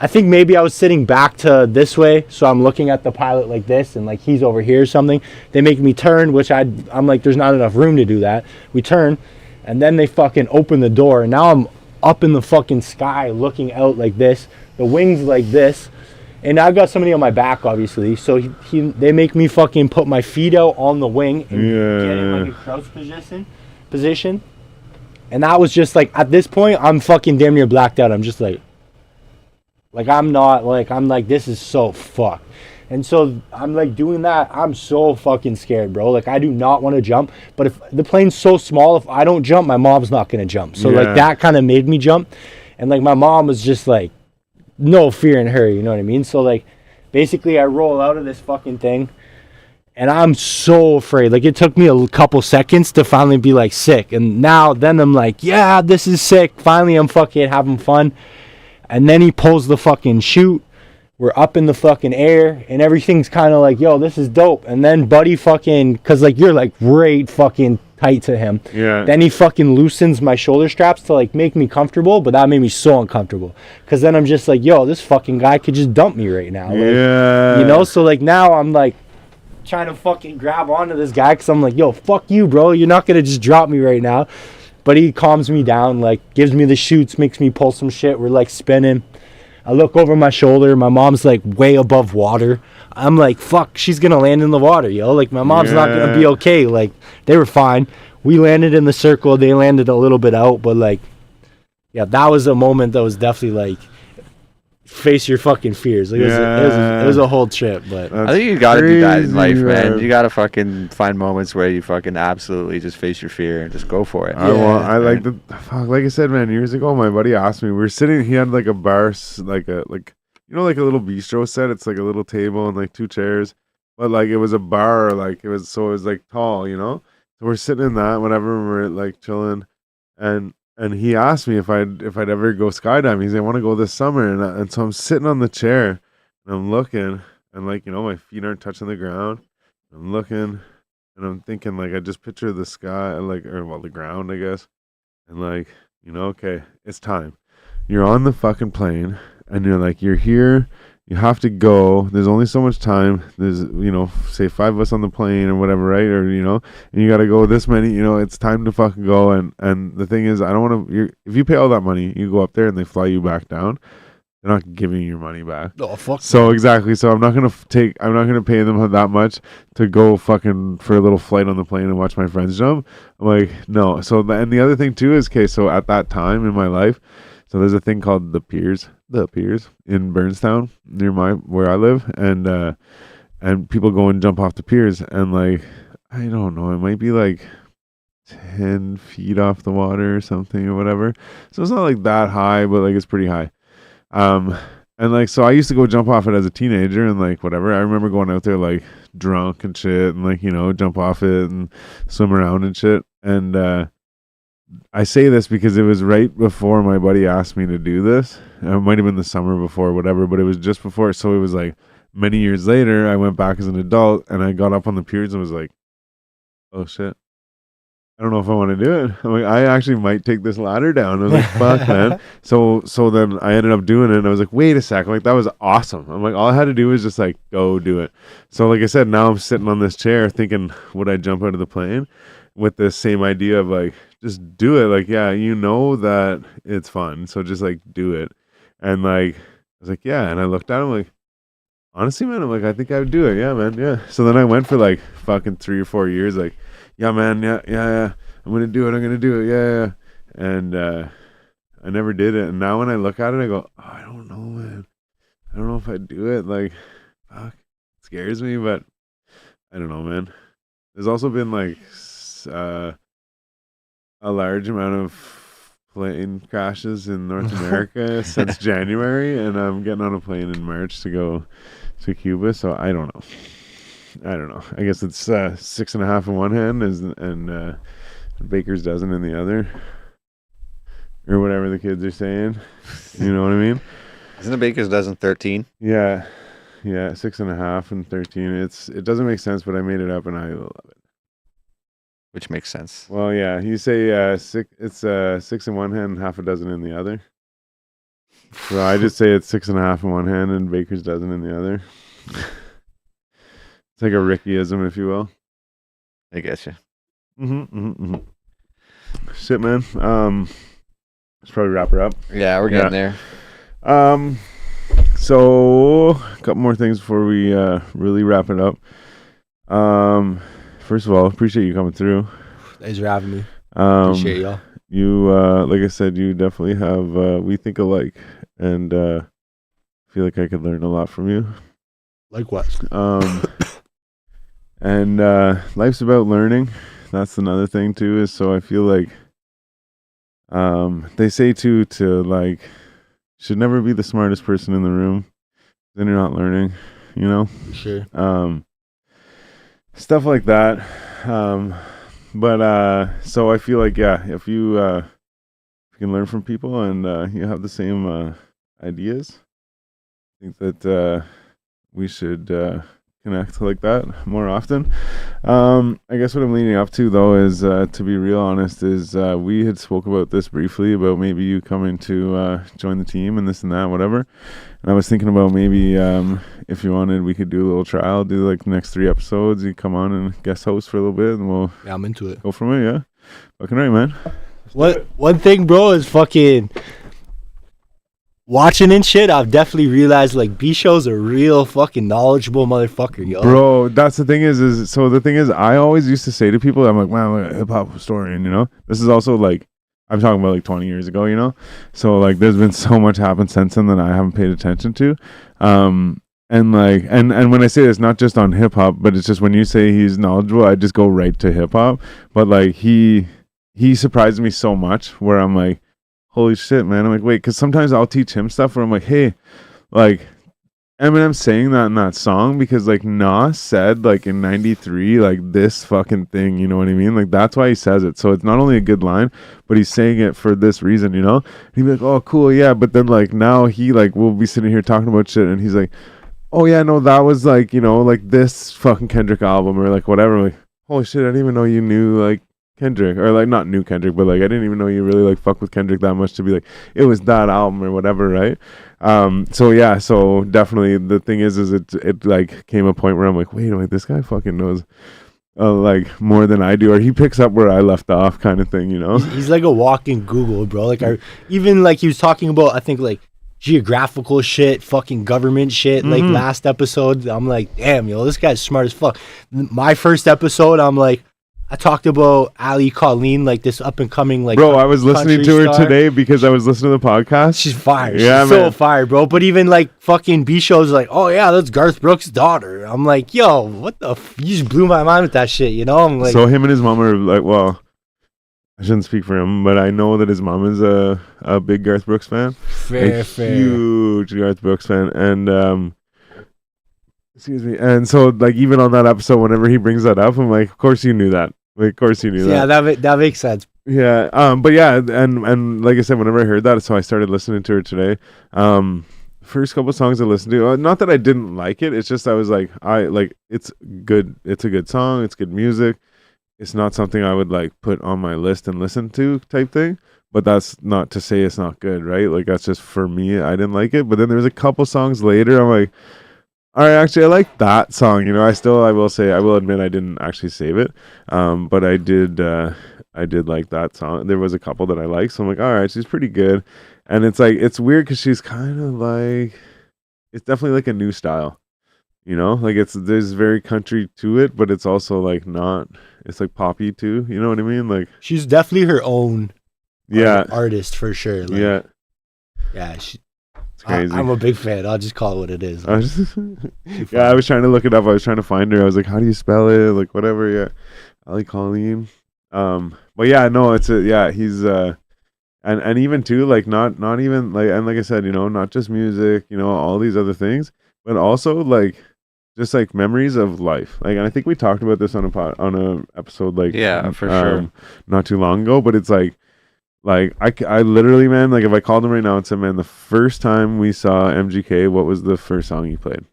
think maybe I was sitting back to this way, so I'm looking at the pilot like this, and like he's over here or something. They make me turn, which I'm like, there's not enough room to do that. We turn, and then they fucking open the door, and now I'm up in the fucking sky looking out like this, the wings like this, And I've got somebody on my back, obviously. So they make me fucking put my feet out on the wing and get in like a crouch position. And that was just like, at this point, I'm fucking damn near blacked out. I'm just like I'm like, this is so fucked. And so I'm like doing that. I'm so fucking scared, bro. Like, I do not want to jump. But if the plane's so small, if I don't jump, my mom's not going to jump. So like that kind of made me jump. And like my mom was just like, no fear in her, you know what I mean? So like basically I roll out of this fucking thing and I'm so afraid. Like, it took me a couple seconds to finally be like sick. And then I'm like, yeah, this is sick. Finally I'm fucking having fun. And then he pulls the fucking chute. We're up in the fucking air and everything's kind of like, yo, this is dope. And then buddy fucking, cause like you're like right fucking tight to him. Yeah. Then he fucking loosens my shoulder straps to like make me comfortable, but that made me so uncomfortable. Cause then I'm just like, yo, this fucking guy could just dump me right now. Like, yeah. You know, so like now I'm like trying to fucking grab onto this guy cause I'm like, yo, fuck you, bro. You're not gonna just drop me right now. But he calms me down, like gives me the chutes, makes me pull some shit. We're like spinning. I look over my shoulder. My mom's like way above water. I'm like, fuck, she's going to land in the water, yo. Like, my mom's not going to be okay. Like, they were fine. We landed in the circle. They landed a little bit out. But, like, yeah, that was a moment that was definitely, like, face your fucking fears. Like, it was a whole trip. But I think you got to do that in life, man. You got to fucking find moments where you fucking absolutely just face your fear and just go for it. Like I said, man, years ago, my buddy asked me, we were sitting, he had like a bar, like a little bistro set. It's like a little table and like 2 chairs, but like it was a bar, like it was like tall, you know? So we're sitting in that, whenever we're like chilling, and he asked me if I'd ever go skydiving. He's like, I want to go this summer. And so I'm sitting on the chair and I'm looking and like, you know, my feet aren't touching the ground. I'm looking and I'm thinking like, I just picture the sky, like, the ground, I guess. And like, you know, okay, it's time. You're on the fucking plane and you're like, you're here. You have to go. There's only so much time. There's, you know, say 5 of us on the plane or whatever, right? Or, you know, and you got to go this many, you know, it's time to fucking go. And the thing is, I don't want to, if you pay all that money, you go up there and they fly you back down. They're not giving you your money back. Oh, fuck. So exactly. So I'm not going to pay them that much to go fucking for a little flight on the plane and watch my friends jump. I'm like, no. So, and the other thing too is, okay, so at that time in my life, so there's a thing called the Piers in Burnstown near where I live, and people go and jump off the piers, and like, I don't know, it might be like 10 feet off the water or something or whatever. So it's not like that high, but like it's pretty high. And like, so I used to go jump off it as a teenager and like whatever. I remember going out there like drunk and shit, and like, you know, jump off it and swim around and shit. And I say this because it was right before my buddy asked me to do this. It might have been the summer before, whatever, but it was just before. So it was like many years later, I went back as an adult and I got up on the piers and was like, oh shit, I don't know if I want to do it. I'm like, I actually might take this ladder down. I was like, fuck, man. So then I ended up doing it and I was like, wait a second. Like, that was awesome. I'm like, all I had to do was just like, go do it. So like I said, now I'm sitting on this chair thinking, would I jump out of the plane? With this same idea of like, just do it. Like, yeah, you know that it's fun. So just like do it. And like, I was like, yeah. And I looked at him like, honestly, man, I'm like, I think I would do it. Yeah, man. Yeah. So then I went for like fucking 3 or 4 years. Like, yeah, man. Yeah. I'm going to do it. Yeah. And, I never did it. And now when I look at it, I go, oh, I don't know, man. I don't know if I'd do it. Like, fuck, it scares me, but I don't know, man. There's also been like, a large amount of plane crashes in North America since January, and I'm getting on a plane in March to go to Cuba, so I don't know. I guess it's 6.5 in one hand and baker's dozen in the other, or whatever the kids are saying. You know what I mean? Isn't a baker's dozen 13? Yeah, 6.5 and 13. It doesn't make sense, but I made it up and I love it. Which makes sense. Well, yeah, you say six. It's 6 in one hand, and half a dozen in the other. So I just say it's 6.5 in one hand and baker's dozen in the other. It's like a Rickyism, if you will. I guess you. Shit, man. Let's probably wrap her up. Yeah, we're getting there. So, a couple more things before we really wrap it up. First of all, appreciate you coming through. Thanks for having me. Appreciate y'all. You, like I said, you definitely have, we think alike, and feel like I could learn a lot from you. Likewise. And life's about learning. That's another thing too. Is so I feel like, they say too to like, should never be the smartest person in the room. Then you're not learning, you know. Sure. Stuff like that. But so I feel like, yeah, if you can learn from people and you have the same ideas, I think that we should connect like that more often. I guess what I'm leading up to though is, to be real honest, is we had spoke about this briefly about maybe you coming to join the team and this and that, whatever. And I was thinking about maybe if you wanted, we could do a little trial, do like the next 3 episodes. You come on and guest host for a little bit, and we'll I'm into it. go from it. Yeah, fucking right, man. One thing, bro, is fucking watching and shit. I've definitely realized like B Show's a real fucking knowledgeable motherfucker, yo. Bro, that's the thing is so the thing is, I always used to say to people, I'm like, man, I'm a hip hop historian, you know. This is also like, I'm talking about like 20 years ago, you know. So like, there's been so much happened since then that I haven't paid attention to. And like, and when I say this, not just on hip hop, but it's just when you say he's knowledgeable, I just go right to hip hop. But like, he surprised me so much where I'm like, holy shit, man. I'm like, wait, because sometimes I'll teach him stuff where I'm like, hey, like, Eminem saying that in that song because like Nas said like in 93 like this fucking thing, you know what I mean? Like that's why he says it. So it's not only a good line, but he's saying it for this reason, you know? And he'd be like, oh cool, yeah, but then like now he like will be sitting here talking about shit and he's like, oh yeah, no, that was like, you know, like this fucking Kendrick album or like whatever. I'm like, holy shit, I didn't even know you knew like Kendrick, or like not new Kendrick, but like I didn't even know you really like fuck with Kendrick that much to be like it was that album or whatever, right? So yeah, so definitely the thing is it like came a point where I'm like, wait, this guy fucking knows like more than I do, or he picks up where I left off, kind of thing, you know. He's like a walking Google, bro. Like even like he was talking about, I think like geographical shit, fucking government shit. Like last episode, I'm like, damn, yo, this guy's smart as fuck. My first episode, I'm like, I talked about Ali Colleen, like this up and coming, like, bro, I was listening to her star today because I was listening to the podcast. She's fire. Yeah, She's man. so fire, bro. But even like fucking B Show's like, oh yeah, that's Garth Brooks' daughter. I'm like, yo, what the? You just blew my mind with that shit, you know? I'm like, so him and his mom are like, well, I shouldn't speak for him, but I know that his mom is a big Garth Brooks fan, fair. huge Garth Brooks fan, and excuse me, and so like even on that episode, whenever he brings that up, I'm like, of course you knew that. Like, of course you knew that. Yeah, that makes sense. Yeah, but yeah, and like I said, whenever I heard that, so I started listening to her today. First couple songs I listened to, not that I didn't like it, it's just I was like, it's good, it's a good song, it's good music. It's not something I would like put on my list and listen to type thing, but that's not to say it's not good, right? Like that's just for me, I didn't like it. But then there was a couple songs later, I'm like, all right, actually, I like that song. You know, I will admit I didn't actually save it, but I did like that song. There was a couple that I liked, so I'm like, all right, she's pretty good. And it's like, it's weird because she's kind of like, it's definitely like a new style, you know, like there's very country to it, but it's also like not, it's like poppy too. You know what I mean? Like she's definitely her own, artist for sure. Like, yeah. It's crazy. I'm a big fan. I'll just call it what it is. I was trying to look it up. I was trying to find her. I was like, how do you spell it? Like whatever. Yeah, Ali Colleen. But yeah, no, he's and even too, like not even like, and like I said, you know, not just music, you know, all these other things, but also like just like memories of life. Like, and I think we talked about this on a episode, like, yeah, for sure, not too long ago. But it's like I literally, man, like if I called him right now and said, man, the first time we saw MGK, what was the first song you played?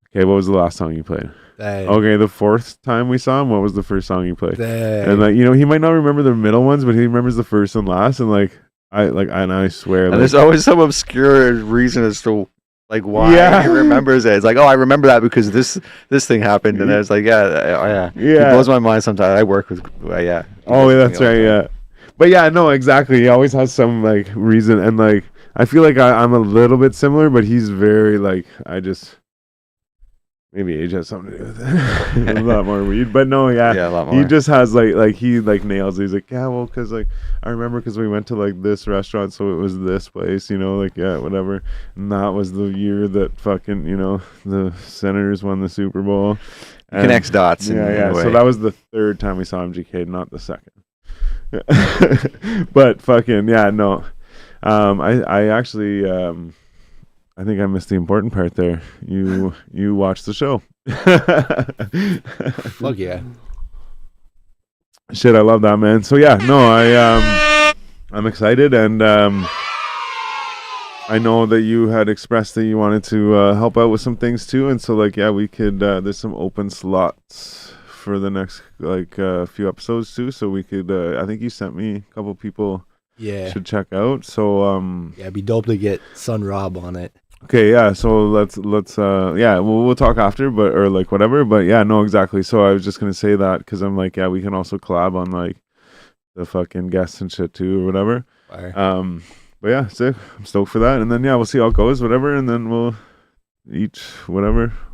Okay, what was the last song you played? Dang. Okay, the fourth time we saw him, what was the first song you played? Dang. And like, you know, he might not remember the middle ones, but he remembers the first and last. And like, I swear, and like, there's always some obscure reason as to like why he remembers it. It's like, oh, I remember that because this thing happened, and it's like, yeah. It blows my mind sometimes. I work with, Oh, that's right, yeah. But yeah, no, exactly. He always has some like reason, and like I feel like I'm a little bit similar, but he's very like maybe age has something to do with it. A lot more weed, but no, Yeah, a lot more. he just has like he like nails it. He's like, yeah, well, because like I remember because we went to like this restaurant, so it was this place, you know, like yeah, whatever. And that was the year that fucking, you know, the Senators won the Super Bowl. And Connects dots. yeah, in yeah. a way. So that was the third time we saw MGK, not the second. But fucking yeah, no. I actually I think I missed the important part there. You watched the show. Fuck yeah. Shit, I love that, man. So yeah, no, I'm excited, and I know that you had expressed that you wanted to help out with some things too, and so like yeah, we could. There's some open slots for the next like few episodes too, so we could. I think you sent me a couple people. Yeah. Should check out. So Yeah, it'd be dope to get Son Rob on it. okay, yeah, so let's yeah, we'll talk after, but or like whatever, but yeah, no, exactly. So I was just gonna say that because I'm like, yeah, we can also collab on like the fucking guests and shit too or whatever. Fire. But yeah, sick. I'm stoked for that, and then yeah, we'll see how it goes, whatever, and then we'll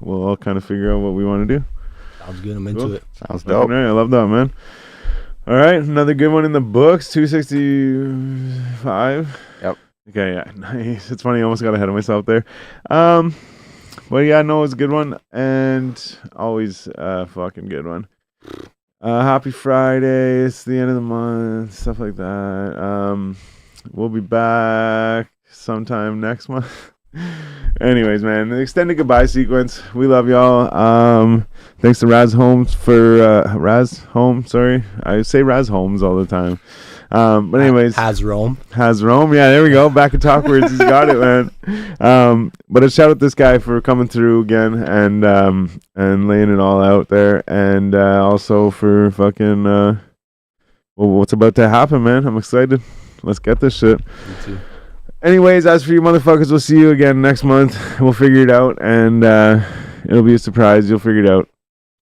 all kind of figure out what we want to do. Sounds good. I'm into Cool. it. Sounds dope. Right, I love that, man. All right, another good one in the books, 265. Yep. Okay, yeah, nice. It's funny, I almost got ahead of myself there. But yeah, no, it's a good one, and always a fucking good one. Happy Friday, it's the end of the month, stuff like that. We'll be back sometime next month. Anyways, man, the extended goodbye sequence. We love y'all. Thanks to Raz Holmes for Raz Home. Sorry, I say Raz Holmes all the time. But anyways, Has Rome. yeah, there we go. Back at Talk Words, he's got it, man. But a shout out this guy for coming through again and laying it all out there, and also for fucking well, what's about to happen, man. I'm excited. Let's get this shit. Me too. Anyways, as for you motherfuckers, we'll see you again next month. We'll figure it out, and it'll be a surprise. You'll figure it out.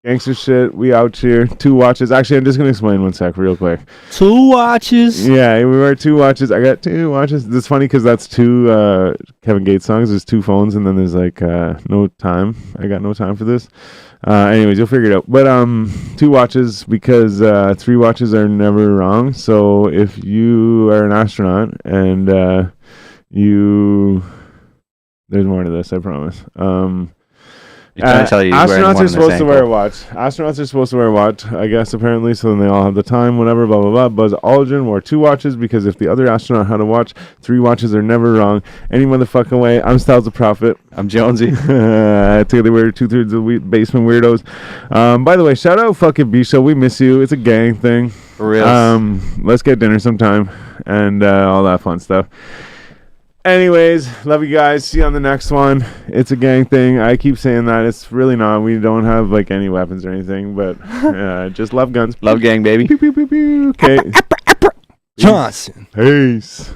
Gangster shit, we out here. 2 watches. Actually, I'm just going to explain one sec real quick. 2 watches. Yeah, we wear 2 watches. I got 2 watches. It's funny because that's 2 Kevin Gates songs. There's 2 phones, and then there's like no time. I got no time for this. Anyways, you'll figure it out. But 2 watches because 3 watches are never wrong. So if you are an astronaut and there's more to this, I promise. You're trying to tell you he's wearing one astronauts on are his supposed to wear a ankle. watch. Astronauts are supposed to wear a watch, I guess, apparently, so then they all have the time, whatever, blah, blah, blah. Buzz Aldrin wore 2 watches because if the other astronaut had a watch, 3 watches are never wrong. Any motherfucking way. I'm Stylez the Prophet. I'm Jonesy. Together we're 2/3 of the Basement Weirdos. By the way, shout out fucking B-Show. We miss you. It's a gang thing. For real. Let's get dinner sometime and all that fun stuff. Anyways, love you guys. See you on the next one. It's a gang thing. I keep saying that. It's really not. We don't have like any weapons or anything, but just love guns. Love gang, baby. Pew, pew, pew, pew. Okay. Johnson. Peace.